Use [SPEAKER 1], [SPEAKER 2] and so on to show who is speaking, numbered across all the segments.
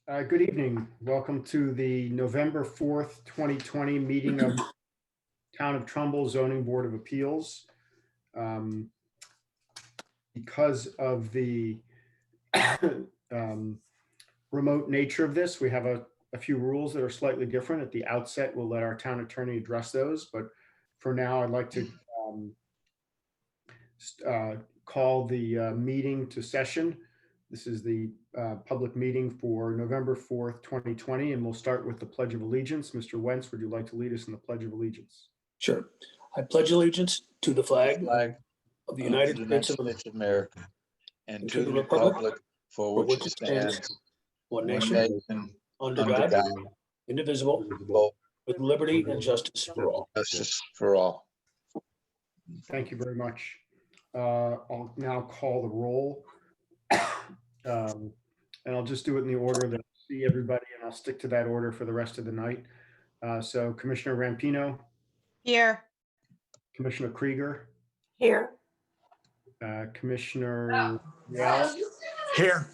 [SPEAKER 1] Good evening. Welcome to the November 4th, 2020 meeting of Town of Trumbull Zoning Board of Appeals. Because of the remote nature of this, we have a few rules that are slightly different. At the outset, we'll let our town attorney address those, but for now, I'd like to call the meeting to session. This is the public meeting for November 4th, 2020, and we'll start with the Pledge of Allegiance. Mr. Wentz, would you like to lead us in the Pledge of Allegiance?
[SPEAKER 2] Sure. I pledge allegiance to the flag of the United States of
[SPEAKER 3] America and to the republic for which it stands,
[SPEAKER 2] one nation, under God, indivisible, with liberty and justice for all.
[SPEAKER 3] Justice for all.
[SPEAKER 1] Thank you very much. I'll now call the roll. And I'll just do it in the order that I see everybody, and I'll stick to that order for the rest of the night. So Commissioner Rampino.
[SPEAKER 4] Here.
[SPEAKER 1] Commissioner Krieger.
[SPEAKER 4] Here.
[SPEAKER 1] Commissioner Real.
[SPEAKER 2] Here.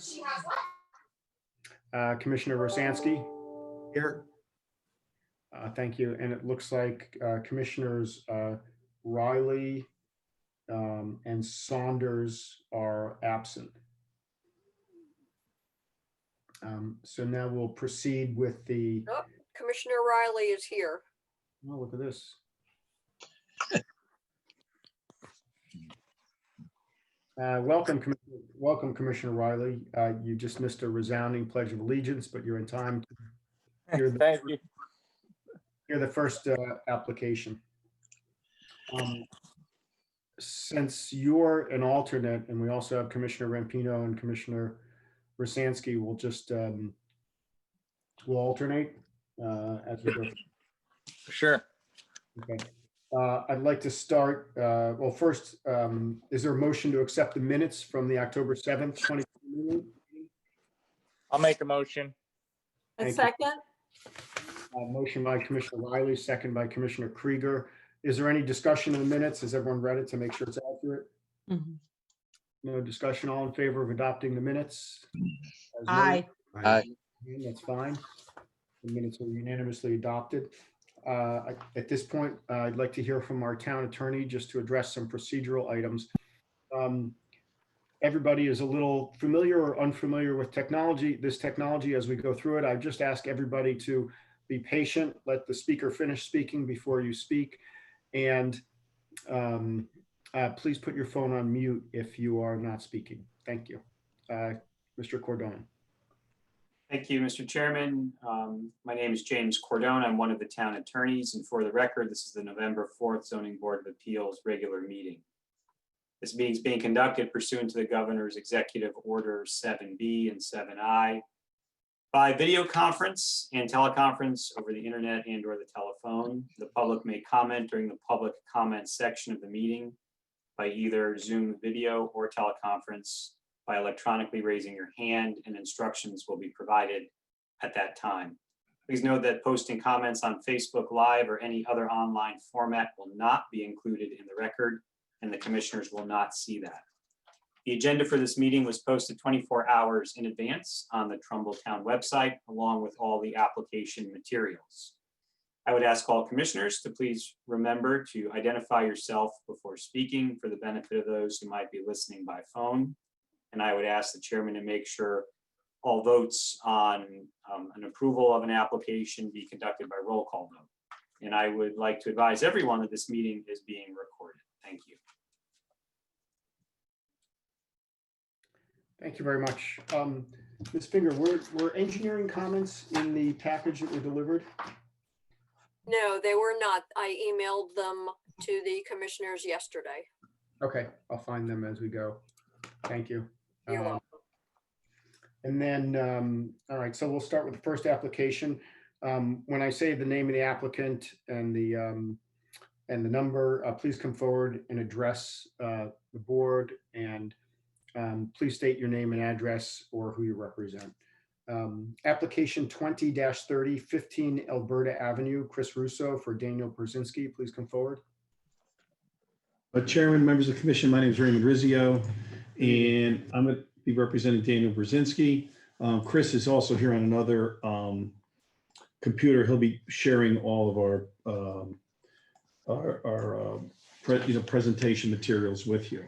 [SPEAKER 1] Commissioner Rosansky.
[SPEAKER 2] Here.
[SPEAKER 1] Thank you. And it looks like Commissioners Riley and Saunders are absent. So now we'll proceed with the.
[SPEAKER 5] Oh, Commissioner Riley is here.
[SPEAKER 1] Oh, look at this. Welcome, Commissioner Riley. You just missed a resounding Pledge of Allegiance, but you're in time to hear the first application. Since you're an alternate, and we also have Commissioner Rampino and Commissioner Rosansky, we'll just we'll alternate as we go.
[SPEAKER 6] Sure.
[SPEAKER 1] Okay. I'd like to start. Well, first, is there a motion to accept the minutes from the October 7th, 2020 meeting?
[SPEAKER 6] I'll make a motion.
[SPEAKER 4] A
[SPEAKER 1] Thank you.
[SPEAKER 4] second?
[SPEAKER 1] Motion by Commissioner Riley, second by Commissioner Krieger. Is there any discussion of the minutes? Has everyone read it to make sure it's accurate?
[SPEAKER 4] Mhm.
[SPEAKER 1] No discussion. All in favor of adopting the minutes? As
[SPEAKER 4] Aye.
[SPEAKER 1] noted?
[SPEAKER 3] Aye.
[SPEAKER 1] That's fine. The minutes are unanimously adopted. At this point, I'd like to hear from our town attorney just to address some procedural items. Everybody is a little familiar or unfamiliar with this technology as we go through it. I just ask everybody to be patient, let the speaker finish speaking before you speak, and please put your phone on mute if you are not speaking. Thank you. Mr. Cordone.
[SPEAKER 7] Thank you, Mr. Chairman. My name is James Cordone. I'm one of the town attorneys, and for the record, this is the November 4th Zoning Board of Appeals regular meeting. This meeting is being conducted pursuant to the Governor's Executive Order 7B and 7I by video conference and teleconference over the internet and or the telephone. The public may comment during the public comment section of the meeting by either Zoom video or teleconference by electronically raising your hand, and instructions will be provided at that time. Please note that posting comments on Facebook Live or any other online format will not be included in the record, and the commissioners will not see that. The agenda for this meeting was posted 24 hours in advance on the Trumbull Town website, along with all the application materials. I would ask all commissioners to please remember to identify yourself before speaking for the benefit of those who might be listening by phone. And I would ask the chairman to make sure all votes on an approval of an application be conducted by roll call vote. And I would like to advise everyone that this meeting is being recorded. Thank you.
[SPEAKER 1] Thank you very much. Ms. Finger, were engineering comments in the package that were delivered?
[SPEAKER 5] No, they were not. I emailed them to the commissioners yesterday.
[SPEAKER 1] Okay, I'll find them as we go. Thank you.
[SPEAKER 5] You're welcome.
[SPEAKER 1] And then, all right, so we'll start with the first application. When I say the name of the applicant and the number, please come forward and address the board, and please state your name and address or who you represent. Application 20-30, 15 Alberta Avenue, Chris Russo for Daniel Brzezinski. Please come forward.
[SPEAKER 8] Chairman, members of the commission, my name is Raymond Rizzio, and I'm going to be representing Daniel Brzezinski.
[SPEAKER 4] Chris is also here on another computer. He'll be sharing all of our presentation materials with you.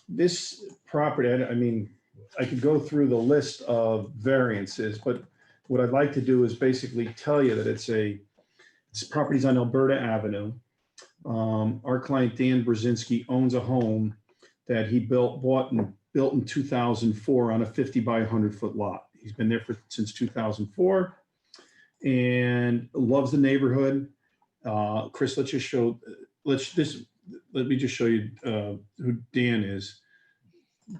[SPEAKER 4] This property, I mean, I could go through the list of variances, but what I'd like to do is basically tell you that it's properties on Alberta Avenue. Our client, Dan Brzezinski, owns a home that he bought and built in 2004 on a 50 by 100 foot lot. He's been there since 2004 and loves the neighborhood. Chris, let me just show you who Dan is.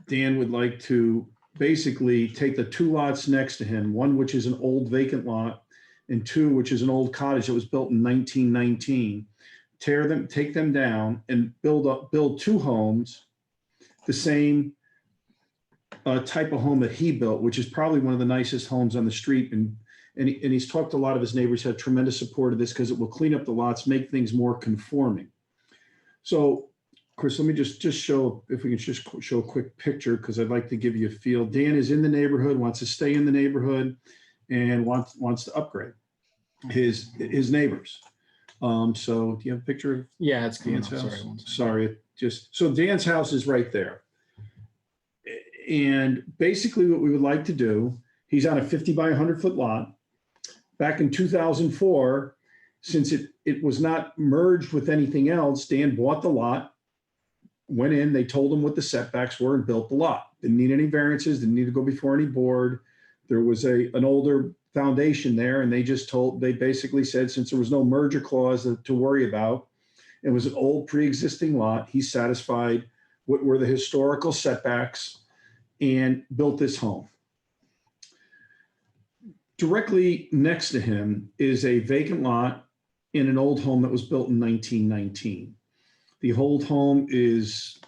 [SPEAKER 4] Dan would like to basically take the two lots next to him, one which is an old vacant lot and two which is an old cottage that was built in 1919, take them down and build two homes, the same type of home that he built, which is probably one of the nicest homes on the street. And he's talked to a lot of his neighbors, had tremendous support of this because it will clean up the lots, make things more conforming. So Chris, let me just show, if we can just show a quick picture, because I'd like to give you a feel. Dan is in the neighborhood, wants to stay in the neighborhood, and wants to upgrade his neighbors. So do you have a picture?
[SPEAKER 8] Yeah, it's
[SPEAKER 4] Dan's
[SPEAKER 8] coming up.
[SPEAKER 4] house? Sorry, so Dan's house is right there. And basically what we would like to do, he's on a 50 by 100 foot lot. Back in 2004, since it was not merged with anything else, Dan bought the lot, went in, they told him what the setbacks were and built the lot. Didn't need any variances, didn't need to go before any board. There was an older foundation there, and they basically said, since there was no merger clause to worry about, it was an old pre-existing lot, he satisfied what were the historical setbacks and built this home. Directly next to him is a vacant lot in an old home that was built in 1919. The old home is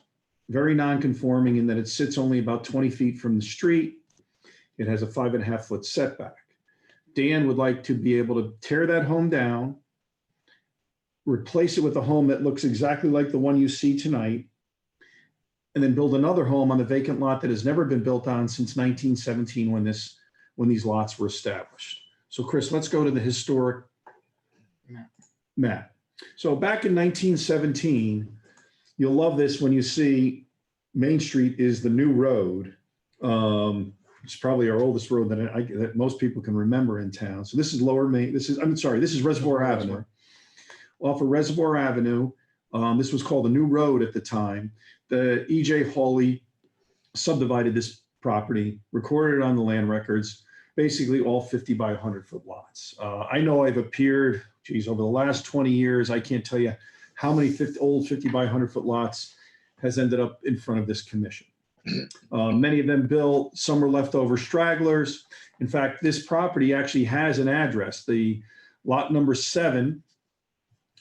[SPEAKER 4] very non-conforming in that it sits only about 20 feet from the street. It has a 5.5 foot setback. Dan would like to be able to tear that home down, replace it with a home that looks exactly like the one you see tonight, and then build another home on the vacant lot that has never been built on since 1917 when these lots were established. So Chris, let's go to the historic map. So back in 1917, you'll love this when you see Main Street is the new road. It's probably our oldest road that most people can remember in town. So this is Lower Main. This is Reservoir Avenue. Off of Reservoir Avenue, this was called the New Road at the time. The E.J. Hawley subdivided this property, recorded it on the land records, basically all 50 by 100 foot lots. I know I've appeared, over the last 20 years, I can't tell you how many old 50 by 100 foot lots has ended up in front of this commission. Many of them built, some are leftover stragglers. In fact, this property actually has an address. The lot number 7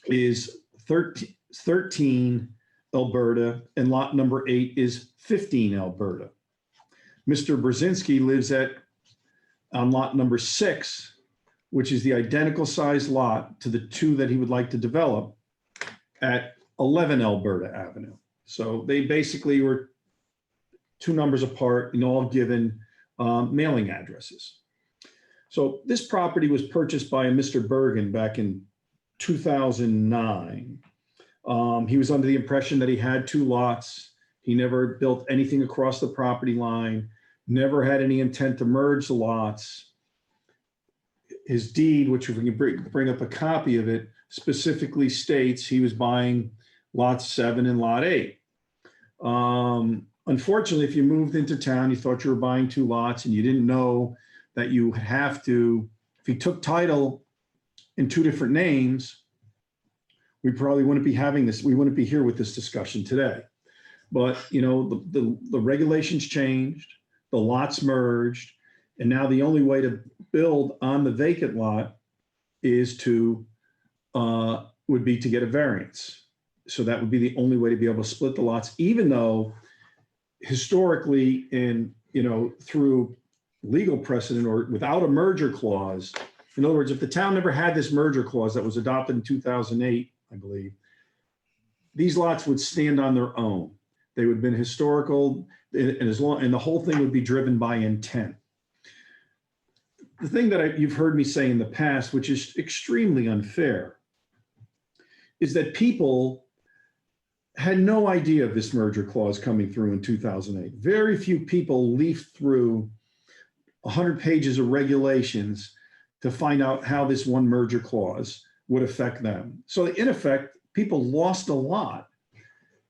[SPEAKER 4] is 13 Alberta, and lot number 8 is 15 Alberta. Mr. Brzezinski lives on lot number 6, which is the identical size lot to the 2 that he would like to develop at 11 Alberta Avenue. So they basically were 2 numbers apart and all given mailing addresses. So this property was purchased by a Mr. Bergen back in 2009. He was under the impression that he had 2 lots. He never built anything across the property line, never had any intent to merge the lots. His deed, which if we can bring up a copy of it, specifically states he was buying lot 7 and lot 8. Unfortunately, if you moved into town, you thought you were buying 2 lots and you didn't know that you have to, if you took title in 2 different names, we probably wouldn't be having this, we wouldn't be here with this discussion today. But the regulations changed, the lots merged, and now the only way to build on the vacant lot is would be to get a variance. So that would be the only way to be able to split the lots, even though historically through legal precedent or without a merger clause, in other words, if the town never had this merger clause that was adopted in 2008, I believe, these lots would stand on their own. They would have been historical, and the whole thing would be driven by intent. the thing that you've heard me say in the past, which is extremely unfair, is that people had no idea of this merger clause coming through in 2008. Very few people leafed through 100 pages of regulations to find out how this one merger clause would affect them. So in effect, people lost a lot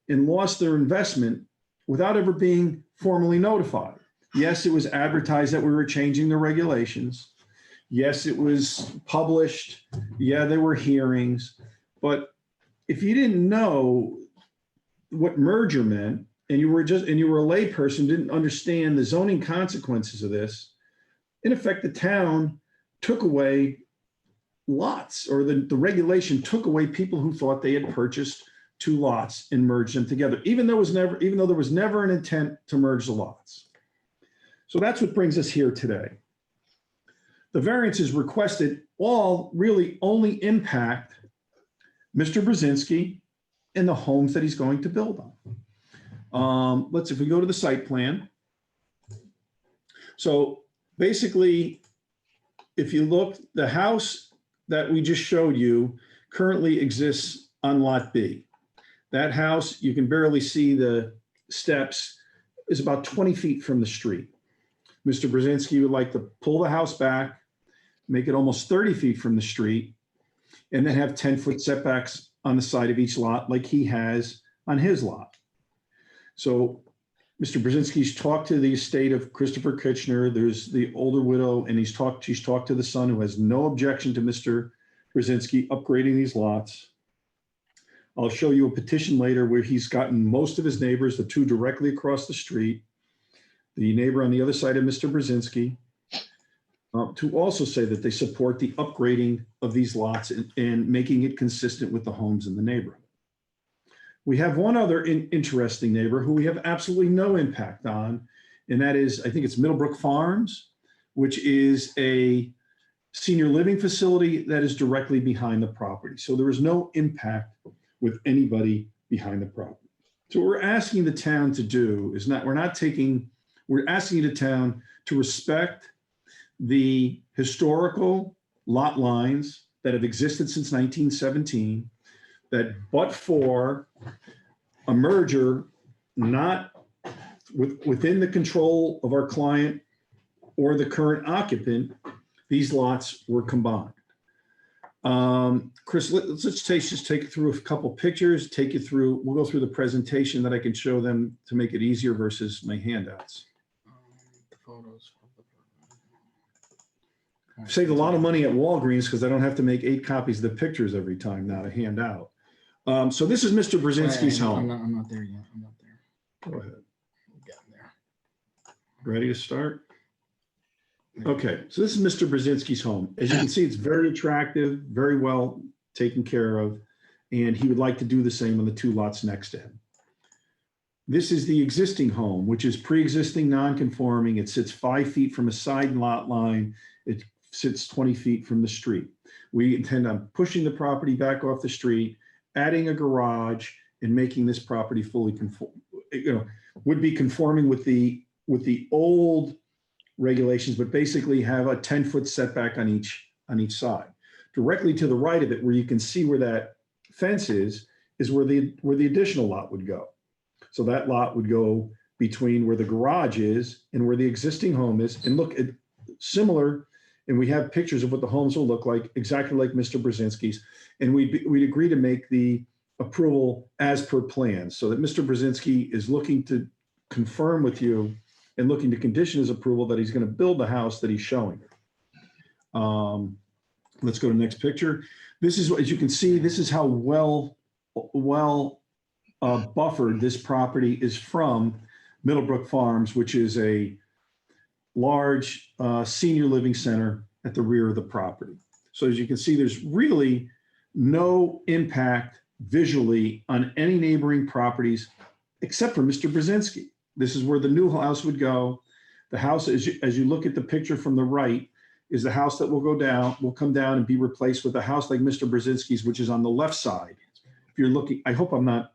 [SPEAKER 4] and lost their investment without ever being formally notified. Yes, it was advertised that we were changing the regulations. Yes, it was published. Yeah, there were hearings. But if you didn't know what merger meant, and you were a layperson, didn't understand the zoning consequences of this, in effect, the town took away lots, or the regulation took away people who thought they had purchased 2 lots and merged them together, even though there was never an intent to merge the lots. So that's what brings us here today. The variances requested all really only impact Mr. Brzezinski and the homes that he's going to build on. If we go to the site plan. So basically, if you look, the house that we just showed you currently exists on Lot B. That house, you can barely see the steps, is about 20 feet from the street. Mr. Brzezinski would like to pull the house back, make it almost 30 feet from the street, and then have 10-foot setbacks on the side of each lot like he has on his lot. So Mr. Brzezinski's talked to the estate of Christopher Kitchener. There's the older widow, and she's talked to the son, who has no objection to Mr. Brzezinski upgrading these lots. I'll show you a petition later where he's gotten most of his neighbors, the 2 directly across the street, the neighbor on the other side of Mr. Brzezinski, to also say that they support the upgrading of these lots and making it consistent with the homes in the neighborhood. We have one other interesting neighbor who we have absolutely no impact on, and that is, I think it's Middlebrook Farms, which is a senior living facility that is directly behind the property. So there is no impact with anybody behind the property. So what we're asking the town to do is we're asking the town to respect the historical lot lines that have existed since 1917, that but for a merger not within the control of our client or the current occupant, these lots were combined. Chris, let's just take you through a couple pictures, we'll go through the presentation that I can show them to make it easier versus my handouts.
[SPEAKER 8] The photos.
[SPEAKER 4] Saved a lot of money at Walgreens because I don't have to make 8 copies of the pictures every time now to hand out. So this is Mr. Brzezinski's home.
[SPEAKER 8] I'm not there yet. I'm not there.
[SPEAKER 4] Go ahead.
[SPEAKER 8] I'm getting there.
[SPEAKER 4] Ready to start? Okay, so this is Mr. Brzezinski's home. As you can see, it's very attractive, very well taken care of, and he would like to do the same on the 2 lots next to him. This is the existing home, which is pre-existing non-conforming. It sits 5 feet from a side lot line. It sits 20 feet from the street. We intend on pushing the property back off the street, adding a garage, and making this property fully would be conforming with the old regulations, but basically have a 10-foot setback on each side. Directly to the right of it, where you can see where that fence is where the additional lot would go. So that lot would go between where the garage is and where the existing home is, and look at similar. And we have pictures of what the homes will look like, exactly like Mr. Brzezinski's. And we'd agree to make the approval as per plan, so that Mr. Brzezinski is looking to confirm with you and looking to condition his approval that he's going to build the house that he's showing. Let's go to the next picture. This is, as you can see, this is how well buffered this property is from Middlebrook Farms, which is a large senior living center at the rear of the property. So as you can see, there's really no impact visually on any neighboring properties except for Mr. Brzezinski. This is where the new house would go. The house, as you look at the picture from the right, is the house that will come down and be replaced with a house like Mr. Brzezinski's, which is on the left side. If you're looking, I hope I'm not,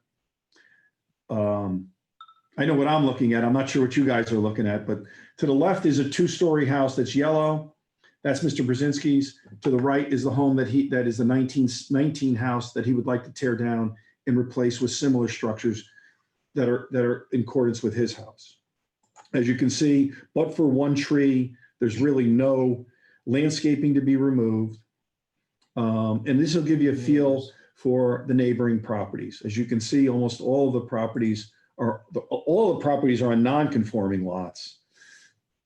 [SPEAKER 4] I know what I'm looking at. I'm not sure what you guys are looking at, but to the left is a 2-story house that's yellow. That's Mr. Brzezinski's. To the right is the home that is the 1919 house that he would like to tear down and replace with similar structures that are in accordance with his house. As you can see, but for one tree, there's really no landscaping to be removed. And this will give you a feel for the neighboring properties. As you can see, almost all of the properties are on non-conforming lots.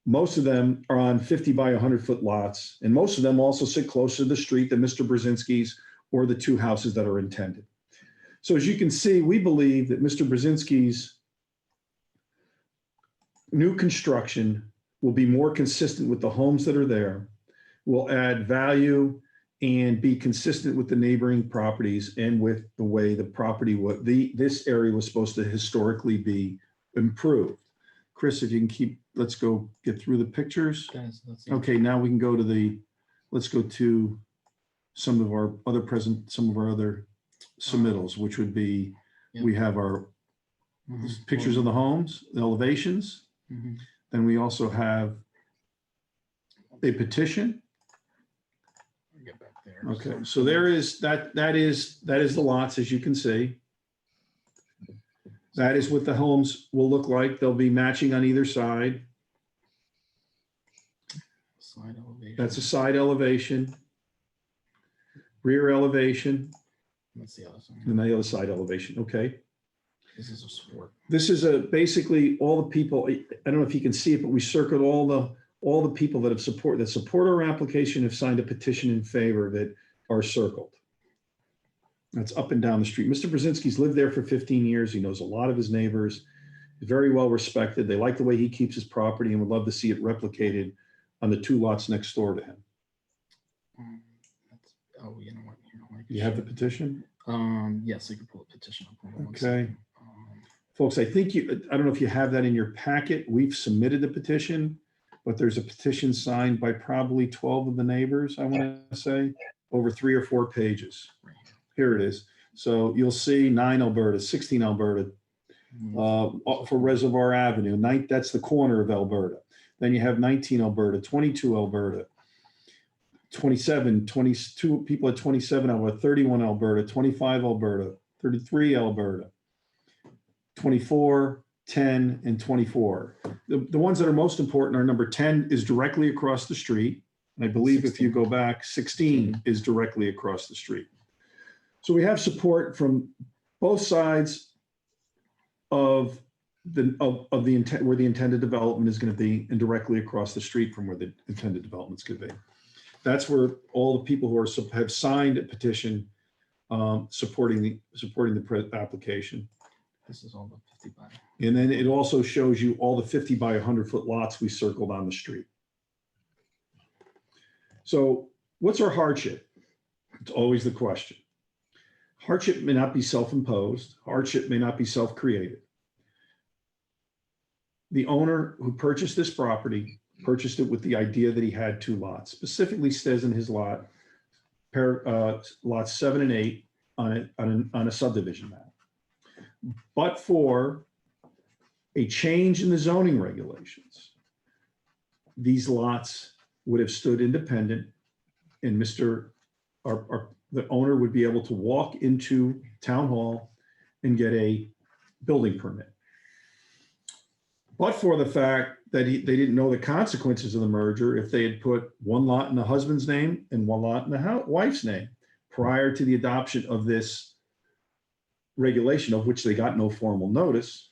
[SPEAKER 4] Most of them are on 50 by 100-foot lots, and most of them also sit closer to the street than Mr. Brzezinski's or the two houses that are intended. So as you can see, we believe that Mr. Brzezinski's new construction will be more consistent with the homes that are there, will add value and be consistent with the neighboring properties and with the way the property, this area was supposed to historically be improved. Chris, if you can let's go get through the pictures.
[SPEAKER 8] Guys, let's see.
[SPEAKER 4] Okay, now we can go to let's go to some of our other submittals, which would be,
[SPEAKER 8] Yep.
[SPEAKER 4] we have our pictures of the homes, the elevations.
[SPEAKER 8] Mhm.
[SPEAKER 4] Then we also have a petition.
[SPEAKER 8] Get back there.
[SPEAKER 4] Okay, so there is, that is the lots, as you can see. That is what the homes will look like. They'll be matching on either side.
[SPEAKER 8] Side elevation.
[SPEAKER 4] That's a side elevation. Rear elevation,
[SPEAKER 8] That's the other side.
[SPEAKER 4] and the other side elevation, okay?
[SPEAKER 8] This is a sport.
[SPEAKER 4] This is basically all the people, I don't know if you can see it, but we circled all the people that support our application, have signed a petition in favor of it, are circled. That's up and down the street. Mr. Brzezinski's lived there for 15 years. He knows a lot of his neighbors. He's very well respected. They like the way he keeps his property and would love to see it replicated on the two lots next door to him.
[SPEAKER 8] Oh, you know what?
[SPEAKER 4] You have the petition?
[SPEAKER 8] Yes, I can pull a petition up. Hold on one
[SPEAKER 4] Okay.
[SPEAKER 8] second.
[SPEAKER 4] Folks, I don't know if you have that in your packet. We've submitted the petition, but there's a petition signed by probably 12 of the neighbors, I want to say, over 3 or 4 pages.
[SPEAKER 8] Right here.
[SPEAKER 4] Here it is. So you'll see 9 Alberta, 16 Alberta, for Reservoir Avenue, that's the corner of Alberta. Then you have 19 Alberta, 22 Alberta, 27, 22 people at 27 Alberta, 31 Alberta, 25 Alberta, 33 Alberta, 24, 10, and 24. The ones that are most important are number 10 is directly across the street. And I believe if you go back, 16 is directly across the street. So we have support from both sides of the intent, where the intended development is going to be, and directly across the street from where the intended development's going to be. That's where all the people who have signed a petition supporting the application.
[SPEAKER 8] This is all the 50 by.
[SPEAKER 4] And then it also shows you all the 50 by 100-foot lots we circled on the street. So what's our hardship? It's always the question. Hardship may not be self-imposed. Hardship may not be self-created. The owner who purchased this property purchased it with the idea that he had 2 lots. Specifically says in his lot, lots 7 and 8 on a subdivision map. But for a change in the zoning regulations, these lots would have stood independent, and the owner would be able to walk into town hall and get a building permit. But for the fact that they didn't know the consequences of the merger, if they had put 1 lot in the husband's name and 1 lot in the wife's name prior to the adoption of this regulation, of which they got no formal notice,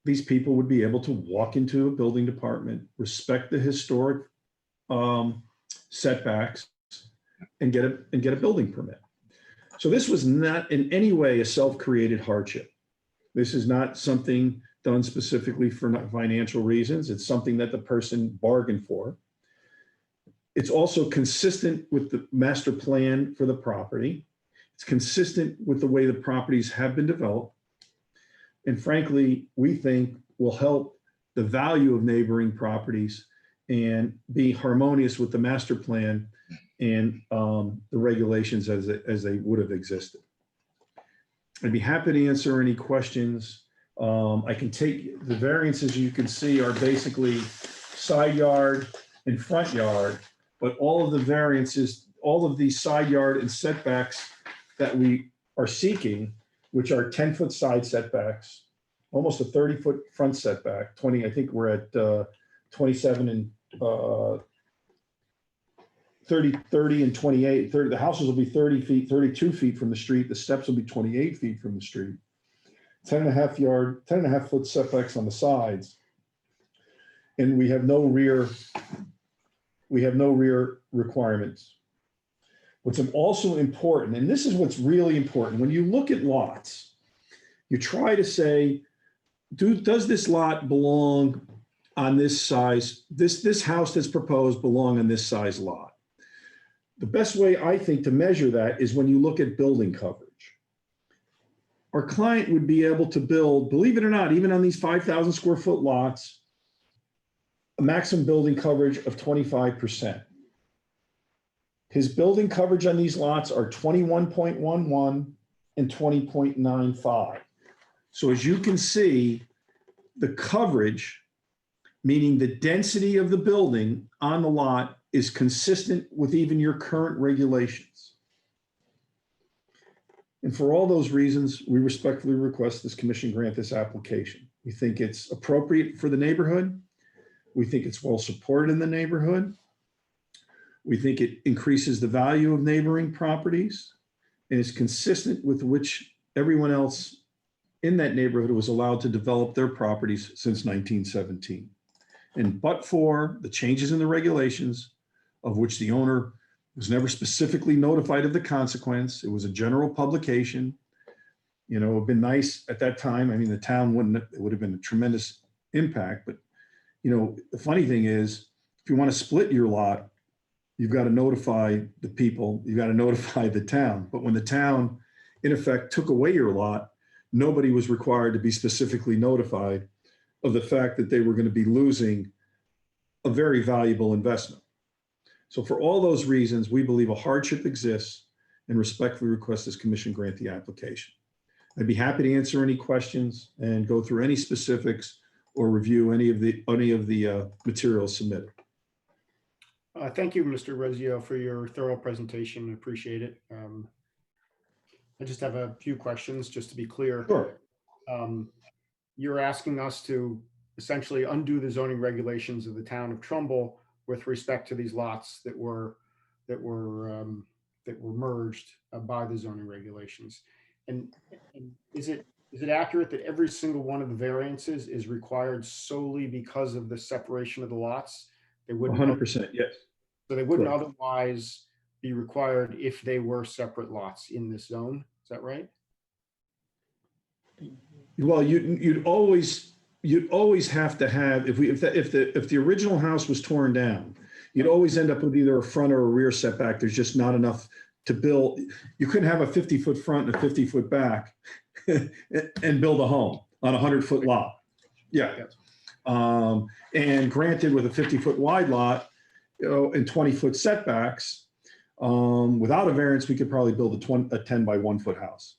[SPEAKER 4] these people would be able to walk into a building department, respect the historic setbacks, and get a building permit. So this was not in any way a self-created hardship. This is not something done specifically for financial reasons. It's something that the person bargained for. It's also consistent with the master plan for the property. It's consistent with the way the properties have been developed. And frankly, we think will help the value of neighboring properties and be harmonious with the master plan and the regulations as they would have existed. I'd be happy to answer any questions. I can take the variances you can see are basically side yard and front yard but all of the variances, all of the side yard and setbacks that we are seeking, which are 10-foot side setbacks, almost a 30-foot front setback, 20, I think we're at 27 and 30 and 28, 30, the houses will be 30 feet, 32 feet from the street. The steps will be 28 feet from the street. 10 and a half foot setbacks on the sides. And we have no rear requirements. What's also important, and this is what's really important, when you look at lots, you try to say, does this lot belong on this size? This house that's proposed belong on this size lot? The best way, I think, to measure that is when you look at building coverage. Our client would be able to build, believe it or not, even on these 5,000 square foot lots, a maximum building coverage of 25%. His building coverage on these lots are 21.11 and 20.95. So as you can see, the coverage, meaning the density of the building on the lot, is consistent with even your current regulations. And for all those reasons, we respectfully request this commission grant this application. We think it's appropriate for the neighborhood. We think it's well supported in the neighborhood. We think it increases the value of neighboring properties and is consistent with which everyone else in that neighborhood was allowed to develop their properties since 1917. And but for the changes in the regulations, of which the owner was never specifically notified of the consequence. It was a general publication. You know, it would have been nice at that time. I mean, the town it would have been a tremendous impact. But, you know, the funny thing is, if you want to split your lot, you've got to notify the people, you've got to notify the town. But when the town, in effect, took away your lot, nobody was required to be specifically notified of the fact that they were going to be losing a very valuable investment. So for all those reasons, we believe a hardship exists and respectfully request this commission grant the application. I'd be happy to answer any questions and go through any specifics or review any of the materials submitted.
[SPEAKER 1] Thank you, Mr. Reggio, for your thorough presentation. I appreciate it. I just have a few questions, just to be clear.
[SPEAKER 4] Sure.
[SPEAKER 1] You're asking us to essentially undo the zoning regulations of the town of Trumbull with respect to these lots that were merged by the zoning regulations. And is it accurate that every single one of the variances is required solely because of the separation of the lots? They wouldn't
[SPEAKER 4] 100%, yes.
[SPEAKER 1] So they wouldn't
[SPEAKER 4] Correct.
[SPEAKER 1] otherwise be required if they were separate lots in this zone. Is that right?
[SPEAKER 4] Well, you'd always have to have, if the original house was torn down, you'd always end up with either a front or a rear setback. There's just not enough to build. You couldn't have a 50-foot front and a 50-foot back and build a home on a 100-foot lot. Yeah. And granted, with a 50-foot wide lot, you know, and 20-foot setbacks, without a variance, we could probably build a 10 by 1 foot house.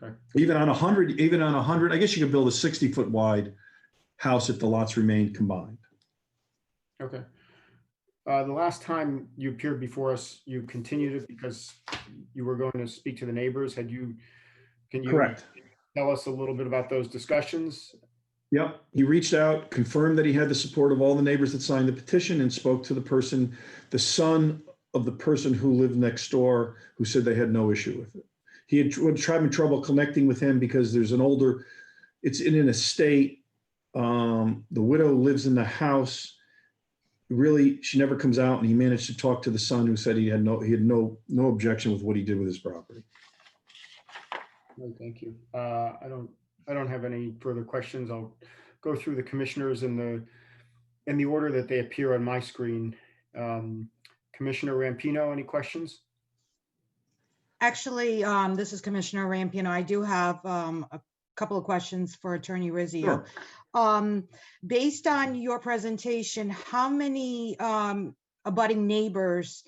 [SPEAKER 1] Okay.
[SPEAKER 4] Even on 100, I guess you could build a 60-foot wide house if the lots remained combined.
[SPEAKER 1] Okay. The last time you appeared before us, you continued it because you were going to speak to the neighbors. Can you
[SPEAKER 4] Correct.
[SPEAKER 1] tell us a little bit about those discussions?
[SPEAKER 4] Yep. He reached out, confirmed that he had the support of all the neighbors that signed the petition, and spoke to the son of the person who lived next door, who said they had no issue with it. He had tried trouble connecting with him because there's it's in an estate. The widow lives in the house. Really, she never comes out, and he managed to talk to the son, who said he had no objection with what he did with his property.
[SPEAKER 1] No, thank you. I don't have any further questions. I'll go through the commissioners in the order that they appear on my screen. Commissioner Rampino, any questions?
[SPEAKER 9] Actually, this is Commissioner Rampino. I do have a couple of questions for Attorney Rizzio.
[SPEAKER 4] Sure.
[SPEAKER 9] Based on your presentation, how many abutting neighbors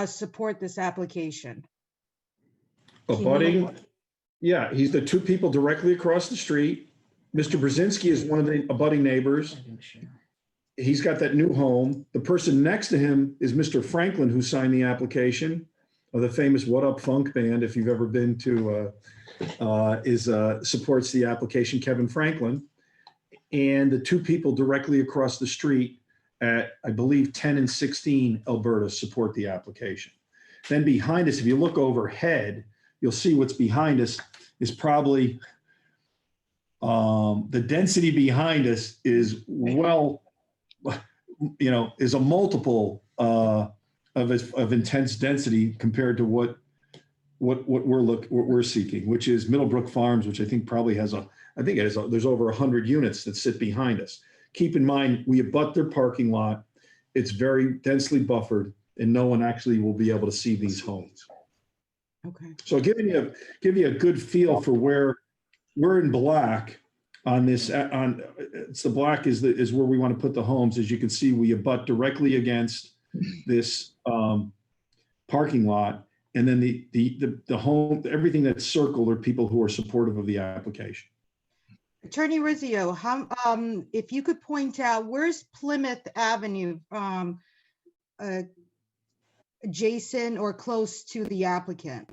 [SPEAKER 9] support this application?
[SPEAKER 4] Abutting, yeah, he's the two people directly across the street. Mr. Brzezinski is one of the abutting neighbors. he's got that new home. The person next to him is Mr. Franklin, who signed the application of the famous What Up Funk band. If you've ever been to, supports the application, Kevin Franklin. And the two people directly across the street at, I believe, 10 and 16 Alberta support the application. Then behind us, if you look overhead, you'll see what's behind us is probably, the density behind us is well, is a multiple of intense density compared to what we're seeking, which is Middlebrook Farms, which I think probably has there's over 100 units that sit behind us. Keep in mind, we abut their parking lot. It's very densely buffered, and no one actually will be able to see these homes.
[SPEAKER 9] Okay.
[SPEAKER 4] So give you a good feel for where we're in black on this. It's the black is where we want to put the homes. As you can see, we abut directly against this parking lot, and then the home, everything that's circled are people who are supportive of the application.
[SPEAKER 9] Attorney Rizzio, if you could point out, where's Plymouth Avenue adjacent or close to the applicant?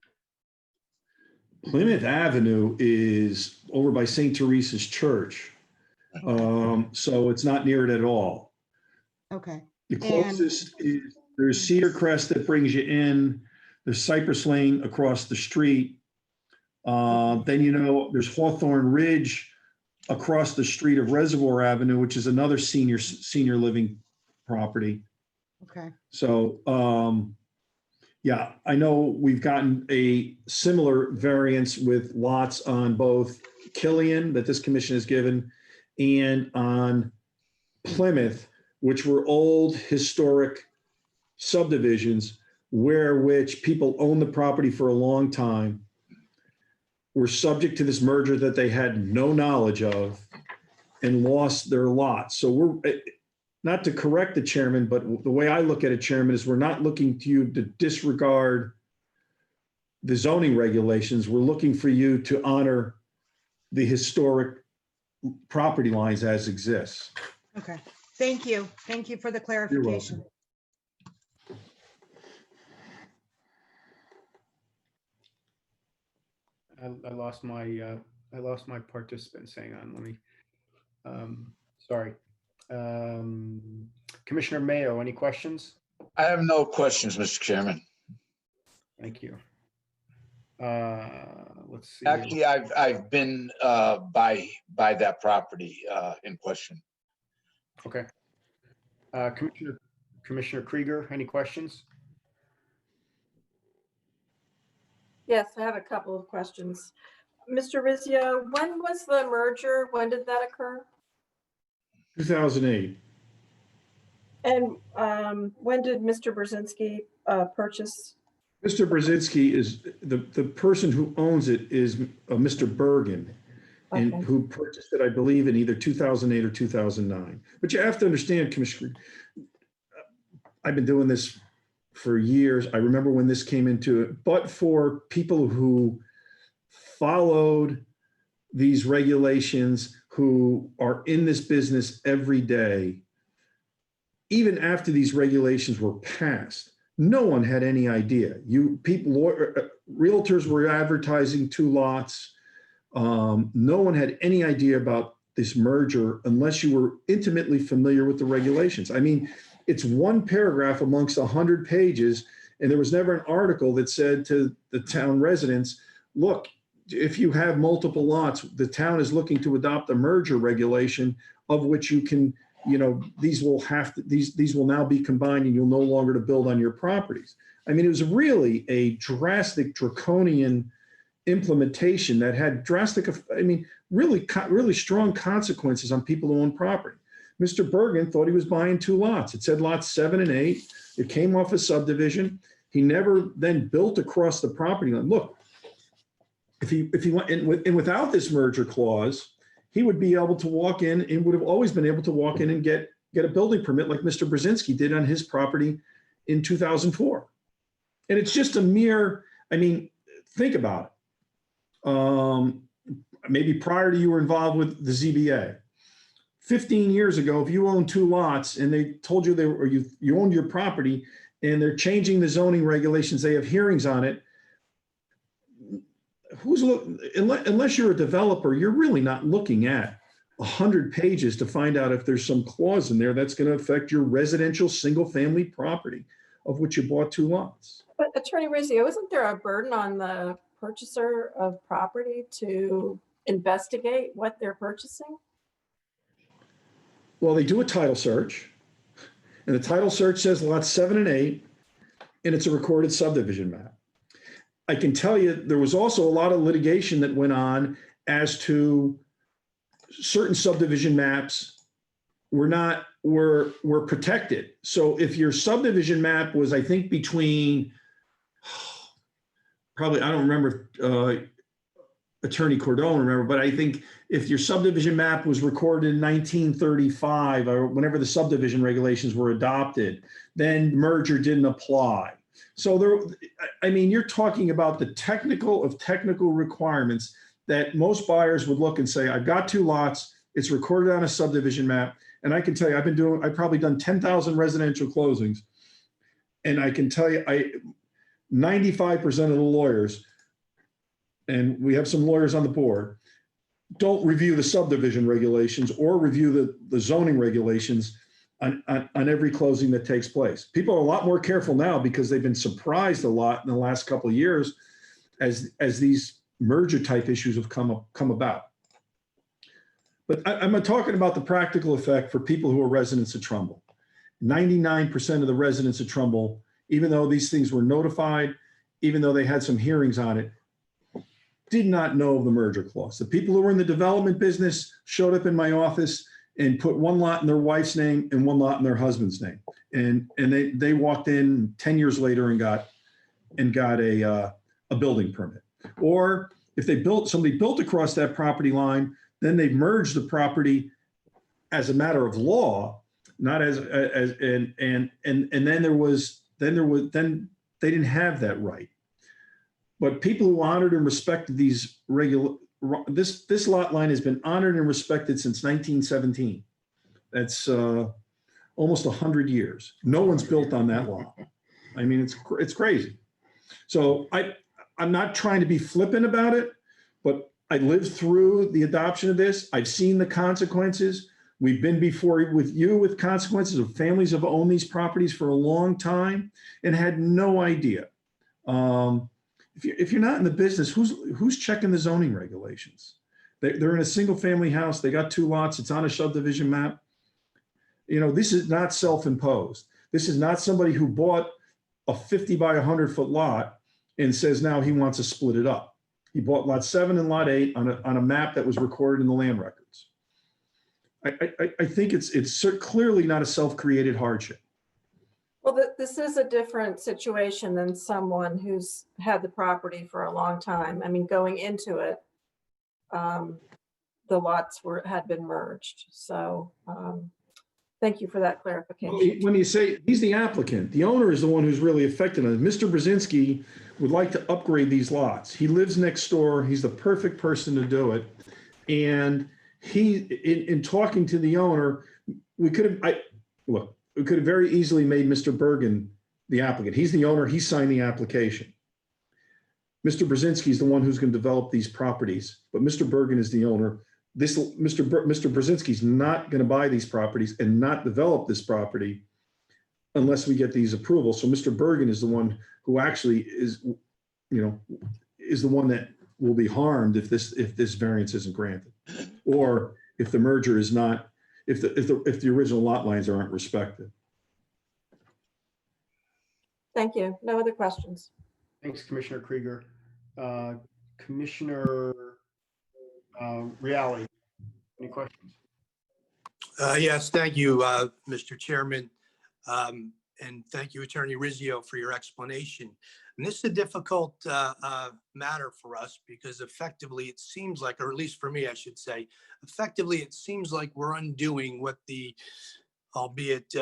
[SPEAKER 4] Plymouth Avenue is over by St. Teresa's Church. So it's not near it at all.
[SPEAKER 9] Okay.
[SPEAKER 4] The closest is, there's Cedar Crest that brings you in. There's Cypress Lane across the street. Then, there's Hawthorne Ridge across the street of Reservoir Avenue, which is another senior living property.
[SPEAKER 9] Okay.
[SPEAKER 4] So, yeah, I know we've gotten a similar variance with lots on both Killian that this commission has given and on Plymouth, which were old historic subdivisions which people own the property for a long time, were subject to this merger that they had no knowledge of and lost their lots. So we're, not to correct the chairman, but the way I look at it, Chairman, is we're not looking to you to disregard the zoning regulations. We're looking for you to honor the historic property lines as exists.
[SPEAKER 9] Okay. Thank you. Thank you for the clarification.
[SPEAKER 1] I lost my participants. Hang on, let me, sorry. Commissioner Mayo, any questions?
[SPEAKER 3] I have no questions, Mr. Chairman.
[SPEAKER 1] Thank you. Let's see.
[SPEAKER 3] Actually, I've been by that property in question.
[SPEAKER 1] Okay. Commissioner Krieger, any questions?
[SPEAKER 10] Yes, I have a couple of questions. Mr. Rizzio, when was the merger? When did that occur?
[SPEAKER 4] 2008.
[SPEAKER 10] And when did Mr. Brzezinski purchase?
[SPEAKER 4] Mr. Brzezinski is the person who owns it is Mr. Bergen, and
[SPEAKER 10] Okay.
[SPEAKER 4] who purchased it, I believe, in either 2008 or 2009. But you have to understand, Commissioner, I've been doing this for years. I remember when this came into it, but for people who followed these regulations, who are in this business every day, even after these regulations were passed, no one had any idea. Realtors were advertising 2 lots. No one had any idea about this merger unless you were intimately familiar with the regulations. I mean, it's one paragraph amongst 100 pages, and there was never an article that said to the town residents, look, if you have multiple lots, the town is looking to adopt a merger regulation of which you can, these will now be combined and you'll no longer to build on your properties. I mean, it was really a drastic, draconian implementation that had really strong consequences on people who own property. Mr. Bergen thought he was buying 2 lots. It said lots 7 and 8. It came off a subdivision. He never then built across the property line. Look, if he went and without this merger clause, he would be able to walk in and would have always been able to walk in and get a building permit like Mr. Brzezinski did on his property in 2004. And it's just a mere, think about it. Maybe prior to you were involved with the ZBA. 15 years ago, if you owned 2 lots and they told you or you owned your property and they're changing the zoning regulations, they have hearings on it. Unless you're a developer, you're really not looking at 100 pages to find out if there's some clause in there that's going to affect your residential single-family property of which you bought 2 lots.
[SPEAKER 10] But Attorney Rizzio, isn't there a burden on the purchaser of property to investigate what they're purchasing?
[SPEAKER 4] Well, they do a title search, and the title search says lots 7 and 8, and it's a recorded subdivision map. I can tell you there was also a lot of litigation that went on as to certain subdivision maps were protected. So if your subdivision map was, I think, between probably, I don't remember, Attorney Cordone remember, but I think if your subdivision map was recorded in 1935 or whenever the subdivision regulations were adopted, then merger didn't apply. So there, I mean, you're talking about the technical of technical requirements that most buyers would look and say, I've got 2 lots, it's recorded on a subdivision map. And I can tell you, I've probably done 10,000 residential closings. And I can tell you, 95% of the lawyers, and we have some lawyers on the board, don't review the subdivision regulations or review the zoning regulations on every closing that takes place. People are a lot more careful now because they've been surprised a lot in the last couple of years as these merger type issues have come about. But I'm talking about the practical effect for people who are residents of Trumbull. 99% of the residents of Trumbull, even though these things were notified, even though they had some hearings on it, did not know of the merger clause. The people who were in the development business showed up in my office and put 1 lot in their wife's name and 1 lot in their husband's name. And they walked in 10 years later and got a building permit. Or if somebody built across that property line, then they merged the property as a matter of law, not as and then they didn't have that right. But people who honored and respected these this lot line has been honored and respected since 1917. That's almost 100 years. No one's built on that lot. I mean, it's crazy. So I'm not trying to be flippant about it, but I lived through the adoption of this. I've seen the consequences. We've been before with consequences of families have owned these properties for a long time and had no idea. If you're not in the business, who's checking the zoning regulations? They're in a single family house. They got 2 lots. It's on a subdivision map. You know, this is not self-imposed. This is not somebody who bought a 50 by 100 foot lot and says now he wants to split it up. He bought lot 7 and lot 8 on a map that was recorded in the land records. I think it's clearly not a self-created hardship.
[SPEAKER 10] Well, this is a different situation than someone who's had the property for a long time. I mean, going into it, the lots had been merged. So thank you for that clarification.
[SPEAKER 4] When you say he's the applicant, the owner is the one who's really affected on it. Mr. Brzezinski would like to upgrade these lots. He lives next door. He's the perfect person to do it. And in talking to the owner, we could have very easily made Mr. Bergen the applicant. He's the owner. He signed the application. Mr. Brzezinski is the one who's going to develop these properties, but Mr. Bergen is the owner. Mr. Brzezinski is not going to buy these properties and not develop this property unless we get these approvals. So Mr. Bergen is the one who actually is the one that will be harmed if this variance isn't granted, or if the merger is not. If the original lot lines aren't respected.
[SPEAKER 10] Thank you. No other questions.
[SPEAKER 1] Thanks, Commissioner Krieger. Commissioner Reali, any questions?
[SPEAKER 11] Yes, thank you, Mr. Chairman. And thank you, Attorney Rizzio, for your explanation. And this is a difficult matter for us because effectively it seems like, or at least for me, I should say, effectively it seems like we're undoing what the, albeit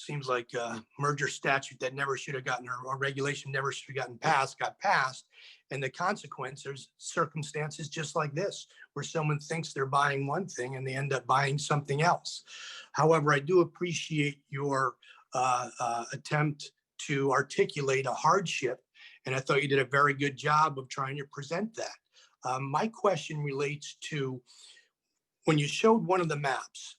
[SPEAKER 11] seems like a merger statute that never should have gotten, or regulation never should have gotten passed, got passed. And the consequence, there's circumstances just like this, where someone thinks they're buying one thing and they end up buying something else. However, I do appreciate your attempt to articulate a hardship, and I thought you did a very good job of trying to present that. My question relates to when you showed one of the maps,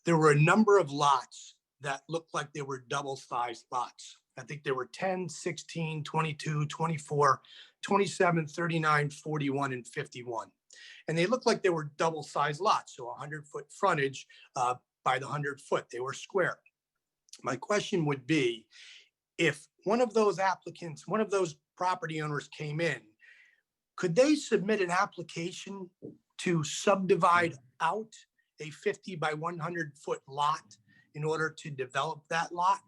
[SPEAKER 11] there were a number of lots that looked like they were double-sized lots. I think there were 10, 16, 22, 24, 27, 39, 41, and 51. And they looked like they were double-sized lots, so 100-foot frontage by the 100-foot. They were square. My question would be, if one of those applicants, one of those property owners came in, could they submit an application to subdivide out a 50 by 100-foot lot in order to develop that lot?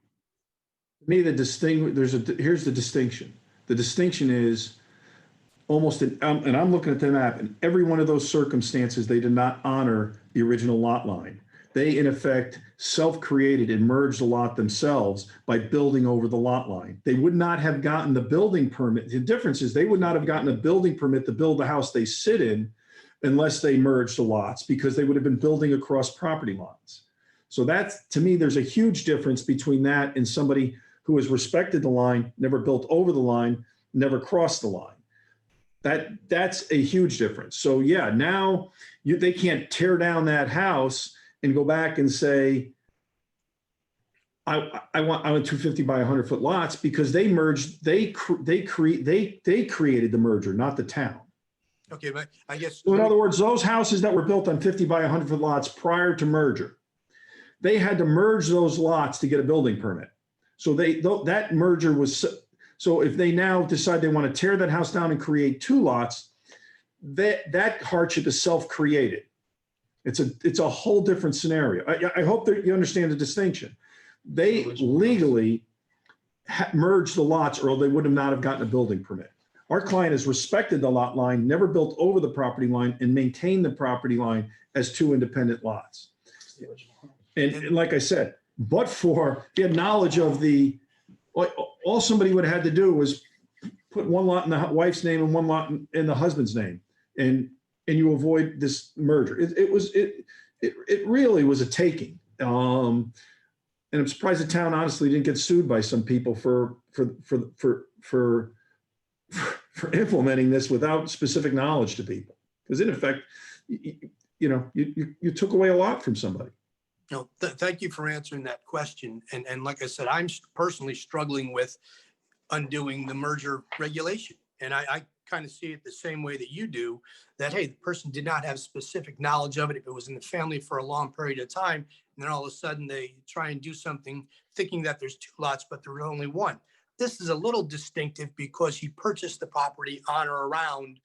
[SPEAKER 4] To me, here's the distinction. The distinction is almost, and I'm looking at the map, and every one of those circumstances, they did not honor the original lot line. They, in effect, self-created and merged the lot themselves by building over the lot line. They would not have gotten the building permit. The difference is they would not have gotten a building permit to build the house they sit in unless they merged the lots, because they would have been building across property lines. So that's, to me, there's a huge difference between that and somebody who has respected the line, never built over the line, never crossed the line. That's a huge difference. So yeah, now they can't tear down that house and go back and say, I want 250 by 100-foot lots, because they merged, they created the merger, not the town.
[SPEAKER 11] Okay, but I guess.
[SPEAKER 4] So in other words, those houses that were built on 50 by 100-foot lots prior to merger, they had to merge those lots to get a building permit. So that merger was, so if they now decide they want to tear that house down and create two lots, that hardship is self-created. It's a whole different scenario. I hope that you understand the distinction. They legally merged the lots, or they would have not have gotten a building permit. Our client has respected the lot line, never built over the property line, and maintained the property line as two independent lots. And like I said, but for the knowledge of all somebody would have had to do was put one lot in the wife's name and one lot in the husband's name, and you avoid this merger. It really was a taking. And I'm surprised the town honestly didn't get sued by some people for implementing this without specific knowledge to people. Because in effect, you took away a lot from somebody.
[SPEAKER 11] No, thank you for answering that question. And like I said, I'm personally struggling with undoing the merger regulation. And I kind of see it the same way that you do, that, hey, the person did not have specific knowledge of it. If it was in the family for a long period of time, and then all of a sudden they try and do something thinking that there's two lots, but there's only one. This is a little distinctive because he purchased the property on or around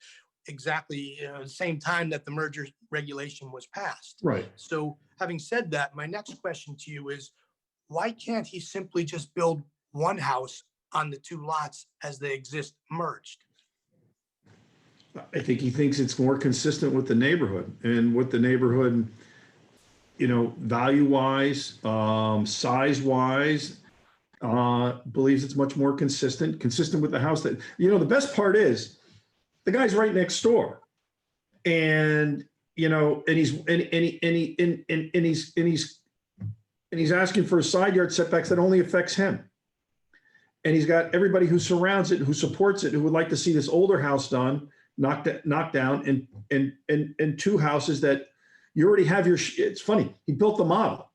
[SPEAKER 11] exactly the same time that the merger regulation was passed.
[SPEAKER 4] Right.
[SPEAKER 11] So having said that, my next question to you is, why can't he simply just build one house on the two lots as they exist merged?
[SPEAKER 4] I think he thinks it's more consistent with the neighborhood, and with the neighborhood, value-wise, size-wise, believes it's much more consistent with the house that, the best part is the guy's right next door, and he's asking for a side yard setbacks that only affects him. And he's got everybody who surrounds it, who supports it, who would like to see this older house done, knocked down, and two houses that you already have it's funny, he built the model.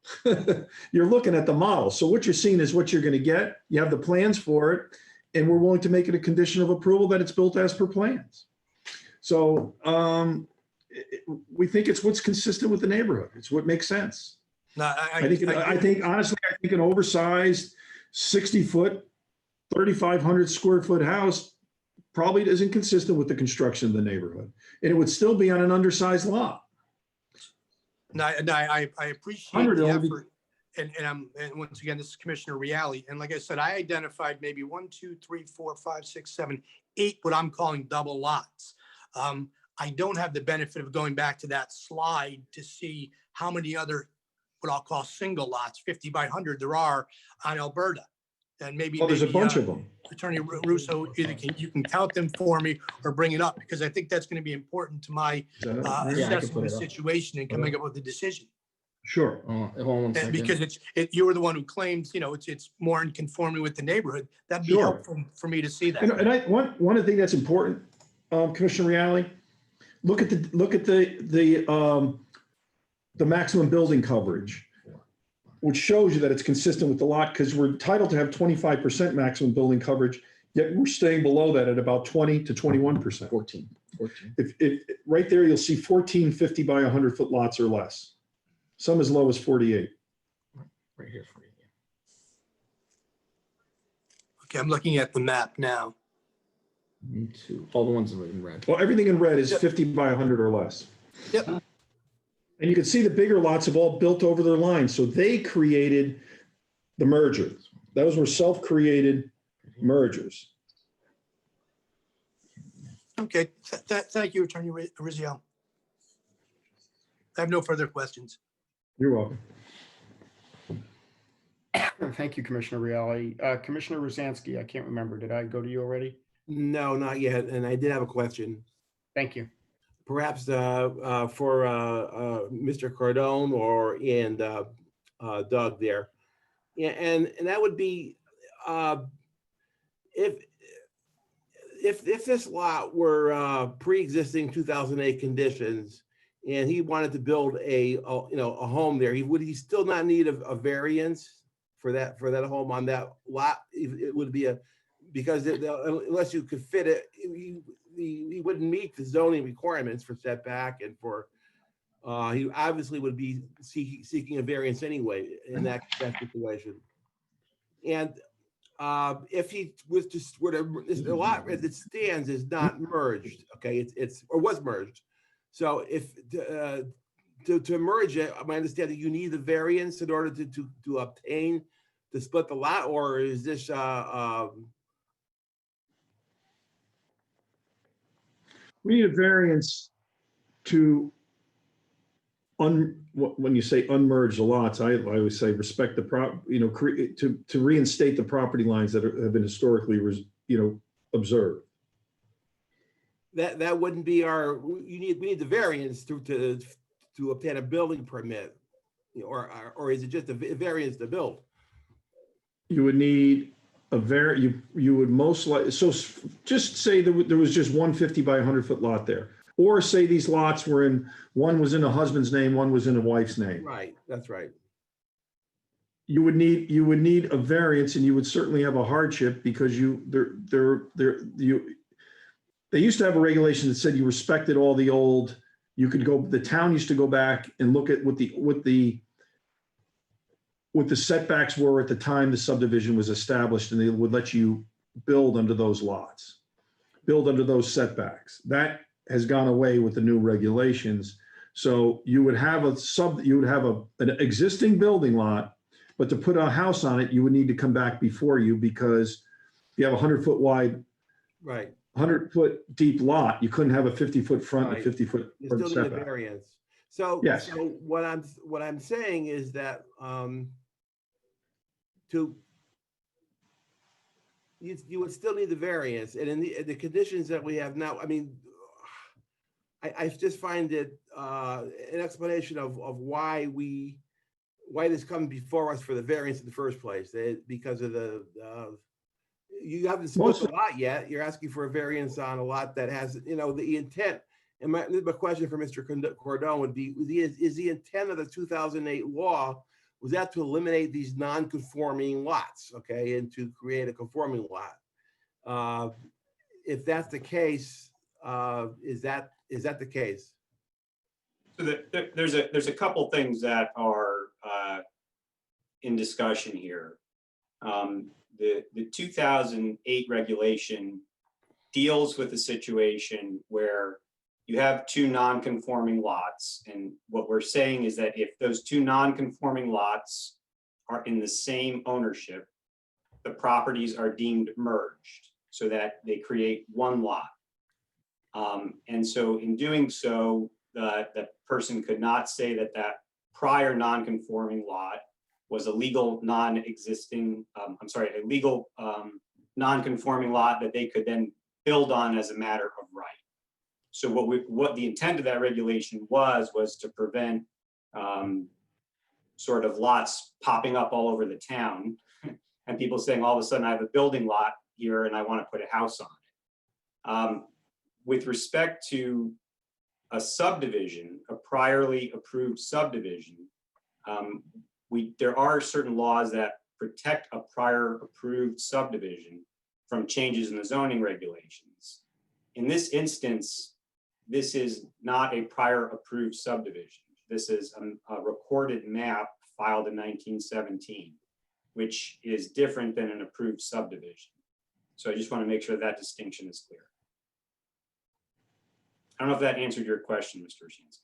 [SPEAKER 4] You're looking at the model. So what you're seeing is what you're going to get. You have the plans for it, and we're willing to make it a condition of approval that it's built as per plans. So we think it's what's consistent with the neighborhood. It's what makes sense.
[SPEAKER 11] No,
[SPEAKER 4] I think honestly, an oversized 60-foot, 3,500 square foot house probably isn't consistent with the construction of the neighborhood, and it would still be on an undersized lot.
[SPEAKER 11] No, I appreciate the effort, and once again, this is Commissioner Reale, and like I said, I identified maybe 1, 2, 3, 4, 5, 6, 7, 8 what I'm calling double lots. I don't have the benefit of going back to that slide to see how many other what I'll call single lots, 50 by 100, there are on Alberta. And maybe.
[SPEAKER 4] Oh, there's a
[SPEAKER 11] maybe,
[SPEAKER 4] bunch of them.
[SPEAKER 11] Attorney Russo, either you can count them for me or bring it up, because I think that's going to be important to my
[SPEAKER 4] Is that it?
[SPEAKER 8] Yeah, I can
[SPEAKER 11] assessing
[SPEAKER 8] put
[SPEAKER 11] the
[SPEAKER 8] it up.
[SPEAKER 11] situation and coming up with a decision.
[SPEAKER 4] Sure.
[SPEAKER 8] Hold on one second.
[SPEAKER 11] Because you were the one who claimed, it's more in conforming with the neighborhood. That'd be
[SPEAKER 4] Sure.
[SPEAKER 11] helpful for me to see that.
[SPEAKER 4] And one of the things that's important, Commissioner Reale, look at the maximum building coverage, which shows you that it's consistent with the lot, because we're entitled to have 25% maximum building coverage, yet we're staying below that at about 20 to 21%.
[SPEAKER 8] 14.
[SPEAKER 4] If right there, you'll see 14 50 by 100-foot lots or less. Some as low as 48.
[SPEAKER 8] Right here for you.
[SPEAKER 11] Okay, I'm looking at the map now.
[SPEAKER 8] Me too. All the ones that are in red.
[SPEAKER 4] Well, everything in red is 50 by 100 or less.
[SPEAKER 11] Yep.
[SPEAKER 4] And you can see the bigger lots have all built over their lines. So they created the merger. Those were self-created mergers.
[SPEAKER 11] Okay, thank you, Attorney Rizzio. I have no further questions.
[SPEAKER 4] You're welcome.
[SPEAKER 1] Thank you, Commissioner Reale. Commissioner Rosansky, I can't remember. Did I go to you already?
[SPEAKER 12] No, not yet. And I did have a question.
[SPEAKER 1] Thank you.
[SPEAKER 12] Perhaps for Mr. Cardone and Doug there. Yeah, and that would be if this lot were pre-existing 2008 conditions and he wanted to build a home there, would he still not need a variance for that home on that lot? It would be because unless you could fit it, he wouldn't meet the zoning requirements for setback and for he obviously would be seeking a variance anyway in that situation. And if he was just the lot as it stands is not merged, okay, it's or was merged. So if to merge it, my understanding you need the variance in order to obtain to split the lot, or is this
[SPEAKER 4] We need a variance to when you say unmerge the lots, I always say respect the to reinstate the property lines that have been historically observed.
[SPEAKER 12] That wouldn't be we need the variance to obtain a building permit, or is it just a variance to build?
[SPEAKER 4] You would need a you would most likely, so just say there was just 150 by 100-foot lot there, or say these lots were one was in a husband's name, one was in a wife's name.
[SPEAKER 12] Right, that's right.
[SPEAKER 4] You would need a variance, and you would certainly have a hardship because they used to have a regulation that said you respected all the old. You could go. The town used to go back and look at what the setbacks were at the time the subdivision was established, and they would let you build under those lots, build under those setbacks. That has gone away with the new regulations. So you would have an existing building lot, but to put a house on it, you would need to come back before you, because you have a 100-foot wide,
[SPEAKER 12] right,
[SPEAKER 4] 100-foot deep lot. You couldn't have a 50-foot front
[SPEAKER 12] right.
[SPEAKER 4] and 50-foot
[SPEAKER 12] You still need a
[SPEAKER 4] setback.
[SPEAKER 12] variance. So,
[SPEAKER 4] yes.
[SPEAKER 12] So what I'm saying is that you would still need the variance, and in the conditions that we have now, I mean, I just find it an explanation of why this comes before us for the variance in the first place, because of you haven't split the lot yet. You're asking for a variance on a lot that has, the intent. And my question for Mr. Cardone would be, is the intent of the 2008 law, was that to eliminate these non-conforming lots, okay, and to create a conforming lot? If that's the case, is that the case?
[SPEAKER 7] So there's a couple things that are in discussion here. The 2008 regulation deals with a situation where you have two non-conforming lots, and what we're saying is that if those two non-conforming lots are in the same ownership, the properties are deemed merged so that they create one lot. And so in doing so, the person could not say that prior non-conforming lot was a legal non-existing, a legal non-conforming lot that they could then build on as a matter of right. So what the intent of that regulation was to prevent sort of lots popping up all over the town and people saying all of a sudden I have a building lot here and I want to put a house on it. With respect to a subdivision, a priorly approved subdivision, there are certain laws that protect a prior approved subdivision from changes in the zoning regulations. In this instance, this is not a prior approved subdivision. This is a recorded map filed in 1917, which is different than an approved subdivision. So I just want to make sure that distinction is clear. I don't know if that answered your question, Mr. Oshinsky.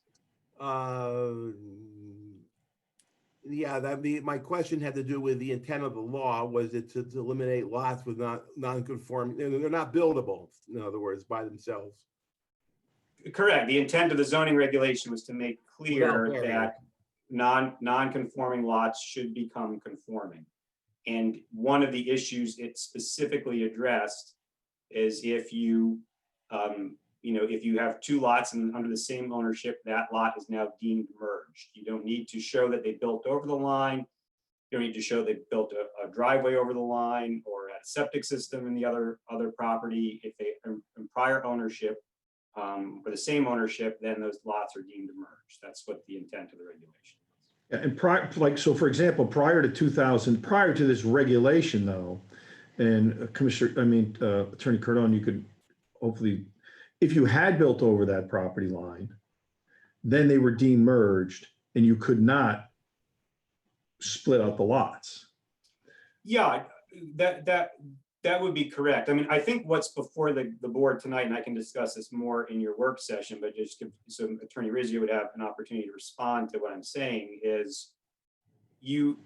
[SPEAKER 12] Yeah, my question had to do with the intent of the law. Was it to eliminate lots with non-conforming? They're not buildable, in other words, by themselves.
[SPEAKER 7] Correct. The intent of the zoning regulation was to make clear that non-conforming lots should become conforming. And one of the issues it specifically addressed is if you have two lots and under the same ownership, that lot is now deemed merged. You don't need to show that they built over the line. You don't need to show they built a driveway over the line or had a septic system in the other property. If they in prior ownership or the same ownership, then those lots are deemed merged. That's what the intent of the regulation is.
[SPEAKER 4] And so for example, prior to this regulation though, and Attorney Cardone, you could hopefully, if you had built over that property line, then they were deemed merged and you could not split out the lots.
[SPEAKER 7] Yeah, that would be correct. I mean, I think what's before the board tonight, and I can discuss this more in your work session, but just so Attorney Rizzio would have an opportunity to respond to what I'm saying is you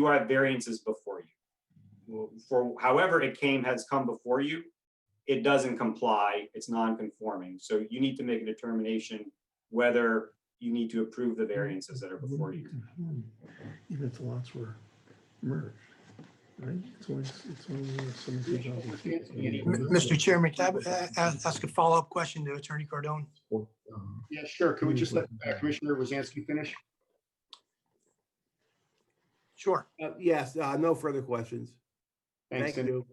[SPEAKER 7] have variances before you. For however it has come before you, it doesn't comply, it's non-conforming. So you need to make a determination whether you need to approve the variances that are before you.
[SPEAKER 4] Even if the lots were merged, right?
[SPEAKER 11] Mr. Chairman, can I ask a follow-up question to Attorney Cardone?
[SPEAKER 1] Yeah, sure. Can we just let Commissioner Wozinski finish?
[SPEAKER 11] Sure.
[SPEAKER 12] Yes, no further questions.
[SPEAKER 1] Thanks.
[SPEAKER 12] Thank you.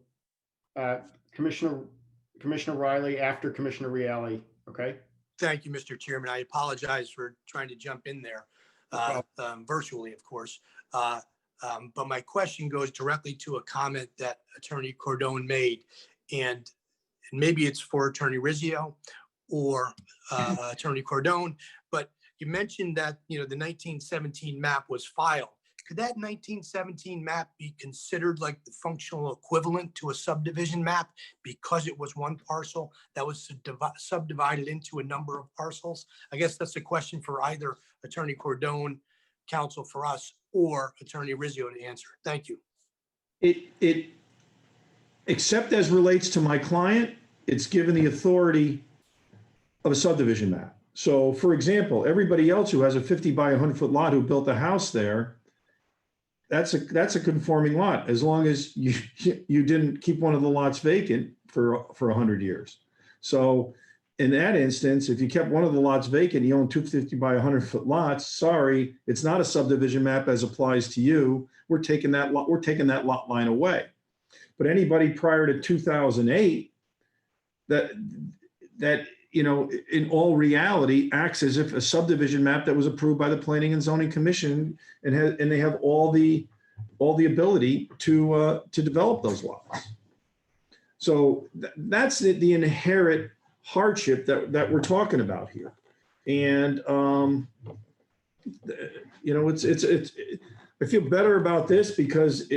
[SPEAKER 1] Commissioner Riley after Commissioner Reale, okay?
[SPEAKER 11] Thank you, Mr. Chairman. I apologize for trying to jump in there virtually, of course. But my question goes directly to a comment that Attorney Cardone made, and maybe it's for Attorney Rizzio or Attorney Cardone, but you mentioned that, the 1917 map was filed. Could that 1917 map be considered like the functional equivalent to a subdivision map because it was one parcel that was subdivided into a number of parcels? I guess that's a question for either Attorney Cardone, counsel for us, or Attorney Rizzio to answer. Thank you.
[SPEAKER 4] It except as relates to my client, it's given the authority of a subdivision map. So for example, everybody else who has a 50 by 100 foot lot who built a house there, that's a conforming lot, as long as you didn't keep one of the lots vacant for 100 years. So in that instance, if you kept one of the lots vacant, you own 250 by 100 foot lots, sorry, it's not a subdivision map as applies to you. We're taking that lot line away. But anybody prior to 2008 that in all reality acts as if a subdivision map that was approved by the Planning and Zoning Commission and they have all the ability to develop those lots. So that's the inherent hardship that we're talking about here. And I feel better about this because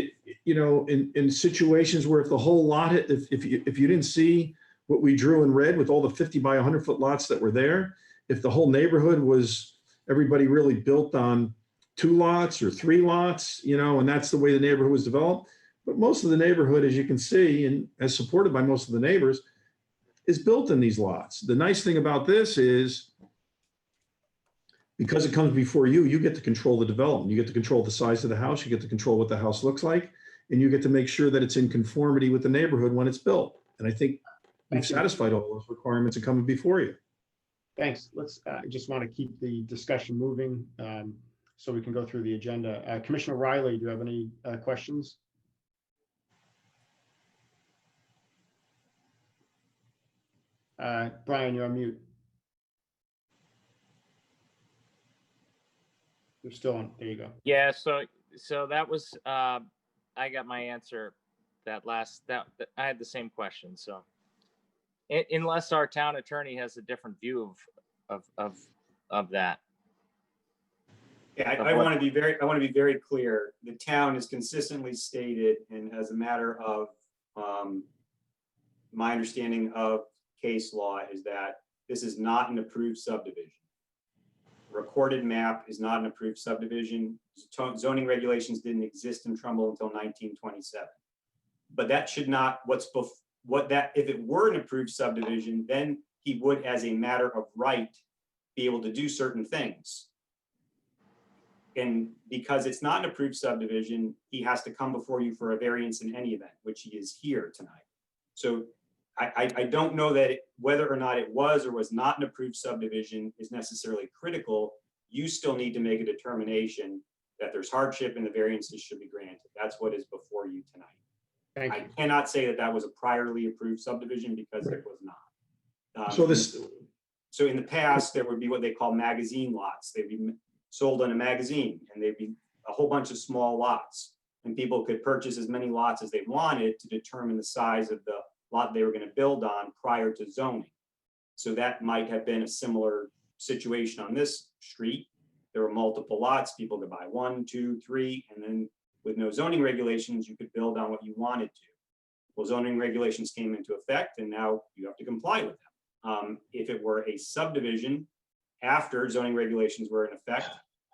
[SPEAKER 4] in situations where if the whole lot, if you didn't see what we drew in red with all the 50 by 100 foot lots that were there, if the whole neighborhood was everybody really built on 2 lots or 3 lots, and that's the way the neighborhood was developed. But most of the neighborhood, as you can see, and as supported by most of the neighbors, is built in these lots. The nice thing about this is because it comes before you, you get to control the development. You get to control the size of the house, you get to control what the house looks like, and you get to make sure that it's in conformity with the neighborhood when it's built. And I think we've
[SPEAKER 1] Thank you.
[SPEAKER 4] satisfied all those requirements and coming before you.
[SPEAKER 1] Thanks. Let's, I just want to keep the discussion moving so we can go through the agenda. Commissioner Riley, do you have any questions? Brian, you're on mute. You're still on. There you go.
[SPEAKER 6] Yeah, so that was, I got my answer that I had the same question, so. Unless our town attorney has a different view of that.
[SPEAKER 7] Yeah, I want to be very clear. The town has consistently stated, and as a matter of my understanding of case law, is that this is not an approved subdivision. Recorded map is not an approved subdivision. Zoning regulations didn't exist in Trumbull until 1927. But that should not, if it were an approved subdivision, then he would, as a matter of right, be able to do certain things. And because it's not an approved subdivision, he has to come before you for a variance in any event, which he is here tonight. So I don't know that whether or not it was or was not an approved subdivision is necessarily critical. You still need to make a determination that there's hardship and the variances should be granted. That's what is before you tonight.
[SPEAKER 1] Thank you.
[SPEAKER 7] I cannot say that was a priorly approved subdivision because it was not. So in the past, there would be what they call magazine lots. They'd be sold in a magazine, and they'd be a whole bunch of small lots, and people could purchase as many lots as they wanted to determine the size of the lot they were going to build on prior to zoning. So that might have been a similar situation on this street. There were multiple lots. People could buy 1, 2, 3, and then with no zoning regulations, you could build on what you wanted to. Well, zoning regulations came into effect, and now you have to comply with them. If it were a subdivision after zoning regulations were in effect,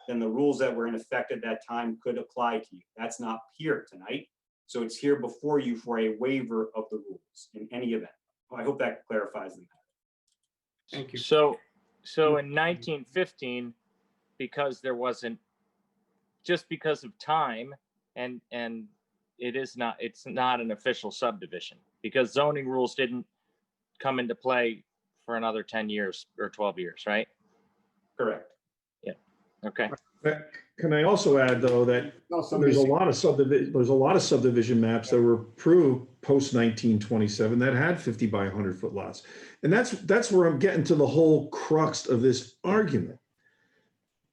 [SPEAKER 7] then the rules that were in effect at that time could apply to you. That's not here tonight. So it's here before you for a waiver of the rules in any event. Well, I hope that clarifies the matter.
[SPEAKER 1] Thank you.
[SPEAKER 6] So in 1915, because there wasn't, just because of time, and it's not an official subdivision because zoning rules didn't come into play for another 10 years or 12 years, right?
[SPEAKER 7] Correct.
[SPEAKER 6] Yeah. Okay.
[SPEAKER 4] Can I also add, though, that there's a lot of subdivision maps that were approved post 1927 that had 50 by 100 foot lots, and that's where I'm getting to the whole crux of this argument.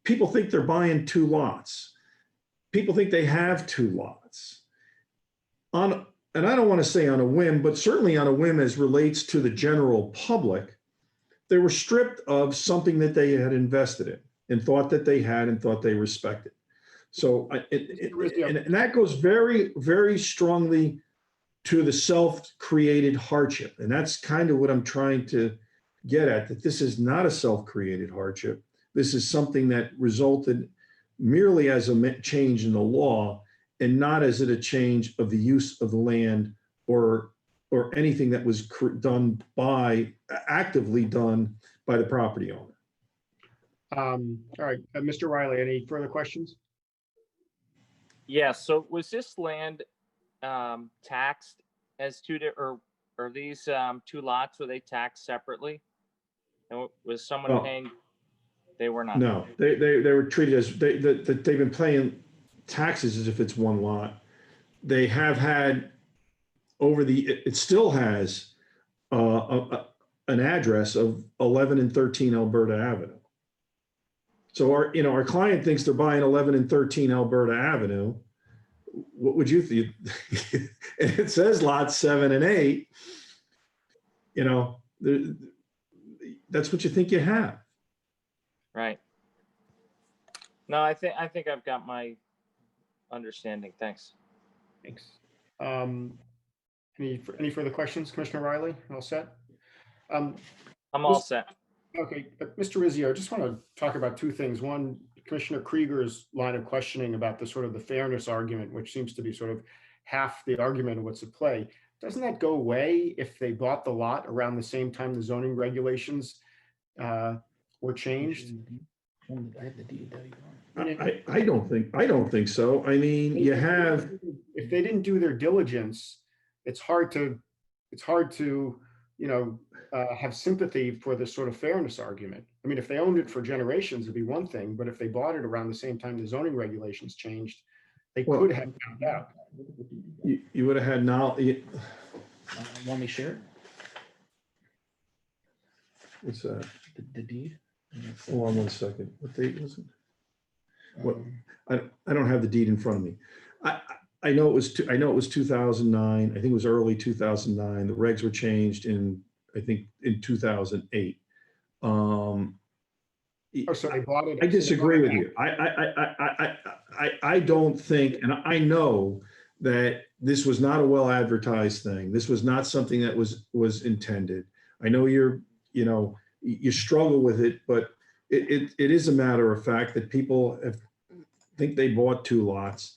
[SPEAKER 4] People think they're buying 2 lots. People think they have 2 lots. And I don't want to say on a whim, but certainly on a whim as relates to the general public, they were stripped of something that they had invested in and thought that they had and thought they respected. So and that goes very, very strongly to the self-created hardship. And that's kind of what I'm trying to get at, that this is not a self-created hardship. This is something that resulted merely as a change in the law and not as a change of the use of the land or anything that was actively done by the property owner.
[SPEAKER 1] All right, Mr. Riley, any further questions?
[SPEAKER 6] Yeah. So was this land taxed as or these 2 lots, were they taxed separately? And was someone paying? They were not.
[SPEAKER 4] No, they were treated as they've been paying taxes as if it's 1 lot. They have had it still has an address of 11 and 13 Alberta Avenue. So our client thinks they're buying 11 and 13 Alberta Avenue. What would you think? It says lots 7 and 8. That's what you think you have.
[SPEAKER 6] Right. No, I think I've got my understanding. Thanks.
[SPEAKER 1] Thanks. Any further questions, Commissioner Riley? All set?
[SPEAKER 6] I'm all set.
[SPEAKER 1] Okay, Mr. Rizzio, I just want to talk about 2 things. One, Commissioner Krieger's line of questioning about the fairness argument, which seems to be sort of half the argument of what's at play. Doesn't that go away if they bought the lot around the same time the zoning regulations were changed?
[SPEAKER 4] I don't think so. I mean, you have,
[SPEAKER 1] If they didn't do their diligence, it's hard to, have sympathy for this sort of fairness argument. I mean, if they owned it for generations, it'd be one thing, but if they bought it around the same time the zoning regulations changed, they
[SPEAKER 4] Well-
[SPEAKER 1] could have found out.
[SPEAKER 4] you would have had knowledge.
[SPEAKER 8] Want me to share
[SPEAKER 4] What's that?
[SPEAKER 8] the deed?
[SPEAKER 4] Hold on 1 second. What date was it? What? I don't have the deed in front of me. I know it was 2009. I think it was early 2009. The regs were changed in 2008.
[SPEAKER 1] Oh, so they bought it.
[SPEAKER 4] I disagree with you. I don't think, and I know that this was not a well advertised thing. This was not something that was intended. I know you struggle with it, but it is a matter of fact that people think they bought 2 lots.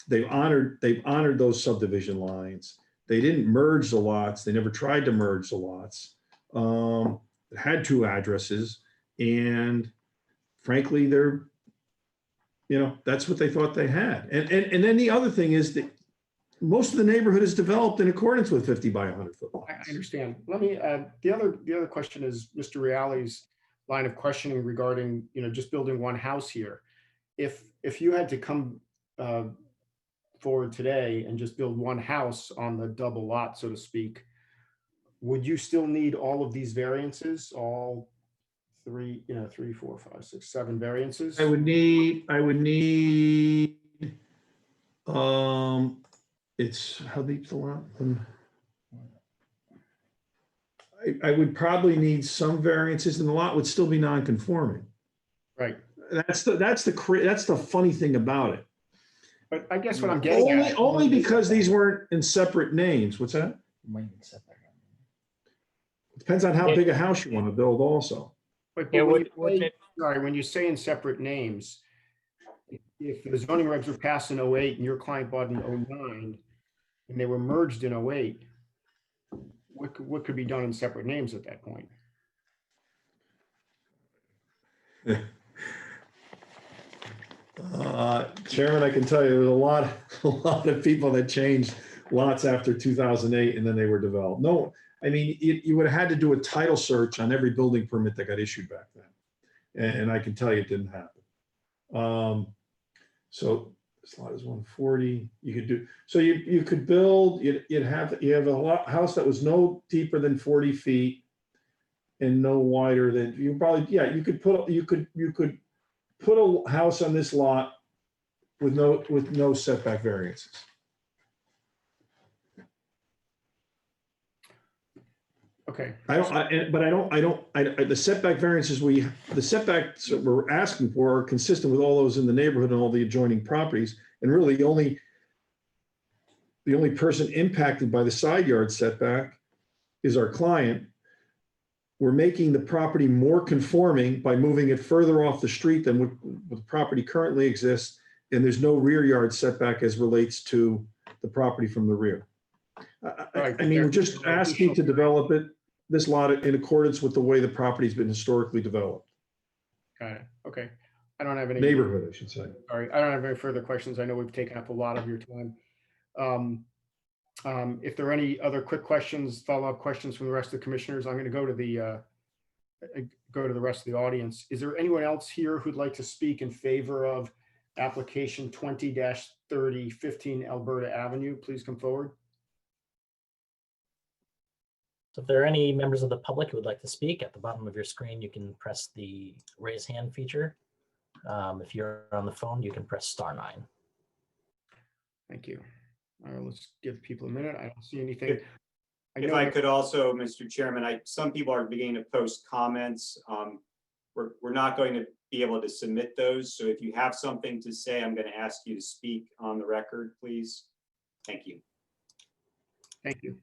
[SPEAKER 4] They've honored those subdivision lines. They didn't merge the lots. They never tried to merge the lots. It had 2 addresses, and frankly, that's what they thought they had. And then the other thing is that most of the neighborhood is developed in accordance with 50 by 100 foot lots.
[SPEAKER 1] I understand. Let me, the other question is Mr. Reale's line of questioning regarding, just building one house here. If you had to come forward today and just build one house on the double lot, so to speak, would you still need all of these variances, all 3, 4, 5, 6, 7 variances?
[SPEAKER 4] I would need, it's, how deep's the lot? I would probably need some variances, and the lot would still be non-conforming.
[SPEAKER 1] Right.
[SPEAKER 4] That's the funny thing about it.
[SPEAKER 1] But I guess what I'm getting at.
[SPEAKER 4] Only because these weren't in separate names. What's that? Depends on how big a house you want to build also.
[SPEAKER 1] But
[SPEAKER 6] Yeah,
[SPEAKER 1] when you say in separate names, if the zoning regs were passed in 08 and your client bought in 09 and they were merged in 08, what could be done in separate names at that point?
[SPEAKER 4] Chairman, I can tell you there's a lot of people that changed lots after 2008 and then they were developed. No, I mean, you would have had to do a title search on every building permit that got issued back then. And I can tell you it didn't happen. So this lot is 140. You could do, so you could build, you have a house that was no deeper than 40 feet and no wider than, you probably, yeah, you could put a house on this lot with no setback variances.
[SPEAKER 1] Okay.
[SPEAKER 4] The setback variances the setbacks that we're asking for are consistent with all those in the neighborhood and all the adjoining properties. And really the only person impacted by the side yard setback is our client. We're making the property more conforming by moving it further off the street than what the property currently exists. And there's no rear yard setback as relates to the property from the rear. I mean, we're just asking to develop this lot in accordance with the way the property's been historically developed.
[SPEAKER 1] Got it. Okay. I don't have any.
[SPEAKER 4] Neighborhood, I should say.
[SPEAKER 1] All right. I don't have any further questions. I know we've taken up a lot of your time. If there are any other quick questions, follow-up questions from the rest of the commissioners, I'm going to go to the rest of the audience. Is there anyone else here who'd like to speak in favor of application 20-30 15 Alberta Avenue? Please come forward.
[SPEAKER 13] So if there are any members of the public who would like to speak, at the bottom of your screen, you can press the raise hand feature. If you're on the phone, you can press *9.
[SPEAKER 1] Thank you. All right, let's give people a minute. I don't see anything.
[SPEAKER 7] If I could also, Mr. Chairman, some people are beginning to post comments. We're not going to be able to submit those. So if you have something to say, I'm going to ask you to speak on the record, please. Thank you.
[SPEAKER 1] Thank you.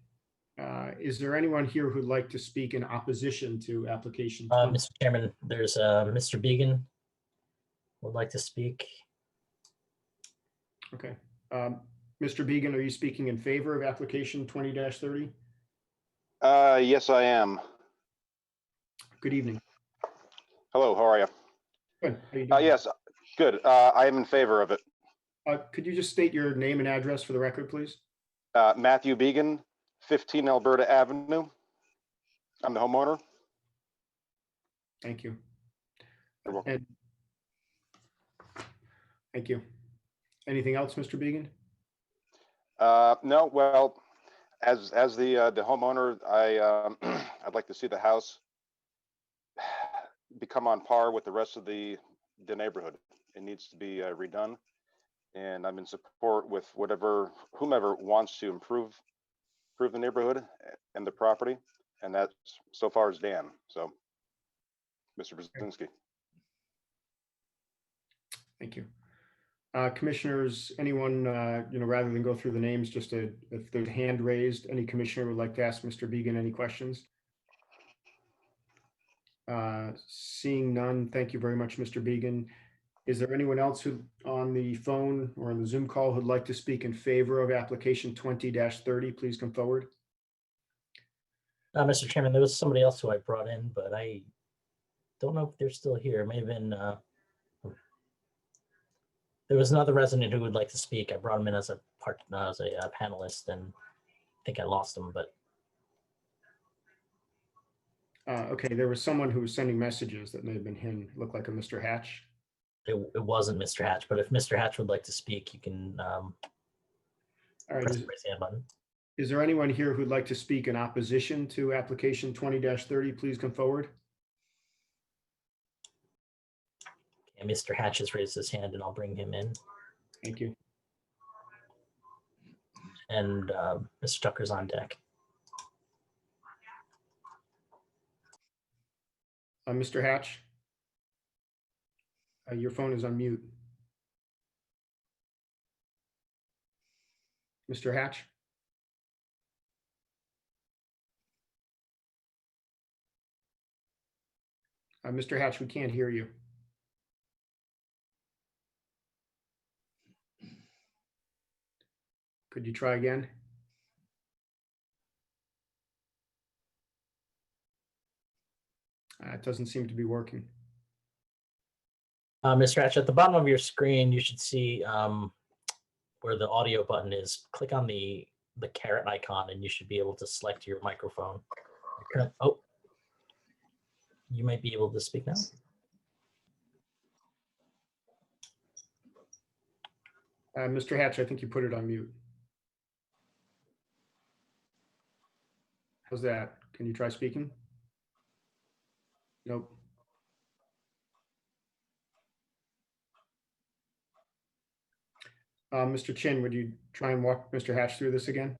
[SPEAKER 1] Is there anyone here who'd like to speak in opposition to application?
[SPEAKER 13] Mr. Chairman, there's Mr. Began would like to speak.
[SPEAKER 1] Okay. Mr. Began, are you speaking in favor of application 20-30?
[SPEAKER 14] Yes, I am.
[SPEAKER 1] Good evening.
[SPEAKER 14] Hello, how are you?
[SPEAKER 1] Good. How you doing?
[SPEAKER 14] Yes, good. I am in favor of it.
[SPEAKER 1] Could you just state your name and address for the record, please?
[SPEAKER 14] Matthew Began, 15 Alberta Avenue. I'm the homeowner.
[SPEAKER 1] Thank you.
[SPEAKER 14] You're welcome.
[SPEAKER 1] And thank you. Anything else, Mr. Began?
[SPEAKER 14] No, well, as the homeowner, I'd like to see the house become on par with the rest of the neighborhood. It needs to be redone, and I'm in support with whomever wants to improve the neighborhood and the property, and that so far is Dan. So, Mr. Brzezinski.
[SPEAKER 1] Thank you. Commissioners, anyone, rather than go through the names, just if there's a hand raised, any commissioner would like to ask Mr. Began any questions? Seeing none, thank you very much, Mr. Began. Is there anyone else who on the phone or on the Zoom call who'd like to speak in favor of application 20-30? Please come forward.
[SPEAKER 13] Mr. Chairman, there was somebody else who I brought in, but I don't know if they're still here. It may have been, there was another resident who would like to speak. I brought him in as a panelist, and I think I lost him, but.
[SPEAKER 1] Okay, there was someone who was sending messages that may have been him. Looked like a Mr. Hatch.
[SPEAKER 13] It wasn't Mr. Hatch, but if Mr. Hatch would like to speak, you can
[SPEAKER 1] All right.
[SPEAKER 13] press the raise hand button.
[SPEAKER 1] Is there anyone here who'd like to speak in opposition to application 20-30? Please come forward.
[SPEAKER 13] Okay, Mr. Hatch has raised his hand, and I'll bring him in.
[SPEAKER 1] Thank you.
[SPEAKER 13] And Mr. Tucker's on deck.
[SPEAKER 1] Mr. Hatch, your phone is on mute. Mr. Hatch? Mr. Hatch, we can't hear you. Could you try again? It doesn't seem to be working.
[SPEAKER 13] Mr. Hatch, at the bottom of your screen, you should see where the audio button is. Click on the caret icon, and you should be able to select your microphone. Oh, you might be able to speak now.
[SPEAKER 1] Mr. Hatch, I think you put it on mute. How's that? Can you try speaking? Nope. Mr. Chin, would you try and walk Mr. Hatch through this again?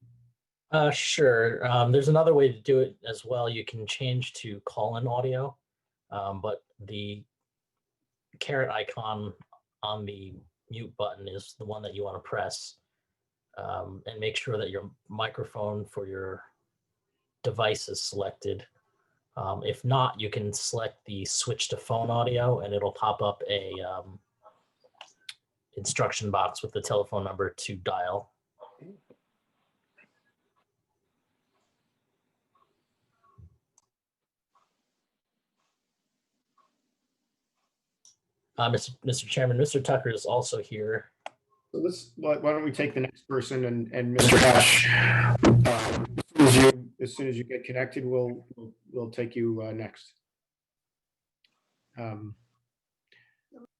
[SPEAKER 13] Sure. There's another way to do it as well. You can change to call-in audio, but the caret icon on the mute button is the one that you want to press, and make sure that your microphone for your device is selected. If not, you can select the switch to phone audio, and it'll pop up a instruction box with the telephone number to dial. Mr. Chairman, Mr. Tucker is also here.
[SPEAKER 1] So why don't we take the next person and Mr. Hatch, as soon as you get connected, we'll take you next.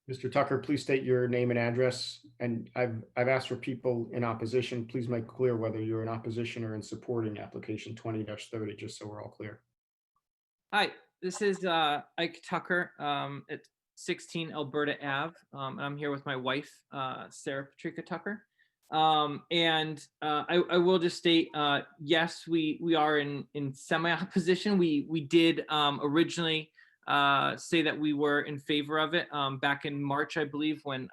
[SPEAKER 1] Mr. Tucker, please state your name and address. And I've asked for people in opposition. Please make clear whether you're in opposition or in supporting application 20-30, just so we're all clear.
[SPEAKER 15] Hi, this is Ike Tucker at 16 Alberta Ave. And I'm here with my wife, Sarah Patricia Tucker. I will just state, yes, we are in semi-opposition. We did originally say that we were in favor of it back in March, I believe, when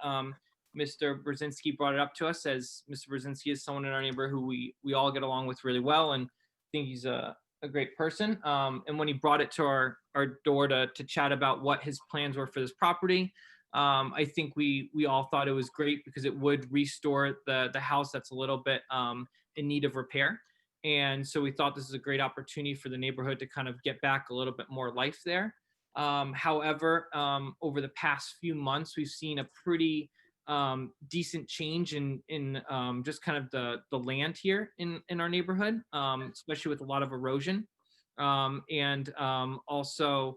[SPEAKER 15] Mr. Brzezinski brought it up to us, as Mr. Brzezinski is someone in our neighborhood who we all get along with really well, and I think he's a great person. And when he brought it to our door to chat about what his plans were for this property, I think we all thought it was great because it would restore the house that's a little bit in need of repair. And so we thought this is a great opportunity for the neighborhood to kind of get back a little bit more life there. However, over the past few months, we've seen a pretty decent change in just kind of the land here in our neighborhood, especially with a lot of erosion. Also,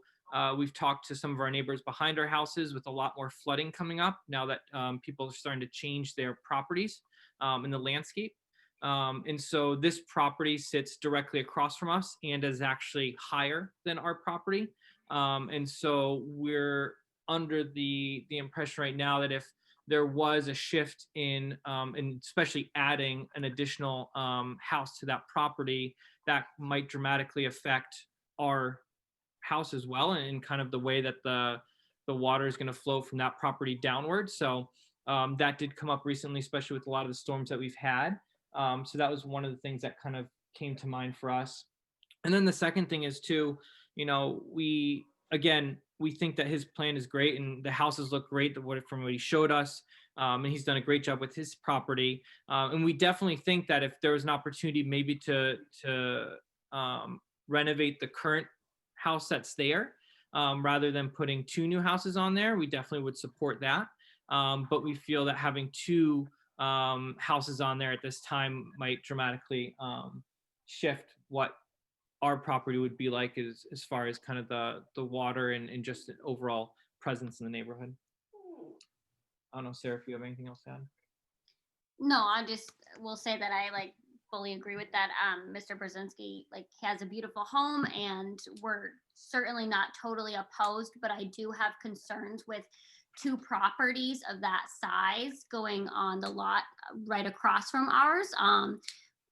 [SPEAKER 15] we've talked to some of our neighbors behind our houses with a lot more flooding coming up now that people are starting to change their properties in the landscape. And so this property sits directly across from us and is actually higher than our property. And so we're under the impression right now that if there was a shift in and especially adding an additional house to that property, that might dramatically affect our house as well, and kind of the way that the water is going to flow from that property downward. So that did come up recently, especially with a lot of the storms that we've had. So that was one of the things that kind of came to mind for us. And then the second thing is too, we think that his plan is great and the houses look great from what he showed us. And he's done a great job with his property. And we definitely think that if there was an opportunity maybe to renovate the current house that's there, rather than putting 2 new houses on there, we definitely would support that. But we feel that having 2 houses on there at this time might dramatically shift what our property would be like as far as kind of the water and just an overall presence in the neighborhood. I don't know, Sarah, if you have anything else to add.
[SPEAKER 16] No, I just will say that I fully agree with that. Mr. Brzezinski has a beautiful home, and we're certainly not totally opposed, but I do have concerns with 2 properties of that size going on the lot right across from ours.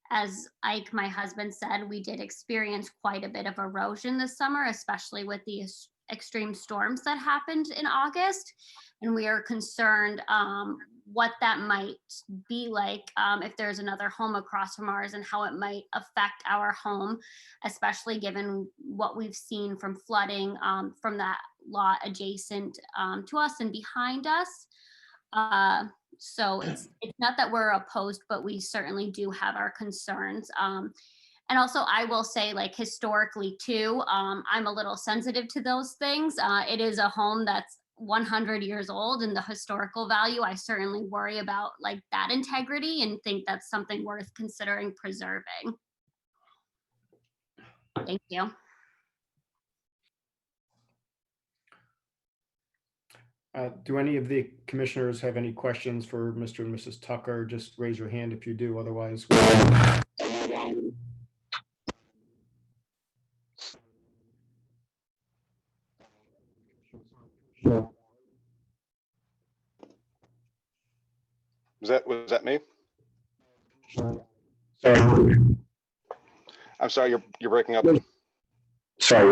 [SPEAKER 16] As Ike, my husband, said, we did experience quite a bit of erosion this summer, especially with the extreme storms that happened in August. And we are concerned what that might be like if there's another home across from ours, and how it might affect our home, especially given what we've seen from flooding from that lot adjacent to us and behind us. So it's not that we're opposed, but we certainly do have our concerns. And also, I will say, historically too, I'm a little sensitive to those things. It is a home that's 100 years old, and the historical value, I certainly worry about that integrity and think that's something worth considering preserving. Thank you.
[SPEAKER 1] Do any of the commissioners have any questions for Mr. and Mrs. Tucker? Just raise your hand if you do, otherwise.
[SPEAKER 14] Was that me?
[SPEAKER 1] Sorry.
[SPEAKER 14] I'm sorry, you're breaking up.
[SPEAKER 1] Sorry.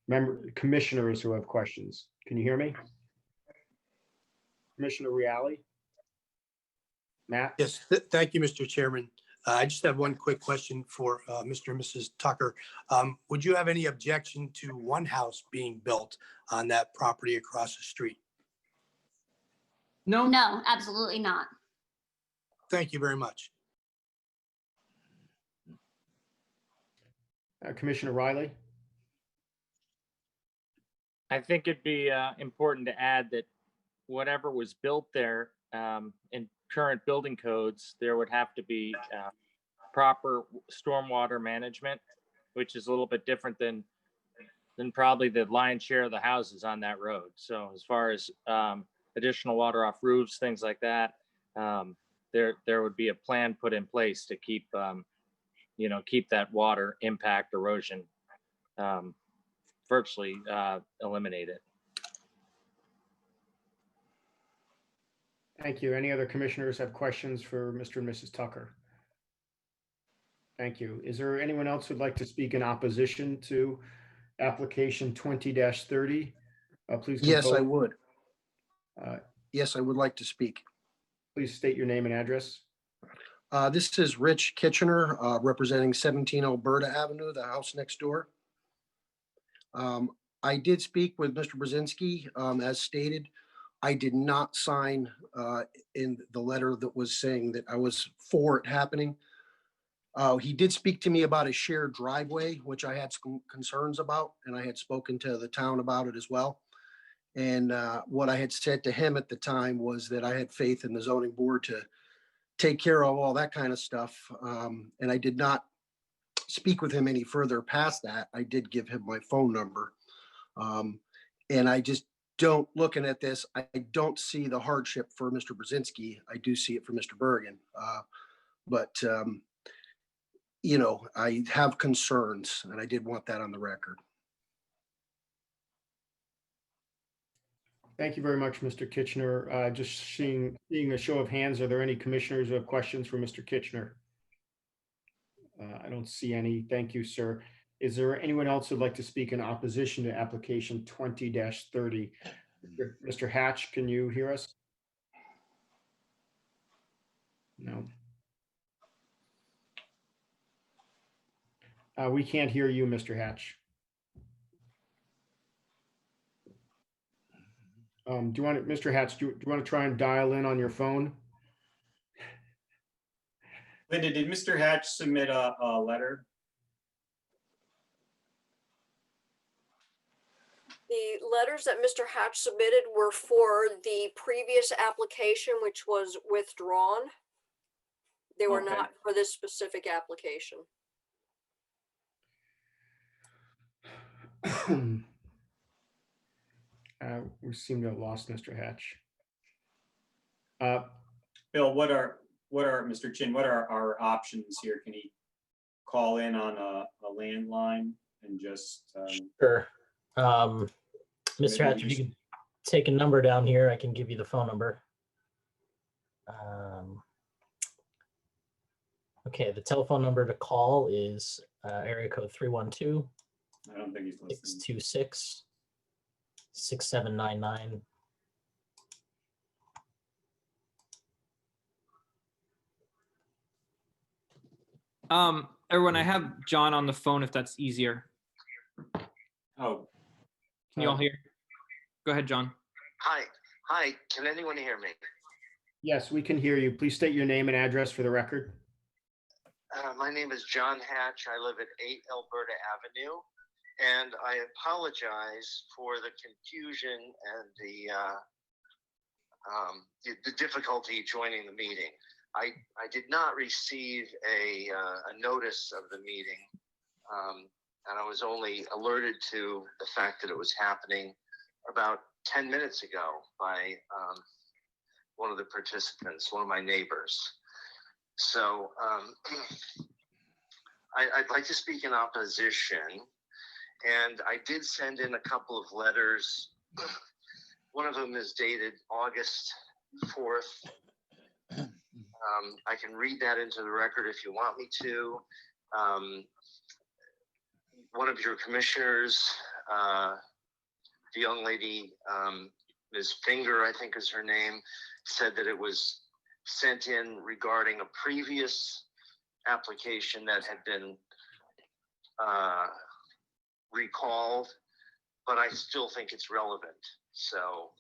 [SPEAKER 1] For commissioners who have questions. Can you hear me? Commissioner Reale? Matt?
[SPEAKER 11] Yes, thank you, Mr. Chairman. I just have one quick question for Mr. and Mrs. Tucker. Would you have any objection to 1 house being built on that property across the street?
[SPEAKER 15] No.
[SPEAKER 16] No, absolutely not.
[SPEAKER 11] Thank you very much.
[SPEAKER 1] Commissioner Riley?
[SPEAKER 6] I think it'd be important to add that whatever was built there in current building codes, there would have to be proper stormwater management, which is a little bit different than probably the lion's share of the houses on that road. So as far as additional water off roofs, things like that, there would be a plan put in place to keep keep that water impact erosion virtually eliminated.
[SPEAKER 1] Thank you. Any other commissioners have questions for Mr. and Mrs. Tucker? Thank you. Is there anyone else who'd like to speak in opposition to application 20-30? Please.
[SPEAKER 11] Yes, I would. Yes, I would like to speak.
[SPEAKER 1] Please state your name and address.
[SPEAKER 11] This is Rich Kitchener, representing 17 Alberta Avenue, the house next door. I did speak with Mr. Brzezinski, as stated. I did not sign in the letter that was saying that I was for it happening.
[SPEAKER 17] He did speak to me about a shared driveway, which I had some concerns about, and I had spoken to the town about it as well. And what I had said to him at the time was that I had faith in the zoning board to take care of all that kind of stuff. And I did not speak with him any further past that. I did give him my phone number. And I just don't, looking at this, I don't see the hardship for Mr. Brzezinski. I do see it for Mr. Bergen. But you know, I have concerns, and I did want that on the record.
[SPEAKER 1] Thank you very much, Mr. Kitchener. Just seeing a show of hands, are there any commissioners who have questions for Mr. Kitchener? I don't see any. Thank you, sir. Is there anyone else who'd like to speak in opposition to application 20-30? Mr. Hatch, can you hear us? No. We can't hear you, Mr. Hatch. Do you want to, Mr. Hatch, do you want to try and dial in on your phone?
[SPEAKER 7] Linda, did Mr. Hatch submit a letter?
[SPEAKER 5] The letters that Mr. Hatch submitted were for the previous application, which was withdrawn. They were
[SPEAKER 7] Okay.
[SPEAKER 5] not for this specific application.
[SPEAKER 1] We seem to have lost Mr. Hatch.
[SPEAKER 7] Bill, what are Mr. Chin, what are our options here? Can he call in on a landline and just?
[SPEAKER 13] Sure. Mr. Hatch, if you could take a number down here, I can give you the phone number. Okay, the telephone number to call is area code 312.
[SPEAKER 7] I don't think he's listening.
[SPEAKER 13] 626 6799.
[SPEAKER 15] Everyone, I have John on the phone if that's easier.
[SPEAKER 7] Oh.
[SPEAKER 15] Can you all hear? Go ahead, John.
[SPEAKER 18] Hi, can anyone hear me?
[SPEAKER 1] Yes, we can hear you. Please state your name and address for the record.
[SPEAKER 18] My name is John Hatch. I live at 8 Alberta Avenue, and I apologize for the confusion and the difficulty joining the meeting. I did not receive a notice of the meeting, and I was only alerted to the fact that it was happening about 10 minutes ago by one of the participants, one of my neighbors. So I'd like to speak in opposition, and I did send in a couple of letters. One of them is dated August 4th. I can read that into the record if you want me to. One of your commissioners, the young lady, Ms. Finger, I think is her name, said that it was sent in regarding a previous application that had been recalled, but I still think it's relevant. So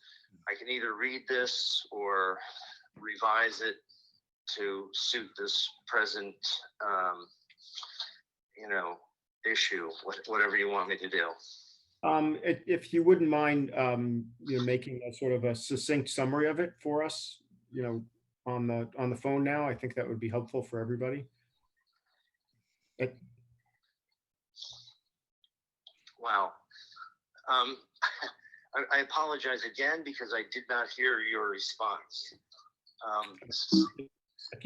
[SPEAKER 18] I can either read this or revise it to suit this present, issue, whatever you want me to do.
[SPEAKER 1] If you wouldn't mind, making a sort of a succinct summary of it for us, on the phone now, I think that would be helpful for everybody.
[SPEAKER 18] Wow. I apologize again because I did not hear your response.
[SPEAKER 1] If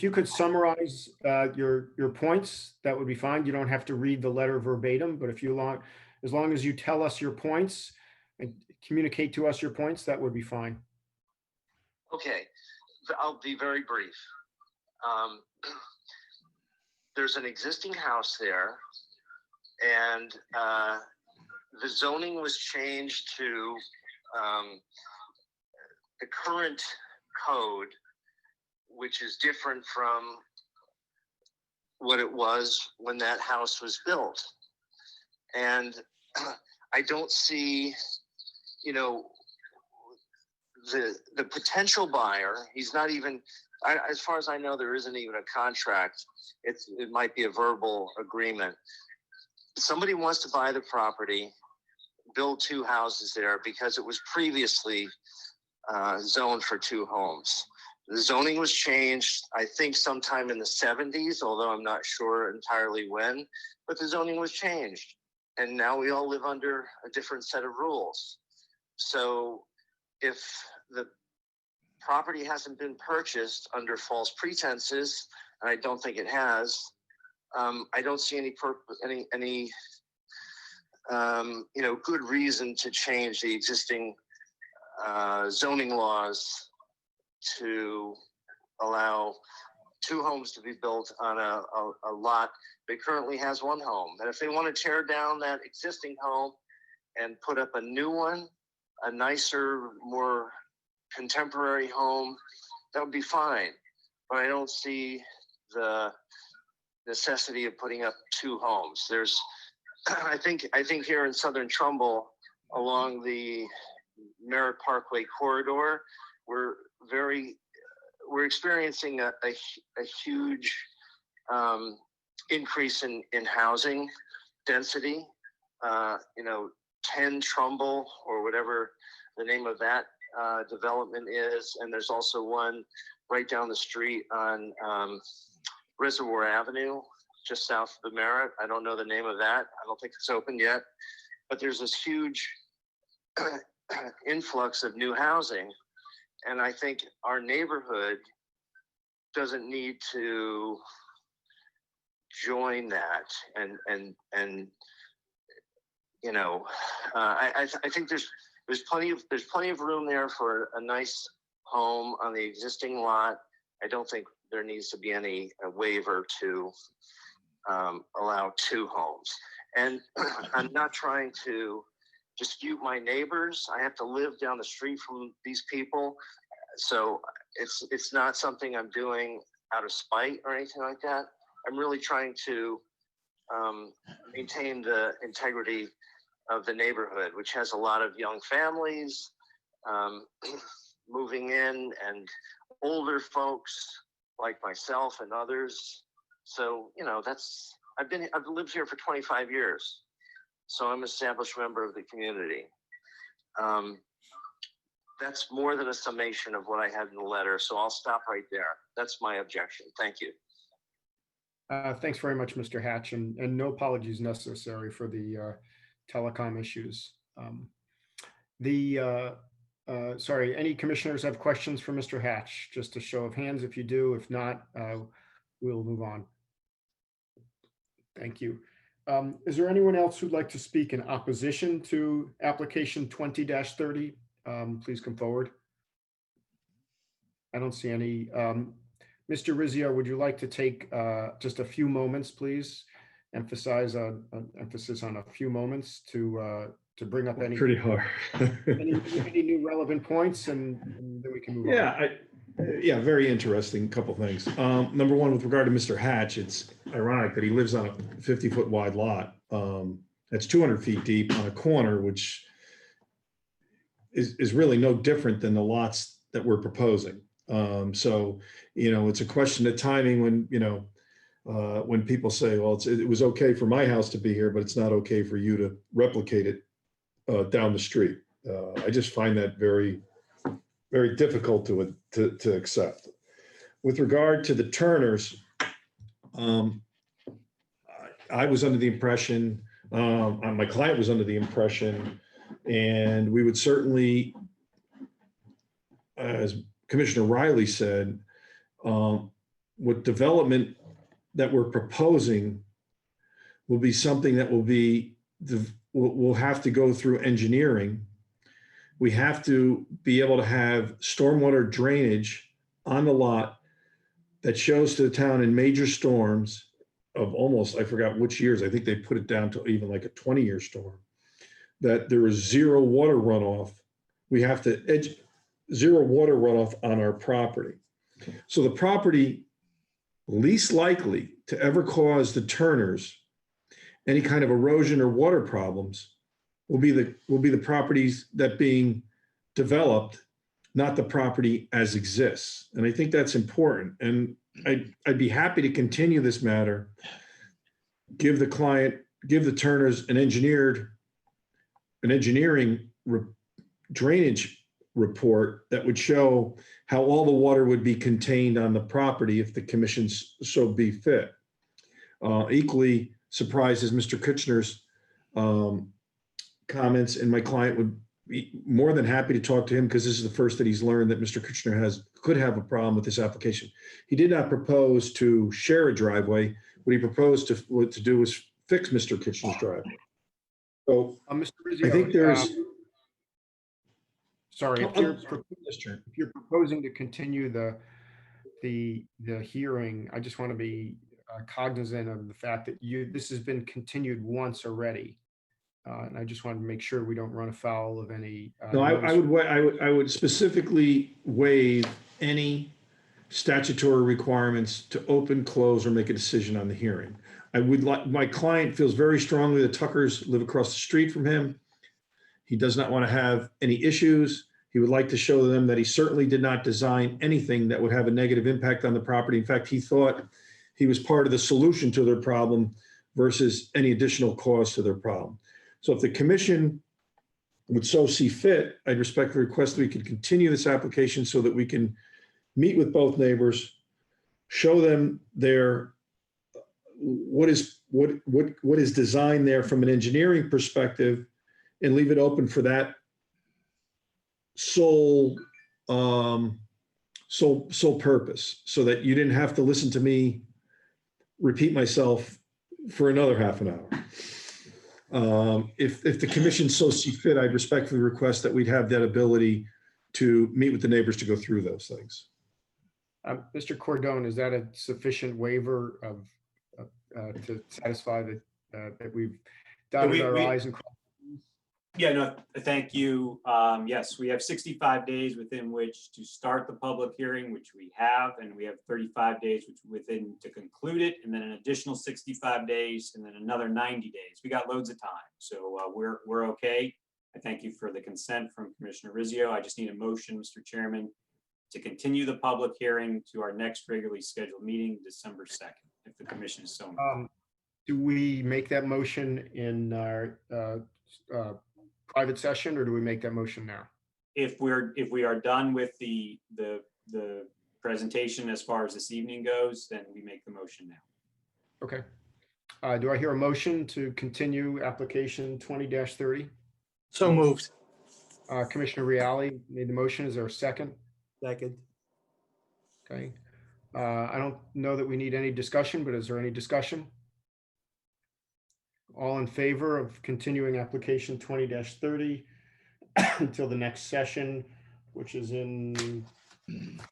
[SPEAKER 1] you could summarize your points, that would be fine. You don't have to read the letter verbatim, but as long as you tell us your points and communicate to us your points, that would be fine.
[SPEAKER 18] Okay, I'll be very brief. There's an existing house there, and the zoning was changed to the current code, which is different from what it was when that house was built. And I don't see, the potential buyer, he's not even as far as I know, there isn't even a contract. It might be a verbal agreement. Somebody wants to buy the property, build 2 houses there because it was previously zoned for 2 homes. The zoning was changed, I think sometime in the 70s, although I'm not sure entirely when, but the zoning was changed. And now we all live under a different set of rules. So if the property hasn't been purchased under false pretenses, and I don't think it has, I don't see any good reason to change the existing zoning laws to allow 2 homes to be built on a lot that currently has 1 home. And if they want to tear down that existing home and put up a new one, a nicer, more contemporary home, that would be fine. But I don't see the necessity of putting up 2 homes. There's, I think here in Southern Trumbull, along the Merritt Parkway corridor, we're experiencing a huge increase in housing density. 10 Trumbull, or whatever the name of that development is, and there's also one right down the street on Reservoir Avenue, just south of the Merritt. I don't know the name of that. I don't think it's open yet, but there's this huge influx of new housing. And I think our neighborhood doesn't need to join that. I think there's plenty of room there for a nice home on the existing lot. I don't think there needs to be any waiver to allow 2 homes. And I'm not trying to dispute my neighbors. I have to live down the street from these people. So it's not something I'm doing out of spite or anything like that. I'm really trying to maintain the integrity of the neighborhood, which has a lot of young families moving in, and older folks like myself and others. So, I've lived here for 25 years. So I'm an established member of the community. That's more than a summation of what I had in the letter. So I'll stop right there. That's my objection. Thank you.
[SPEAKER 1] Thanks very much, Mr. Hatch, and no apologies necessary for the telecom issues. Sorry, any commissioners have questions for Mr. Hatch? Just a show of hands if you do. If not, we'll move on. Thank you. Is there anyone else who'd like to speak in opposition to application 20-30? Please come forward. I don't see any. Mr. Rizzio, would you like to take just a few moments, please? Emphasis on a few moments to bring up any
[SPEAKER 4] Pretty hard.
[SPEAKER 1] any new relevant points, and then we can move on.
[SPEAKER 4] Yeah, very interesting couple things. Number one, with regard to Mr. Hatch, it's ironic that he lives on a 50-foot wide lot that's 200 feet deep on a corner, which is really no different than the lots that we're proposing. So, it's a question of timing when people say, well, it was okay for my house to be here, but it's not okay for you to replicate it down the street. I just find that very, very difficult to accept. With regard to the Turners, I was under the impression, my client was under the impression, and we would certainly, as Commissioner Riley said, what development that we're proposing will be something that will have to go through engineering. We have to be able to have stormwater drainage on the lot that shows to the town in major storms of almost, I forgot which years, I think they put it down to even like a 20-year storm, that there is zero water runoff. We have to zero water runoff on our property. So the property least likely to ever cause the Turners any kind of erosion or water problems will be the properties that being developed not the property as exists. And I think that's important. And I'd be happy to continue this matter, give the client, give the Turners an engineering drainage report that would show how all the water would be contained on the property if the commission's so be fit. Equally surprised as Mr. Kitchener's comments, and my client would be more than happy to talk to him because this is the first that he's learned that Mr. Kitchener could have a problem with this application. He did not propose to share a driveway. What he proposed to do was fix Mr. Kitchener's driveway. So
[SPEAKER 1] Mr. Rizzio,
[SPEAKER 4] I think there's.
[SPEAKER 1] Sorry, if you're proposing to continue the hearing, I just want to be cognizant of the fact that this has been continued once already. And I just wanted to make sure we don't run afoul of any.
[SPEAKER 4] No, I would specifically waive any statutory requirements to open, close, or make a decision on the hearing. My client feels very strongly that Tuckers live across the street from him. He does not want to have any issues. He would like to show them that he certainly did not design anything that would have a negative impact on the property. In fact, he thought he was part of the solution to their problem versus any additional cause to their problem. So if the commission would so see fit, I'd respectfully request that we could continue this application so that we can meet with both neighbors, show them what is designed there from an engineering perspective, and leave it open for that sole purpose, so that you didn't have to listen to me repeat myself for another half an hour. If the commission so see fit, I'd respectfully request that we'd have that ability to meet with the neighbors to go through those things.
[SPEAKER 1] Mr. Cordone, is that a sufficient waiver to satisfy that we've dotted our I's and crossed?
[SPEAKER 7] Yeah, no, thank you. Yes, we have 65 days within which to start the public hearing, which we have, and we have 35 days within to conclude it, and then an additional 65 days, and then another 90 days. We got loads of time, so we're okay. I thank you for the consent from Commissioner Rizzio. I just need a motion, Mr. Chairman, to continue the public hearing to our next regularly scheduled meeting, December 2nd, if the commission is so inclined.
[SPEAKER 1] Do we make that motion in our private session, or do we make that motion now?
[SPEAKER 7] If we are done with the presentation as far as this evening goes, then we make the motion now.
[SPEAKER 1] Okay. Do I hear a motion to continue application 20-30?
[SPEAKER 11] So moved.
[SPEAKER 1] Commissioner Reale made the motion. Is there a second?
[SPEAKER 12] Second.
[SPEAKER 1] Okay. I don't know that we need any discussion, but is there any discussion? All in favor of continuing application 20-30 until the next session, which is in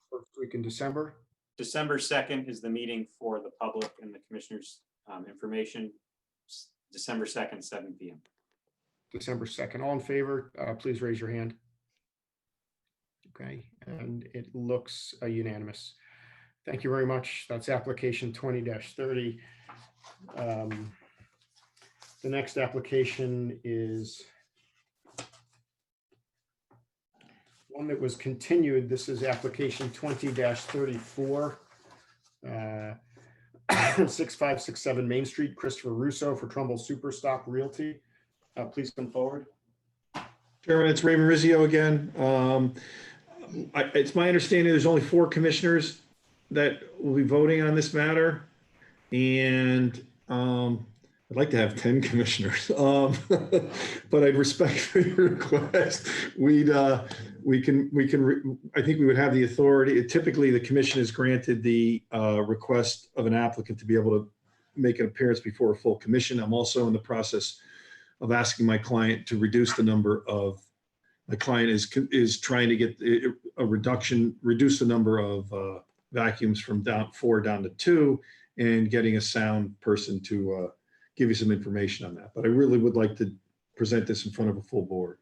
[SPEAKER 1] first week in December?
[SPEAKER 7] December 2nd is the meeting for the public and the commissioners' information. December 2nd, 7 p.m.
[SPEAKER 1] December 2nd. All in favor, please raise your hand. Okay, and it looks unanimous. Thank you very much. That's application 20-30. The next application is one that was continued. This is application 20-34. 6567 Main Street, Christopher Russo for Trumbull Superstock Realty. Please come forward.
[SPEAKER 4] Chairman, it's Raymond Rizzio again. It's my understanding there's only 4 commissioners that will be voting on this matter. And I'd like to have 10 commissioners, but I'd respectfully request I think we would have the authority. Typically, the commission is granted the request of an applicant to be able to make an appearance before a full commission. I'm also in the process of asking my client to reduce the number of, my client is trying to get a reduce the number of vacuums from 4 down to 2, and getting a sound person to give you some information on that. But I really would like to present this in front of a full board.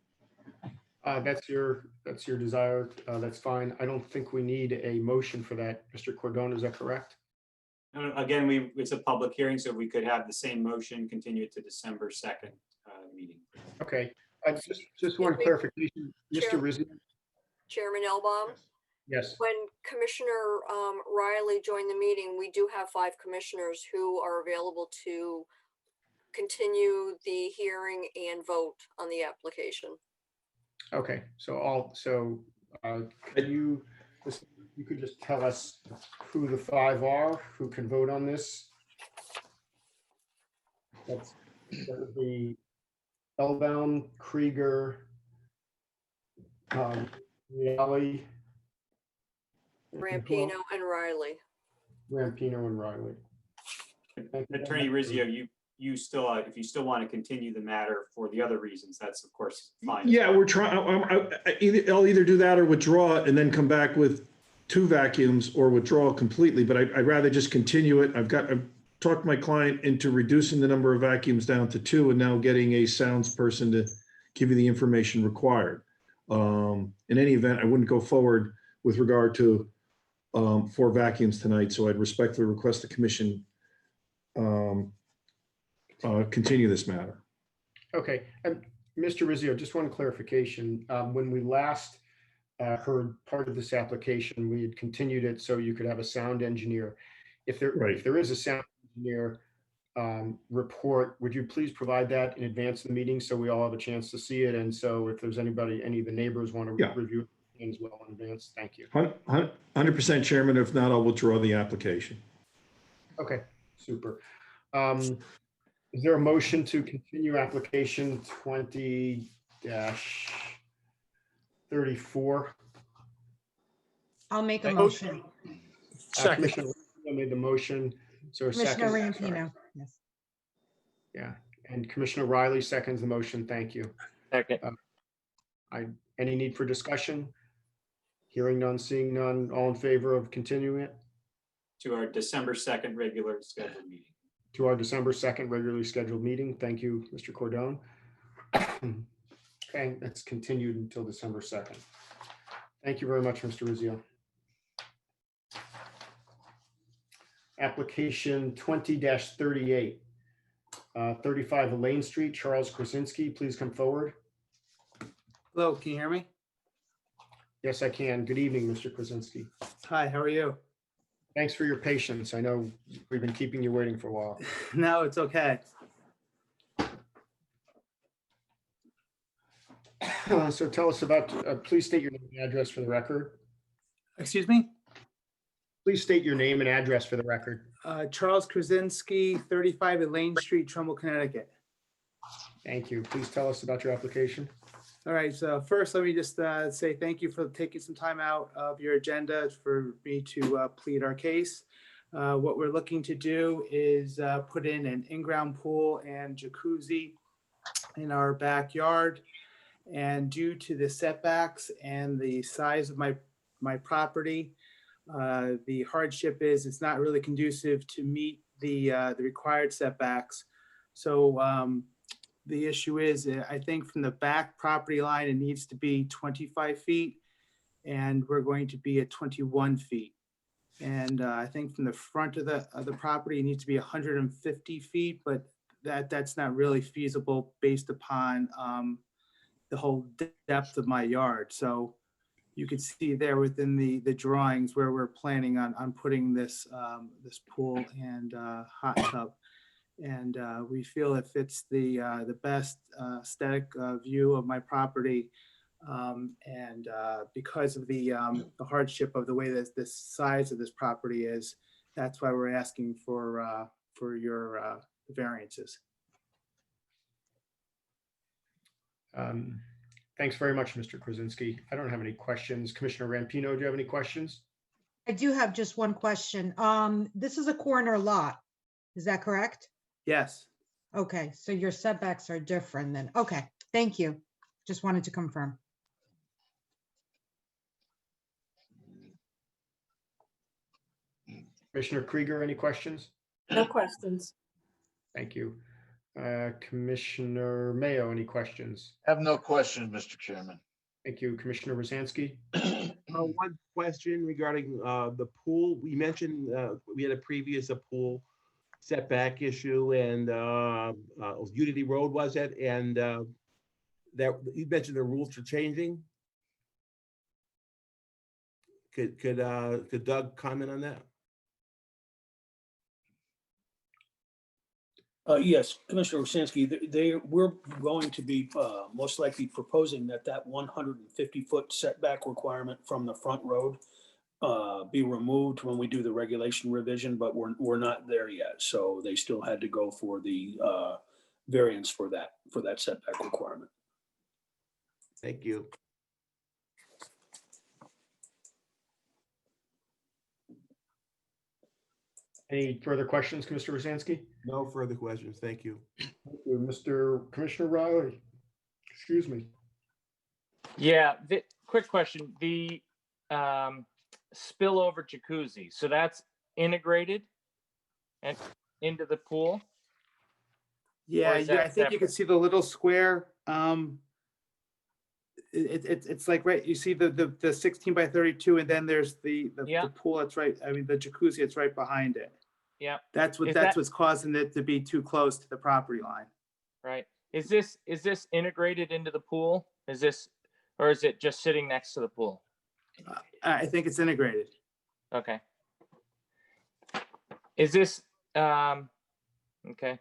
[SPEAKER 1] That's your desire. That's fine. I don't think we need a motion for that. Mr. Cordone, is that correct?
[SPEAKER 7] Again, it's a public hearing, so we could have the same motion continue it to December 2nd meeting.
[SPEAKER 1] Okay. Just one clarification, Mr. Rizzio.
[SPEAKER 5] Chairman Elbaum.
[SPEAKER 1] Yes.
[SPEAKER 5] When Commissioner Riley joined the meeting, we do have 5 commissioners who are available to continue the hearing and vote on the application.
[SPEAKER 1] Okay, you could just tell us who the 5 are who can vote on this? That would be Elbaum, Krieger, Reale,
[SPEAKER 5] Rampino and Riley.
[SPEAKER 1] Rampino and Riley.
[SPEAKER 7] Attorney Rizzio, you still, if you still want to continue the matter for the other reasons, that's of course fine.
[SPEAKER 4] Yeah, we're trying, I'll either do that or withdraw it and then come back with 2 vacuums or withdraw completely, but I'd rather just continue it. I've talked my client into reducing the number of vacuums down to 2 and now getting a sounds person to give you the information required. In any event, I wouldn't go forward with regard to 4 vacuums tonight, so I'd respectfully request the commission continue this matter.
[SPEAKER 1] Okay, Mr. Rizzio, just one clarification. When we last heard part of this application, we had continued it so you could have a sound engineer. If there is a sound engineer report, would you please provide that in advance of the meeting so we all have a chance to see it? And so if there's any of the neighbors want to review it as well in advance, thank you.
[SPEAKER 4] 100% Chairman. If not, I'll withdraw the application.
[SPEAKER 1] Okay, super. Is there a motion to continue application 20-34?
[SPEAKER 9] I'll make a motion.
[SPEAKER 1] Commissioner Rampino made the motion. So
[SPEAKER 9] Commissioner Rampino, yes.
[SPEAKER 1] Yeah, and Commissioner Riley seconds the motion. Thank you.
[SPEAKER 6] Second.
[SPEAKER 1] Any need for discussion? Hearing none, seeing none, all in favor of continuing it?
[SPEAKER 7] To our December 2nd regular scheduled meeting.
[SPEAKER 1] To our December 2nd regularly scheduled meeting. Thank you, Mr. Cordone. Okay, that's continued until December 2nd. Thank you very much, Mr. Rizzio. Application 20-38, 35 Elaine Street, Charles Krasinski, please come forward.
[SPEAKER 19] Hello, can you hear me?
[SPEAKER 1] Yes, I can. Good evening, Mr. Krasinski.
[SPEAKER 19] Hi, how are you?
[SPEAKER 1] Thanks for your patience. I know we've been keeping you waiting for a while.
[SPEAKER 19] No, it's okay.
[SPEAKER 1] So tell us about, please state your name and address for the record.
[SPEAKER 19] Excuse me?
[SPEAKER 1] Please state your name and address for the record.
[SPEAKER 19] Charles Krasinski, 35 Elaine Street, Trumbull, Connecticut.
[SPEAKER 1] Thank you. Please tell us about your application.
[SPEAKER 19] All right, so first, let me just say thank you for taking some time out of your agenda for me to plead our case. What we're looking to do is put in an in-ground pool and jacuzzi in our backyard. And due to the setbacks and the size of my property, the hardship is it's not really conducive to meet the required setbacks. So the issue is, I think from the back property line, it needs to be 25 feet, and we're going to be at 21 feet. And I think from the front of the property, it needs to be 150 feet, but that's not really feasible based upon the whole depth of my yard. So you can see there within the drawings where we're planning on putting this this pool and hot tub. And we feel it fits the best aesthetic view of my property. And because of the hardship of the way that the size of this property is, that's why we're asking for your variances.
[SPEAKER 1] Thanks very much, Mr. Krasinski. I don't have any questions. Commissioner Rampino, do you have any questions?
[SPEAKER 9] I do have just one question. This is a corner lot. Is that correct?
[SPEAKER 19] Yes.
[SPEAKER 9] Okay, so your setbacks are different then. Okay, thank you. Just wanted to confirm.
[SPEAKER 1] Commissioner Krieger, any questions?
[SPEAKER 10] No questions.
[SPEAKER 1] Thank you. Commissioner Mayo, any questions?
[SPEAKER 3] Have no questions, Mr. Chairman.
[SPEAKER 1] Thank you. Commissioner Rosansky?
[SPEAKER 12] One question regarding the pool. We mentioned we had a previous pool setback issue, and Unity Road was it? And that you mentioned the rules are changing. Could Doug comment on that?
[SPEAKER 2] Yes, Commissioner Rosansky, we're going to be most likely proposing that 150-foot setback requirement from the front road be removed when we do the regulation revision, but we're not there yet. So they still had to go for the variance for that setback requirement.
[SPEAKER 12] Thank you.
[SPEAKER 1] Any further questions, Commissioner Rosansky?
[SPEAKER 12] No further questions. Thank you.
[SPEAKER 1] Thank you. Commissioner Riley, excuse me.
[SPEAKER 6] Yeah, the quick question, the spillover jacuzzi, so that's integrated and into the pool?
[SPEAKER 19] Yeah,
[SPEAKER 6] Or is that
[SPEAKER 19] I think you can
[SPEAKER 6] separate?
[SPEAKER 19] see the little square. It's like, right, you see the 16 by 32, and then there's the pool that's right, I mean, the jacuzzi, it's right behind it.
[SPEAKER 6] Yeah.
[SPEAKER 19] That's
[SPEAKER 6] Is
[SPEAKER 19] what's causing it to be too close to the property line.
[SPEAKER 6] Right. Is this integrated into the pool? Or is it just sitting next to the pool?
[SPEAKER 19] I think it's integrated.
[SPEAKER 6] Okay. Is this, okay.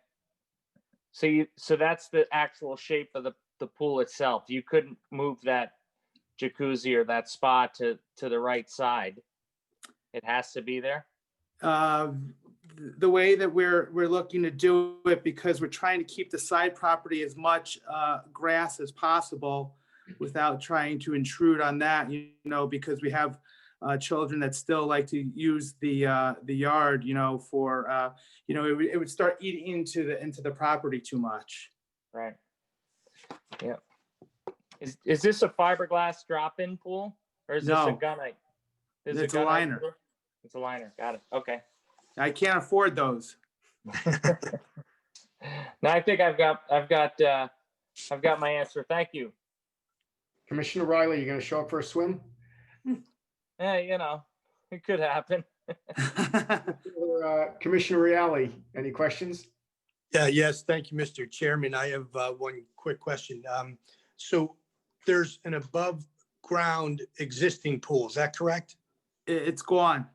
[SPEAKER 6] So that's the actual shape of the pool itself. You couldn't move that jacuzzi or that spa to the right side. It has to be there?
[SPEAKER 19] The way that we're looking to do it, because we're trying to keep the side property as much grass as possible without trying to intrude on that, because we have children that still like to use the yard, for it would start eating into the property too much.
[SPEAKER 6] Right. Yeah. Is this a fiberglass drop-in pool or is this a
[SPEAKER 19] No.
[SPEAKER 6] gunite?
[SPEAKER 19] It's a liner.
[SPEAKER 6] It's a liner. Got it. Okay.
[SPEAKER 19] I can't afford those.
[SPEAKER 6] Now I think I've got my answer. Thank you.
[SPEAKER 1] Commissioner Riley, you going to show up for a swim?
[SPEAKER 6] Yeah, it could happen.
[SPEAKER 1] Commissioner Reale, any questions?
[SPEAKER 11] Yes, thank you, Mr. Chairman. I have one quick question. So there's an above ground existing pool, is that correct?
[SPEAKER 19] It's gone.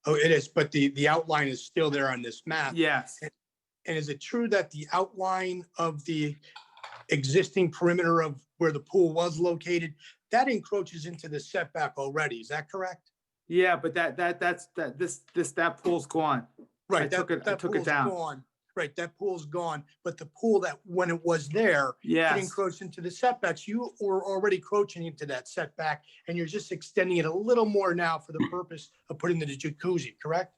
[SPEAKER 11] Oh, it is, but the outline is still there on this map.
[SPEAKER 19] Yes.
[SPEAKER 11] And is it true that the outline of the existing perimeter of where the pool was located, that encroaches into the setback already, is that correct?
[SPEAKER 19] Yeah, but that pool's gone.
[SPEAKER 11] Right,
[SPEAKER 19] I took it
[SPEAKER 11] pool's
[SPEAKER 19] down.
[SPEAKER 11] gone. Right, that pool's gone, but the pool that when it was there,
[SPEAKER 19] Yes.
[SPEAKER 11] it encroached into the setbacks. You were already encroaching into that setback, and you're just extending it a little more now for the purpose of putting in the jacuzzi, correct?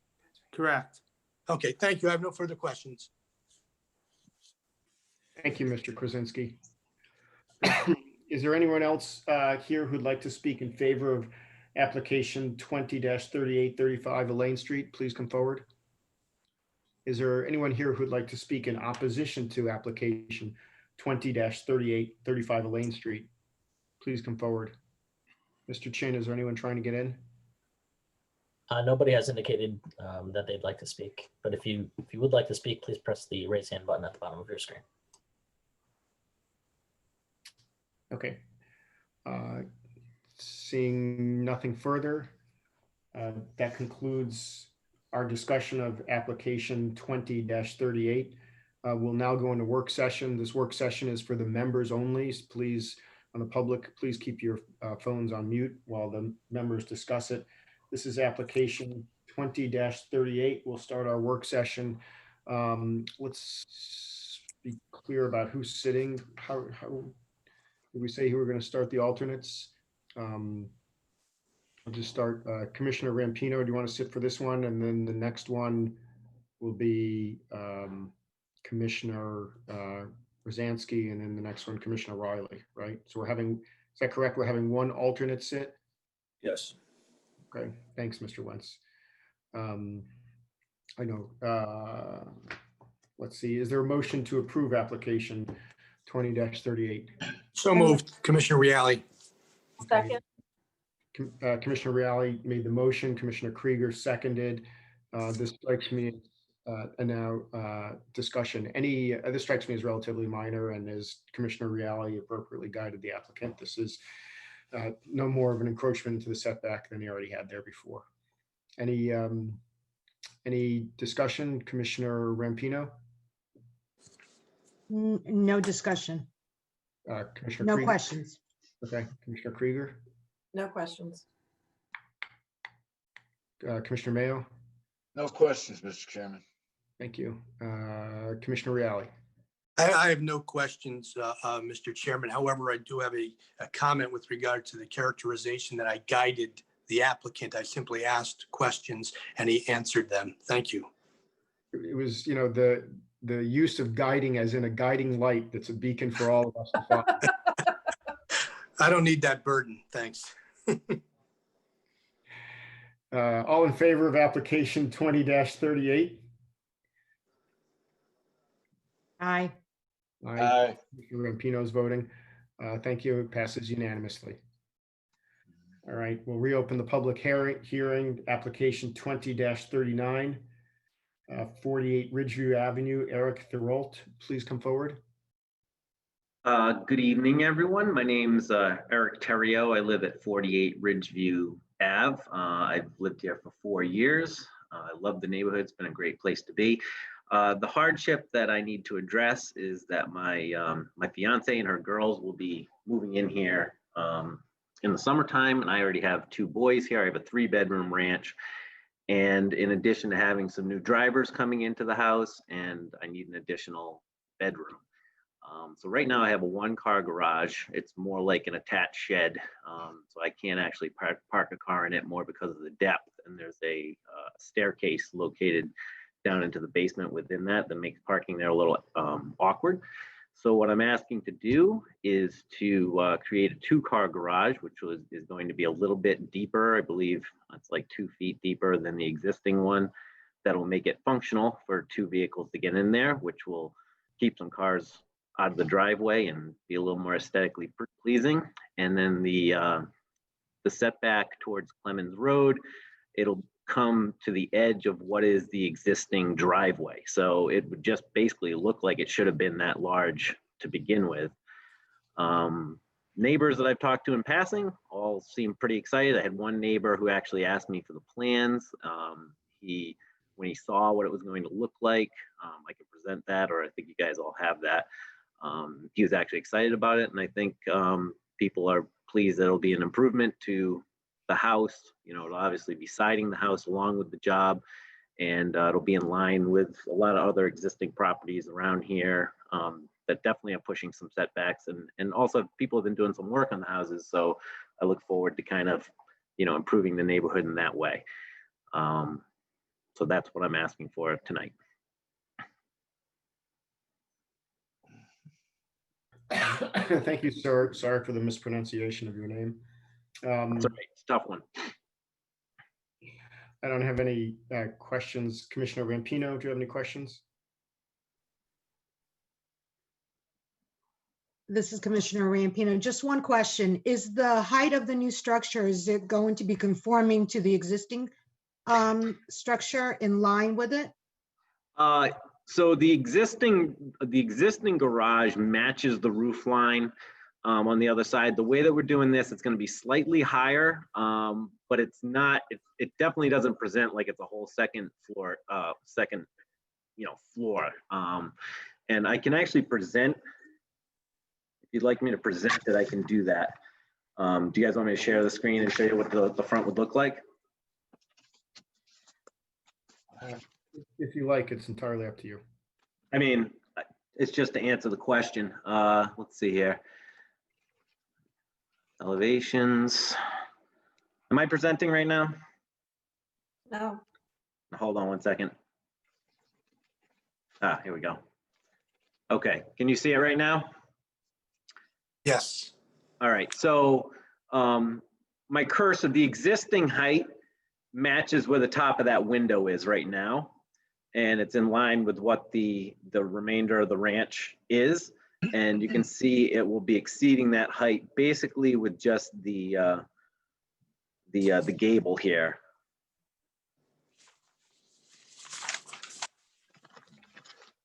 [SPEAKER 19] Correct.
[SPEAKER 11] Okay, thank you. I have no further questions.
[SPEAKER 1] Thank you, Mr. Krasinski. Is there anyone else here who'd like to speak in favor of application 20-3835 Elaine Street? Please come forward. Is there anyone here who'd like to speak in opposition to application 20-3835 Elaine Street? Please come forward. Mr. Chin, is there anyone trying to get in?
[SPEAKER 13] Nobody has indicated that they'd like to speak, but if you would like to speak, please press the raise hand button at the bottom of your screen.
[SPEAKER 1] Okay. Seeing nothing further, that concludes our discussion of application 20-38. We'll now go into work session. This work session is for the members only. Please, on the public, please keep your phones on mute while the members discuss it. This is application 20-38. We'll start our work session. Let's be clear about who's sitting. How did we say who we're going to start the alternates? I'll just start. Commissioner Rampino, do you want to sit for this one? And then the next one will be Commissioner Rosansky, and then the next one, Commissioner Riley, right? So is that correct? We're having one alternate sit?
[SPEAKER 2] Yes.
[SPEAKER 1] Okay, thanks, Mr. Wentz. I know. Let's see, is there a motion to approve application 20-38?
[SPEAKER 11] So moved, Commissioner Reale.
[SPEAKER 10] Second.
[SPEAKER 1] Commissioner Reale made the motion, Commissioner Krieger seconded. This strikes me and now discussion. This strikes me as relatively minor, and as Commissioner Reale appropriately guided the applicant, this is no more of an encroachment into the setback than he already had there before. Any discussion, Commissioner Rampino?
[SPEAKER 9] No discussion,
[SPEAKER 1] Commissioner
[SPEAKER 9] no
[SPEAKER 1] Krieger?
[SPEAKER 9] questions.
[SPEAKER 1] Okay, Commissioner Krieger,
[SPEAKER 10] No questions.
[SPEAKER 1] Commissioner Mayo?
[SPEAKER 3] No questions, Mr. Chairman.
[SPEAKER 1] Thank you. Commissioner Reale?
[SPEAKER 11] I have no questions, Mr. Chairman. However, I do have a comment with regard to the characterization that I guided the applicant. I simply asked questions and he answered them. Thank you.
[SPEAKER 1] It was, the use of guiding as in a guiding light that's a beacon for all of us to follow.
[SPEAKER 11] I don't need that burden. Thanks.
[SPEAKER 1] All in favor of application 20-38?
[SPEAKER 9] Aye.
[SPEAKER 3] Aye.
[SPEAKER 1] Commissioner Rampino's voting. Thank you. It passes unanimously. All right, we'll reopen the public hearing, application 20-39, 48 Ridgeview Avenue. Eric Thorold, please come forward.
[SPEAKER 20] Good evening, everyone. My name's Eric Terrio. I live at 48 Ridgeview Ave. I've lived here for 4 years. I love the neighborhood. It's been a great place to be. The hardship that I need to address is that my fiance and her girls will be moving in here in the summertime, and I already have 2 boys here. I have a 3-bedroom ranch, and in addition to having some new drivers coming into the house, and I need an additional bedroom. So right now I have a 1-car garage. It's more like an attached shed, so I can't actually park a car in it more because of the depth, and there's a staircase located down into the basement within that makes parking there a little awkward. So what I'm asking to do is to create a 2-car garage, which is going to be a little bit deeper. I believe it's like 2 feet deeper than the existing one. That'll make it functional for 2 vehicles to get in there, which will keep some cars out of the driveway and be a little more aesthetically pleasing. And then the setback towards Clemens Road, it'll come to the edge of what is the existing driveway. So it would just basically look like it should have been that large to begin with. Neighbors that I've talked to in passing all seem pretty excited. I had one neighbor who actually asked me for the plans. When he saw what it was going to look like, I could present that, or I think you guys all have that. He was actually excited about it, and I think people are pleased that it'll be an improvement to the house. It'll obviously be siding the house along with the job, and it'll be in line with a lot of other existing properties around here that definitely are pushing some setbacks, and also people have been doing some work on the houses, so I look forward to kind of improving the neighborhood in that way. So that's what I'm asking for tonight.
[SPEAKER 1] Thank you, sir. Sorry for the mispronunciation of your name.
[SPEAKER 20] That's all right. It's a tough one.
[SPEAKER 1] I don't have any questions. Commissioner Rampino, do you have any questions?
[SPEAKER 9] This is Commissioner Rampino. Just one question. Is the height of the new structure, is it going to be conforming to the existing structure in line with it?
[SPEAKER 20] So the existing garage matches the roof line on the other side. The way that we're doing this, it's going to be slightly higher, but it's not. It definitely doesn't present like it's a whole second floor. Floor. And I can actually present. If you'd like me to present it, I can do that. Do you guys want me to share the screen and show you what the front would look like?
[SPEAKER 1] If you like, it's entirely up to you.
[SPEAKER 20] I mean, it's just to answer the question. Let's see here. Elevations. Am I presenting right now?
[SPEAKER 10] No.
[SPEAKER 20] Hold on one second. Here we go. Okay, can you see it right now?
[SPEAKER 11] Yes.
[SPEAKER 20] All right, so my cursor, the existing height matches where the top of that window is right now. And it's in line with what the remainder of the ranch is. And you can see it will be exceeding that height basically with just the gable here.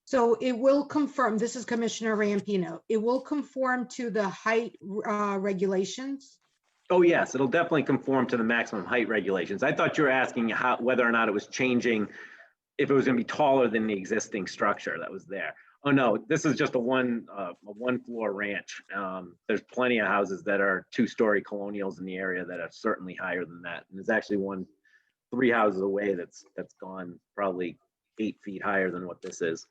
[SPEAKER 9] So it will confirm, this is Commissioner Rampino, it will conform to the height regulations
[SPEAKER 20] Oh, yes, it'll definitely conform to the maximum height regulations. I thought you were asking whether or not it was changing, if it was gonna be taller than the existing structure that was there. Oh, no, this is just a one floor ranch. There's plenty of houses that are 2-story colonials in the area that are certainly higher than that. And there's actually 3 houses away that's gone probably 8 feet higher than what this is.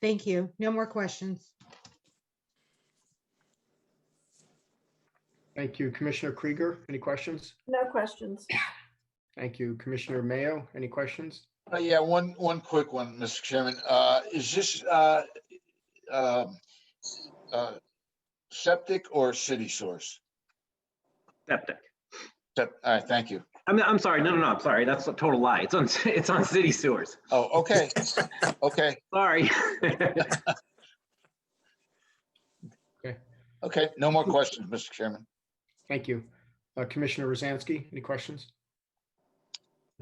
[SPEAKER 9] Thank you. No more questions.
[SPEAKER 1] Thank you. Commissioner Krieger, any questions?
[SPEAKER 10] No questions.
[SPEAKER 1] Thank you. Commissioner Mayo, any questions?
[SPEAKER 3] Yeah, one quick one, Mr. Chairman. Is this septic or city source?
[SPEAKER 20] Septic.
[SPEAKER 3] All right, thank you.
[SPEAKER 20] I'm sorry, no, I'm sorry, that's a total lie. It's on city sewers.
[SPEAKER 3] Oh, okay, okay.
[SPEAKER 20] Sorry.
[SPEAKER 3] Okay, no more questions, Mr. Chairman.
[SPEAKER 1] Thank you. Commissioner Rosansky, any questions?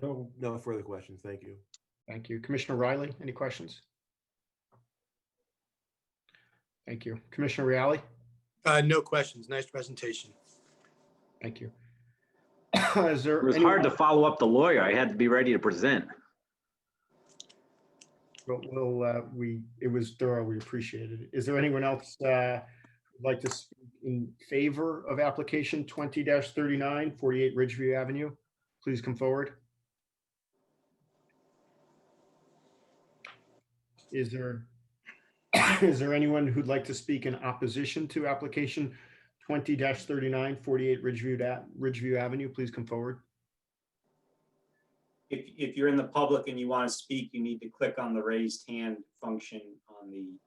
[SPEAKER 12] No further questions. Thank you.
[SPEAKER 1] Thank you. Commissioner Riley, any questions? Thank you. Commissioner Reale?
[SPEAKER 11] No questions. Nice presentation.
[SPEAKER 1] Thank you. Is there
[SPEAKER 20] It was
[SPEAKER 1] anyone
[SPEAKER 20] hard to
[SPEAKER 1] else?
[SPEAKER 20] follow up the lawyer. I had to be ready to present.
[SPEAKER 1] It was thorough. We appreciated it. Is there anyone else who'd like to speak in favor of application 20-39, 48 Ridgeview Avenue? Please come forward. Is there anyone who'd like to speak in opposition to application 20-39, 48 Ridgeview Avenue? Please come forward.
[SPEAKER 7] If you're in the public and you want to speak, you need to click on the raised hand function on the,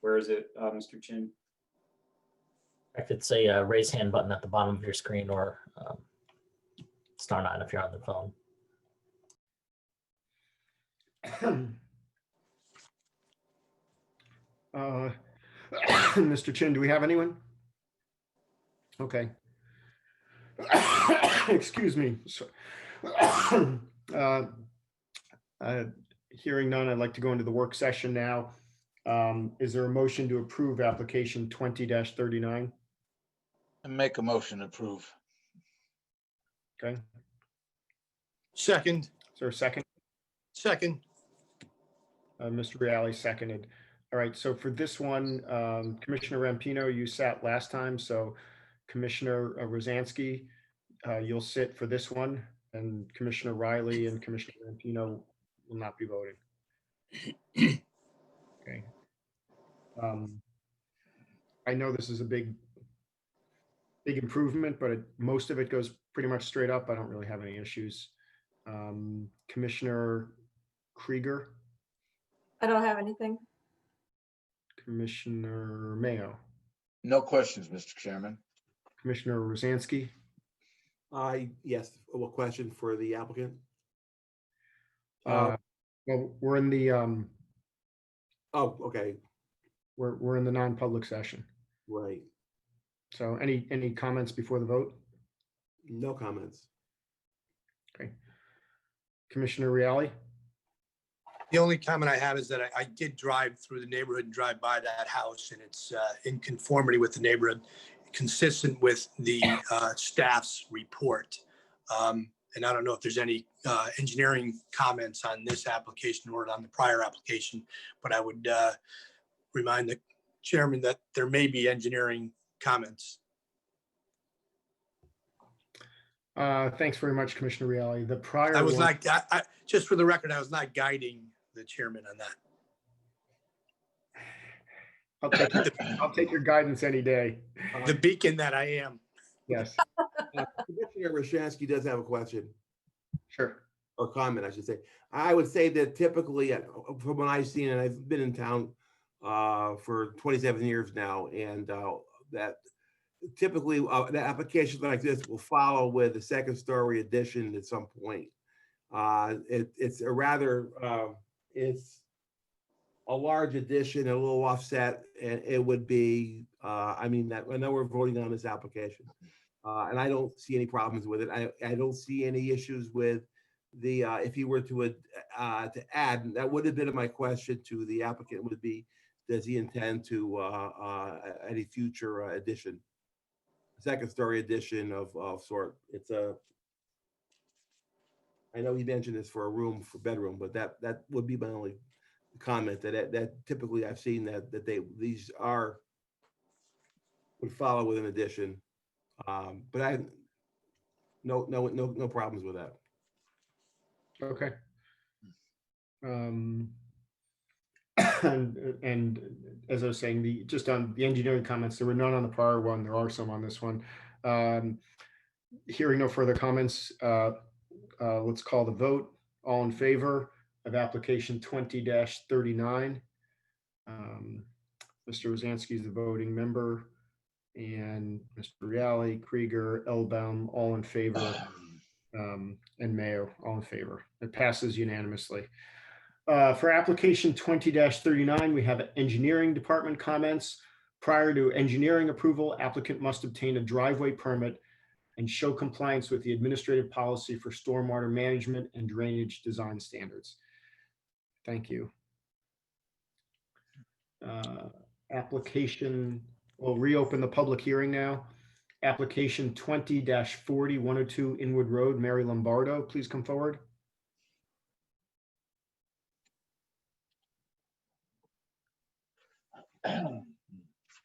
[SPEAKER 7] where is it, Mr. Chin?
[SPEAKER 13] If it's a raise hand button at the bottom of your screen, or *9 if you're on the phone.
[SPEAKER 1] Mr. Chin, do we have anyone? Okay. Excuse me. Hearing none, I'd like to go into the work session now. Is there a motion to approve application 20-39?
[SPEAKER 3] And make a motion to approve.
[SPEAKER 1] Okay.
[SPEAKER 11] Second.
[SPEAKER 1] Is there a second?
[SPEAKER 11] Second.
[SPEAKER 1] Mr. Reale seconded. All right, so for this one, Commissioner Rampino, you sat last time, so Commissioner Rosansky, you'll sit for this one, and Commissioner Riley and Commissioner Rampino will not be voting. Okay. I know this is a big improvement, but most of it goes pretty much straight up. I don't really have any issues. Commissioner Krieger,
[SPEAKER 10] I don't have anything.
[SPEAKER 1] Commissioner Mayo,
[SPEAKER 3] No questions, Mr. Chairman.
[SPEAKER 1] Commissioner Rosansky.
[SPEAKER 12] Yes, a question for the applicant.
[SPEAKER 1] Well, we're in the
[SPEAKER 12] Oh, okay,
[SPEAKER 1] we're in the non-public session.
[SPEAKER 12] right.
[SPEAKER 1] So any comments before the vote?
[SPEAKER 12] No comments.
[SPEAKER 1] Okay. Commissioner Reale?
[SPEAKER 11] The only comment I have is that I did drive through the neighborhood and drive by that house, and it's in conformity with the neighborhood, consistent with the staff's report. And I don't know if there's any engineering comments on this application or on the prior application, but I would remind the chairman that there may be engineering comments.
[SPEAKER 1] Thanks very much, Commissioner Reale. The prior
[SPEAKER 11] I was
[SPEAKER 1] one-
[SPEAKER 11] not, just for the record, I was not guiding the chairman on that.
[SPEAKER 1] I'll take your guidance any day.
[SPEAKER 11] The beacon that I am.
[SPEAKER 1] Yes.
[SPEAKER 12] Commissioner Rashansky does have a question.
[SPEAKER 1] Sure.
[SPEAKER 12] Or comment, I should say. I would say that typically, from what I've seen, and I've been in town for 27 years now, and that typically the application like this will follow with a second-story addition at some point. It's a rather, it's a large addition, a little offset, and it would be, I mean, that I know we're voting on this application, and I don't see any problems with it. I don't see any issues with the, if you were to add, that would have been my question to the applicant, would be, does he intend to any future addition second story addition of sort. It's a, I know he mentioned this for a room for bedroom, but that would be my only comment, that typically I've seen that these would follow with an addition. But I, no problems with that.
[SPEAKER 1] Okay. And as I was saying, just on the engineering comments, there were none on the prior one. There are some on this one. Hearing no further comments, let's call the vote. All in favor of application 20-39. Mr. Rosansky is the voting member, and Mr. Reale, Krieger, Elbaum, all in favor, and Mayo, all in favor. It passes unanimously. For application 20-39, we have engineering department comments. Prior to engineering approval, applicant must obtain a driveway permit and show compliance with the administrative policy for stormwater management and drainage design standards. Thank you. Application, we'll reopen the public hearing now. Application 20-40, 102 Inwood Road, Mary Lombardo, please come forward.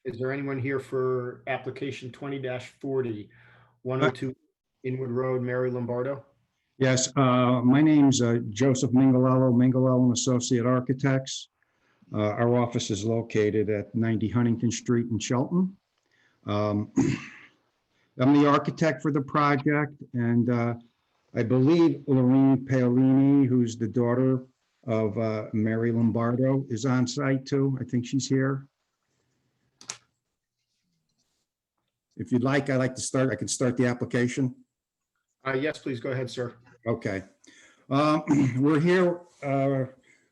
[SPEAKER 1] Is there anyone here for application 20-40, 102 Inwood Road, Mary Lombardo?
[SPEAKER 21] Yes, my name's Joseph Mingalello, Mingalello and Associate Architects. Our office is located at 90 Huntington Street in Shelton. I'm the architect for the project, and I believe Lorene Paolini, who's the daughter of Mary Lombardo, is on site too. I think she's here. If you'd like, I'd like to start. I can start the application.
[SPEAKER 1] Yes, please go ahead, sir.
[SPEAKER 21] Okay. We're here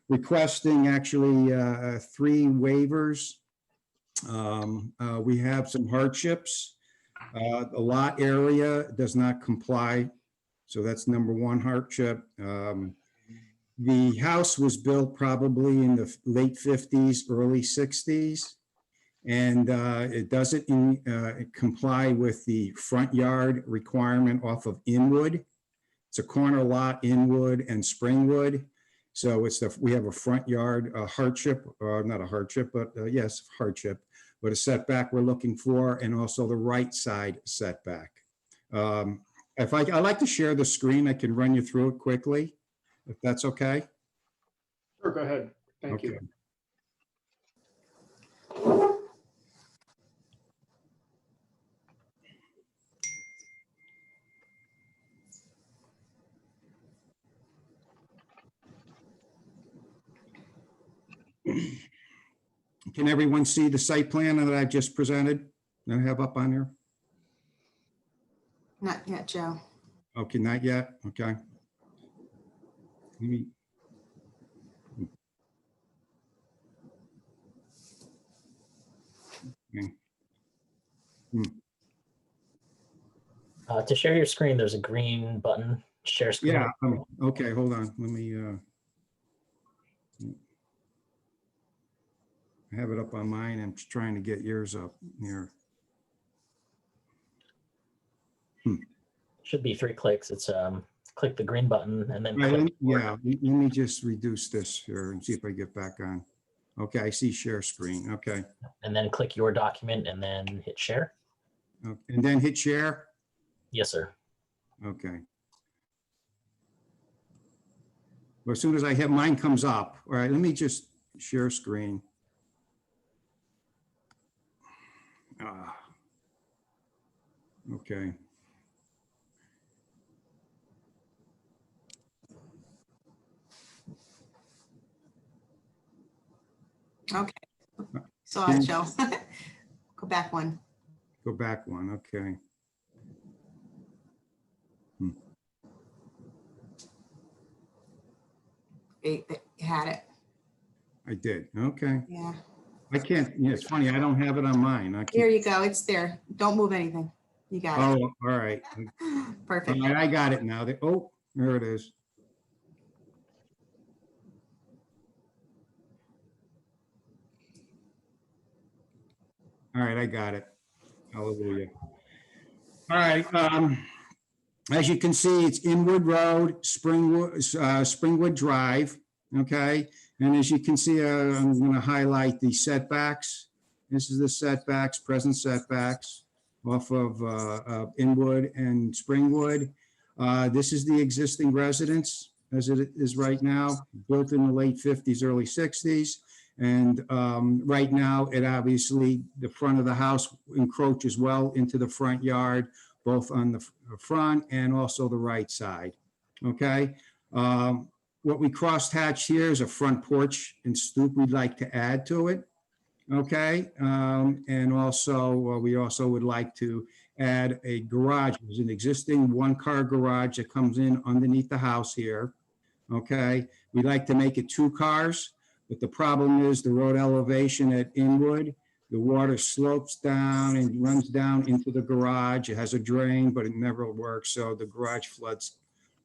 [SPEAKER 21] requesting actually 3 waivers. We have some hardships. The lot area does not comply. So that's number 1 hardship. The house was built probably in the late 50s, early 60s. And it doesn't comply with the front yard requirement off of Inwood. It's a corner lot, Inwood and Springwood. So we have a front yard hardship, or not a hardship, but yes, hardship, but a setback we're looking for, and also the right side setback. I'd like to share the screen. I can run you through it quickly, if that's okay.
[SPEAKER 1] Sure, go ahead. Thank you.
[SPEAKER 21] Can everyone see the site plan that I just presented that I have up on here?
[SPEAKER 22] Not yet, Joe.
[SPEAKER 21] Okay, not yet. Okay. Let me- Okay.
[SPEAKER 13] To share your screen, there's a green button, share screen.
[SPEAKER 21] Yeah, okay, hold on. Let me, I have it up on mine. I'm just trying to get yours up here.
[SPEAKER 13] Should be 3 clicks. It's click the green button and then
[SPEAKER 21] Right,
[SPEAKER 13] click.
[SPEAKER 21] yeah, let me just reduce this here and see if I get back on. Okay, I see share screen. Okay.
[SPEAKER 13] And then click your document and then hit share.
[SPEAKER 21] And then hit share?
[SPEAKER 13] Yes, sir.
[SPEAKER 21] Okay. Well, as soon as I hit, mine comes up. All right, let me just share screen. Okay.
[SPEAKER 22] Okay. Saw it, Joe. Go back one.
[SPEAKER 21] Go back one, okay.
[SPEAKER 22] You had it.
[SPEAKER 21] I did, okay.
[SPEAKER 22] Yeah.
[SPEAKER 21] I can't, yeah, it's funny, I don't have it on mine.
[SPEAKER 22] There you go. It's there. Don't move anything. You got it.
[SPEAKER 21] Oh, all right.
[SPEAKER 22] Perfect.
[SPEAKER 21] All right, I got it now. Oh, there it is. All right, I got it. Hallelujah. All right. As you can see, it's Inwood Road, Springwood Drive, okay? And as you can see, I'm going to highlight the setbacks. This is the setbacks, present setbacks off of Inwood and Springwood. This is the existing residence as it is right now, built in the late 50s, early 60s. And right now, it obviously, the front of the house encroaches well into the front yard, both on the front and also the right side, okay? What we crosshatched here is a front porch and stoop we'd like to add to it, okay? And also, we also would like to add a garage. There's an existing one-car garage that comes in underneath the house here, okay? We'd like to make it 2 cars, but the problem is the road elevation at Inwood, the water slopes down and runs down into the garage. It has a drain, but it never works, so the garage floods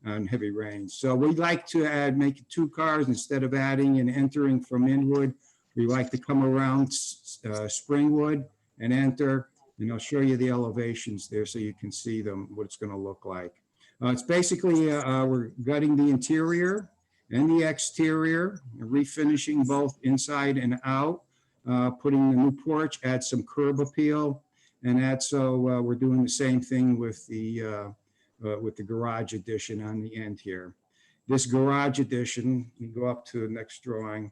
[SPEAKER 21] on heavy rains. So we'd like to make it 2 cars instead of adding and entering from Inwood. We like to come around Springwood and enter, and I'll show you the elevations there so you can see them, what it's going to look like. It's basically, we're gutting the interior and the exterior, refinishing both inside and out, putting the new porch, add some curb appeal, and that's so we're doing the same thing with the garage addition on the end here. This garage addition, you go up to the next drawing.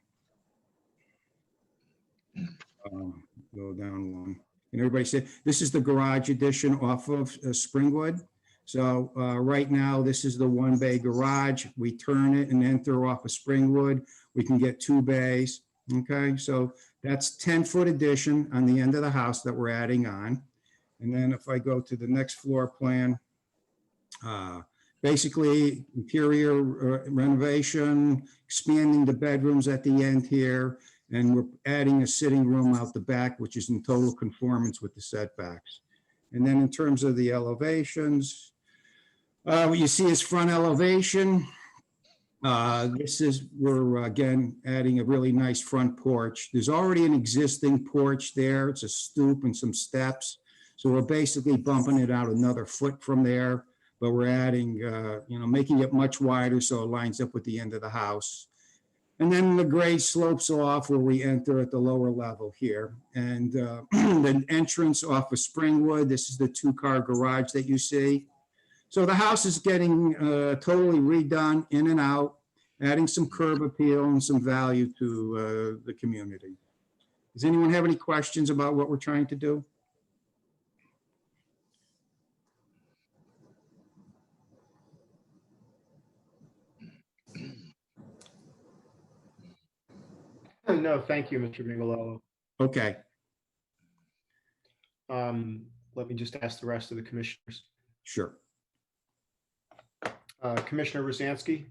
[SPEAKER 21] Go down one. And everybody said, this is the garage addition off of Springwood. So right now, this is the 1-bay garage. We turn it and enter off of Springwood. We can get 2 bays. Okay, so that's 10-foot addition on the end of the house that we're adding on. And then if I go to the next floor plan, basically interior renovation, expanding the bedrooms at the end here, and we're adding a sitting room out the back, which is in total conformance with the setbacks. And then in terms of the elevations, what you see is front elevation. This is, we're again adding a really nice front porch. There's already an existing porch there. It's a stoop and some steps. So we're basically bumping it out another foot from there, but we're adding, making it much wider so it lines up with the end of the house. And then the grade slopes off where we enter at the lower level here. And the entrance off of Springwood, this is the 2-car garage that you see. So the house is getting totally redone in and out, adding some curb appeal and some value to the community. Does anyone have any questions about what we're trying to do?
[SPEAKER 1] No, thank you, Mr. Migolello.
[SPEAKER 21] Okay.
[SPEAKER 1] Let me just ask the rest of the commissioners.
[SPEAKER 21] Sure.
[SPEAKER 1] Commissioner Rosansky,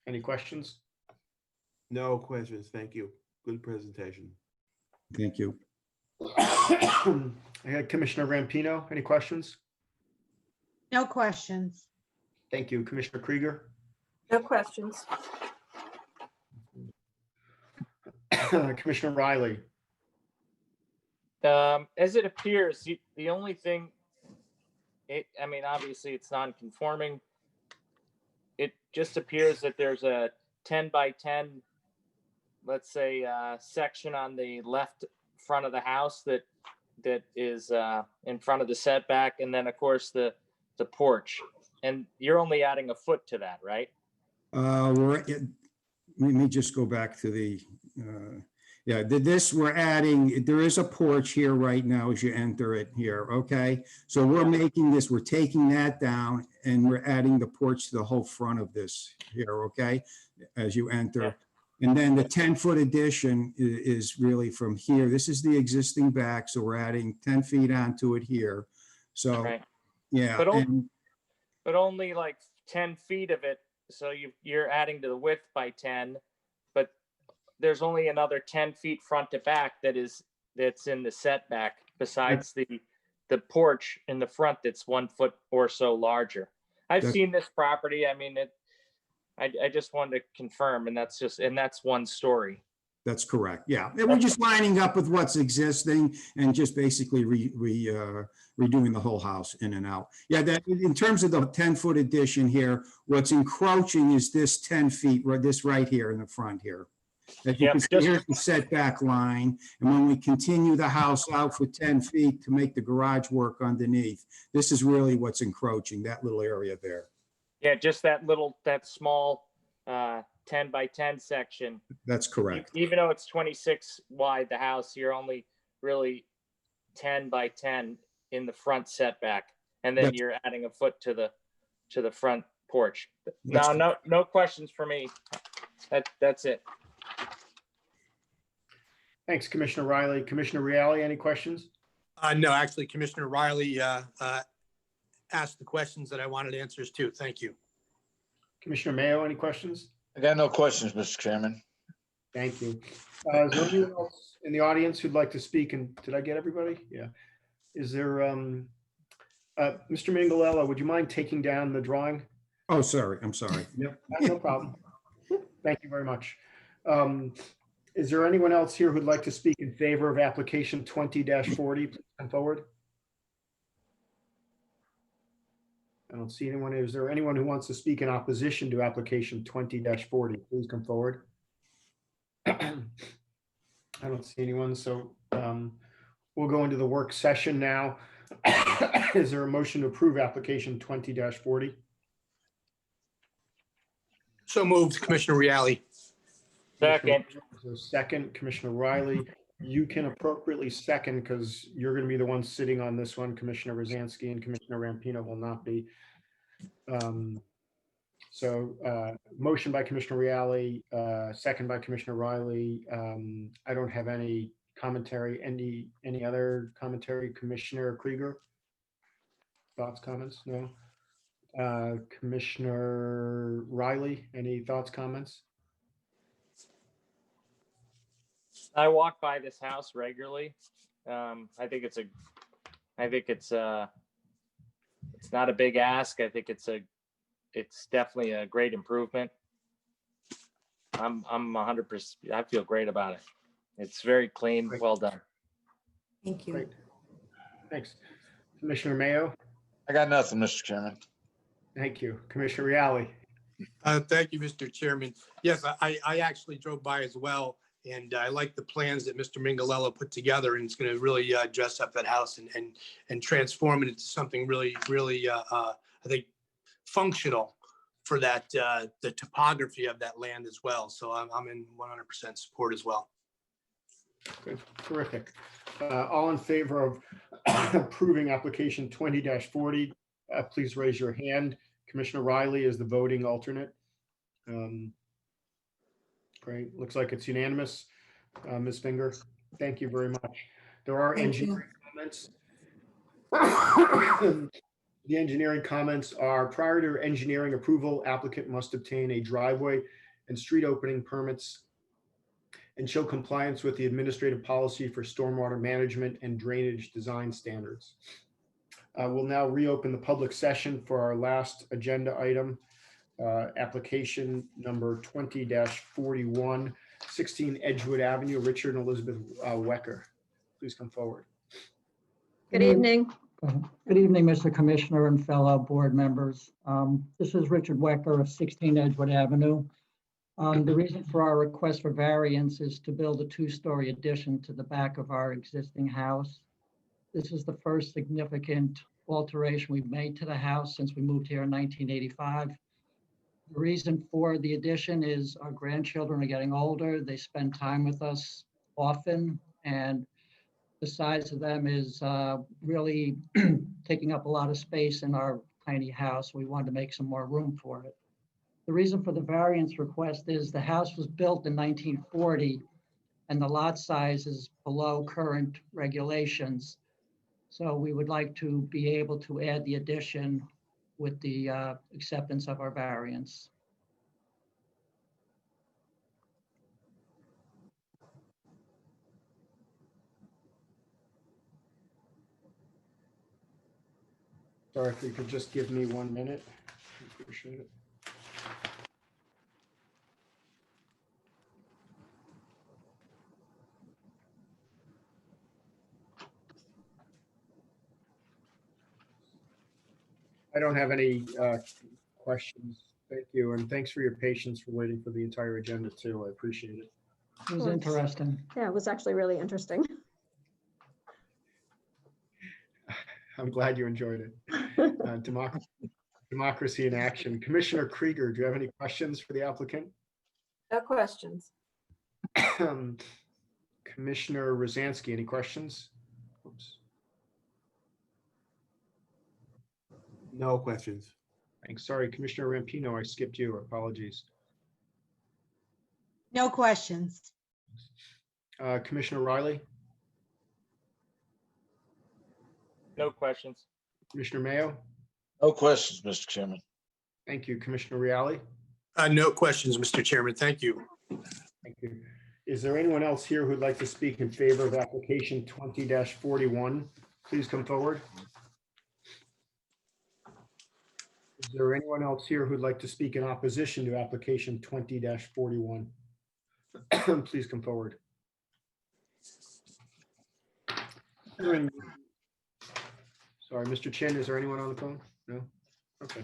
[SPEAKER 1] any questions?
[SPEAKER 12] No questions. Thank you. Good presentation.
[SPEAKER 21] Thank you.
[SPEAKER 1] I had Commissioner Rampino, any questions?
[SPEAKER 9] No questions.
[SPEAKER 1] Thank you. Commissioner Krieger?
[SPEAKER 10] No questions.
[SPEAKER 1] Commissioner Riley?
[SPEAKER 6] As it appears, the only thing, obviously it's non-conforming. It just appears that there's a 10 by 10, let's say, section on the left front of the house that is in front of the setback, and then of course the porch. And you're only adding a foot to that, right?
[SPEAKER 21] Let me just go back to the, this we're adding, there is a porch here right now as you enter it here, okay? So we're making this, we're taking that down and we're adding the porch to the whole front of this here, okay? As you enter. Yeah. And then the 10-foot addition is really from here. This is the existing back, so we're adding 10 feet onto it here. So, right. Yeah.
[SPEAKER 6] But only like 10 feet of it. So you're adding to the width by 10, but there's only another 10 feet front to back that's in the setback besides the porch in the front that's 1 foot or so larger. I've seen this property. I mean, I just wanted to confirm, and that's 1 story.
[SPEAKER 21] That's correct. Yeah. And we're just lining up with what's existing and just basically redoing the whole house in and out. Yeah, that in terms of the 10-foot addition here, what's encroaching is this 10 feet, this right here in the front here. As you
[SPEAKER 6] Yep,
[SPEAKER 21] can see,
[SPEAKER 6] just-
[SPEAKER 21] here's the setback line. And when we continue the house out for 10 feet to make the garage work underneath, this is really what's encroaching, that little area there.
[SPEAKER 6] Yeah, just that small 10 by 10 section.
[SPEAKER 21] That's correct.
[SPEAKER 6] Even though it's 26 wide, the house, you're only really 10 by 10 in the front setback. And then
[SPEAKER 21] That's-
[SPEAKER 6] you're adding a foot to the front porch.
[SPEAKER 21] That's
[SPEAKER 6] No questions for me. That's it.
[SPEAKER 1] Thanks, Commissioner Riley. Commissioner Reale, any questions?
[SPEAKER 11] No, actually, Commissioner Riley asked the questions that I wanted answers to. Thank you.
[SPEAKER 1] Commissioner Mayo, any questions?
[SPEAKER 3] I got no questions, Mr. Chairman.
[SPEAKER 1] Thank you. Is there anyone else in the audience who'd like to speak? And did I get everybody? Yeah. Is there, Mr. Mingalella, would you mind taking down the drawing?
[SPEAKER 21] Oh, sorry. I'm sorry. Yep.
[SPEAKER 1] No problem. Thank you very much. Is there anyone else here who'd like to speak in favor of application 20-40? Please come forward. I don't see anyone. Is there anyone who wants to speak in opposition to application 20-40? Please come forward. I don't see anyone, so we'll go into the work session now. Is there a motion to approve application 20-40?
[SPEAKER 11] So moved, Commissioner Reale.
[SPEAKER 6] Second.
[SPEAKER 1] Second, Commissioner Riley. You can appropriately second because you're going to be the one sitting on this one. Commissioner Rosansky and Commissioner Rampino will not be. Motion by Commissioner Reale, second by Commissioner Riley. I don't have any commentary. Any other commentary? Commissioner Krieger? Thoughts, comments? No. Commissioner Riley, any thoughts, comments?
[SPEAKER 6] I walk by this house regularly. I think it's not a big ask. I think it's definitely a great improvement. I'm 100%. I feel great about it. It's very clean,
[SPEAKER 1] Great.
[SPEAKER 6] well done.
[SPEAKER 22] Thank you.
[SPEAKER 1] Great. Thanks. Commissioner Mayo?
[SPEAKER 3] I got nothing, Mr. Chairman.
[SPEAKER 1] Thank you. Commissioner Reale?
[SPEAKER 11] Thank you, Mr. Chairman. Yes, I actually drove by as well, and I like the plans that Mr. Mingalella put together, and it's going to really dress up that house and transform it into something really, I think, functional for that, the topography of that land as well. So I'm in 100% support as well.
[SPEAKER 1] Good. Terrific. All in favor of approving application 20-40, please raise your hand. Commissioner Riley is the voting alternate. Great. Looks like it's unanimous. Ms. Finger, thank you very much. There are
[SPEAKER 22] Thank you.
[SPEAKER 1] engineering comments. The engineering comments are: prior to engineering approval, applicant must obtain a driveway and street opening permits and show compliance with the administrative policy for stormwater management and drainage design standards. We'll now reopen the public session for our last agenda item, application number 20-41, 16 Edgewood Avenue. Richard and Elizabeth Wecker, please come forward.
[SPEAKER 8] Good evening. Good evening, Mr. Commissioner and fellow board members. This is Richard Wecker of 16 Edgewood Avenue. The reason for our request for variance is to build a two-story addition to the back of our existing house. This is the first significant alteration we've made to the house since we moved here in 1985. The reason for the addition is our grandchildren are getting older. They spend time with us often, and the size of them is really taking up a lot of space in our tiny house. We wanted to make some more room for it. The reason for the variance request is the house was built in 1940 and the lot size is below current regulations. So we would like to be able to add the addition with the acceptance of our variance.
[SPEAKER 1] Sorry, if you could just give me 1 minute. Appreciate it. I don't have any questions. Thank you, and thanks for your patience for waiting for the entire agenda too. I appreciate it.
[SPEAKER 8] It was interesting.
[SPEAKER 14] Yeah, it was actually really interesting.
[SPEAKER 1] I'm glad you enjoyed it. Democracy in action. Commissioner Krieger, do you have any questions for the applicant?
[SPEAKER 10] No questions.
[SPEAKER 1] Commissioner Rosansky, any questions? Oops.
[SPEAKER 12] No questions.
[SPEAKER 1] Thanks. Sorry, Commissioner Rampino, I skipped you. Apologies.
[SPEAKER 9] No questions.
[SPEAKER 1] Commissioner Riley,
[SPEAKER 6] No questions.
[SPEAKER 1] Commissioner Mayo.
[SPEAKER 3] No questions, Mr. Chairman.
[SPEAKER 1] Thank you. Commissioner Reale.
[SPEAKER 11] No questions, Mr. Chairman. Thank you.
[SPEAKER 1] Thank you. Is there anyone else here who'd like to speak in favor of application 20-41? Please come forward. Is there anyone else here who'd like to speak in opposition to application 20-41? Please come forward. Sorry, Mr. Chin, is there anyone on the phone? No? Okay.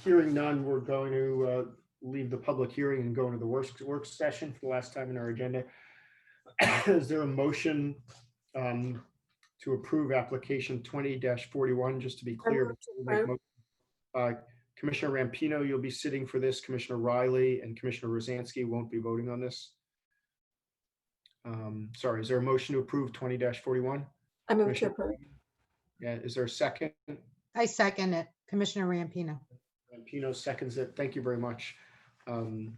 [SPEAKER 1] Hearing none, we're going to leave the public hearing and go into the work session for the last time in our agenda. Is there a motion to approve application 20-41, just to be clear? Commissioner Rampino, you'll be sitting for this. Commissioner Riley and Commissioner Rosansky won't be voting on this. Sorry, is there a motion to approve 20-41?
[SPEAKER 10] I move to approve.
[SPEAKER 1] Yeah, is there a second?
[SPEAKER 9] I second it. Commissioner Rampino.
[SPEAKER 1] Rampino seconds it. Thank you very much.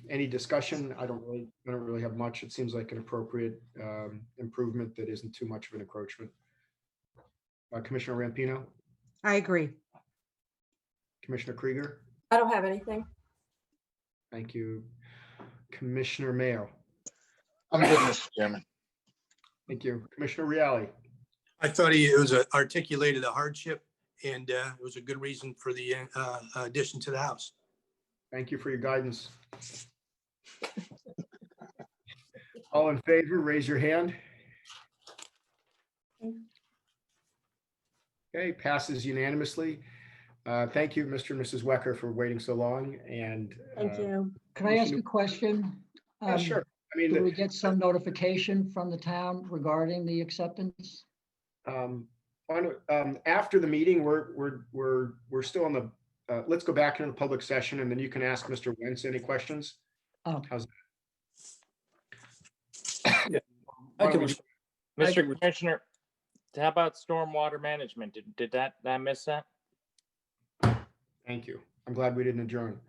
[SPEAKER 1] Any discussion? I don't really have much. It seems like an appropriate improvement that isn't too much of an encroachment. Commissioner Rampino,
[SPEAKER 9] I agree.
[SPEAKER 1] Commissioner Krieger,
[SPEAKER 10] I don't have anything.
[SPEAKER 1] thank you. Commissioner Mayo,
[SPEAKER 3] I'm good, Mr. Chairman.
[SPEAKER 1] thank you. Commissioner Reale,
[SPEAKER 11] I thought articulated a hardship, and it was a good reason for the addition to the house.
[SPEAKER 1] thank you for your guidance. All in favor, raise your hand. Okay, passes unanimously. Thank you, Mr. and Mrs. Wecker, for waiting so long. And
[SPEAKER 14] Thank you.
[SPEAKER 8] Can I ask a question?
[SPEAKER 1] Yeah, sure. I mean,
[SPEAKER 8] Do we get some notification from the town regarding the acceptance?
[SPEAKER 1] after the meeting, we're still on the. Let's go back into the public session, and then you can ask Mr. Wentz any questions.
[SPEAKER 8] Oh.
[SPEAKER 1] How's
[SPEAKER 2] Yeah.
[SPEAKER 1] Why
[SPEAKER 2] I
[SPEAKER 1] don't
[SPEAKER 2] can,
[SPEAKER 1] we-
[SPEAKER 6] Mr. Commissioner, how about stormwater management? Did I miss that?
[SPEAKER 1] Thank you. I'm glad we didn't adjourn.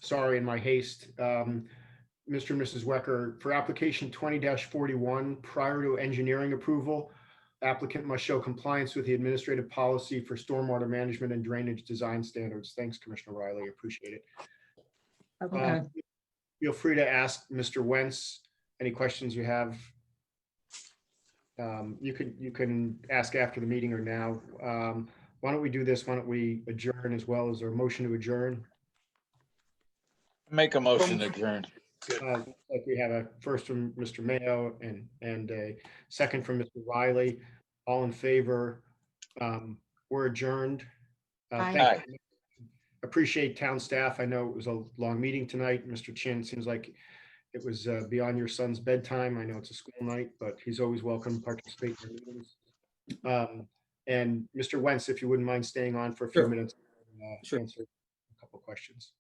[SPEAKER 1] Sorry, in my haste. Mr. and Mrs. Wecker, for application 20-41, prior to engineering approval, applicant must show compliance with the administrative policy for stormwater management and drainage design standards. Thanks, Commissioner Riley. Appreciate it.
[SPEAKER 8] Okay.
[SPEAKER 1] Feel free to ask Mr. Wentz any questions you have. You can ask after the meeting or now. Why don't we do this? Why don't we adjourn as well? Is there a motion to adjourn?
[SPEAKER 3] Make a motion to adjourn.
[SPEAKER 1] Like we have a first from Mr. Mayo and a second from Mr. Riley. All in favor? We're adjourned. Thank you. Appreciate town staff. I know it was a long meeting tonight. Mr. Chin, seems like it was beyond your son's bedtime. I know it's a school night, but he's always welcome to participate in the meetings. And Mr. Wentz, if you wouldn't mind staying on for a few minutes, answer a couple questions.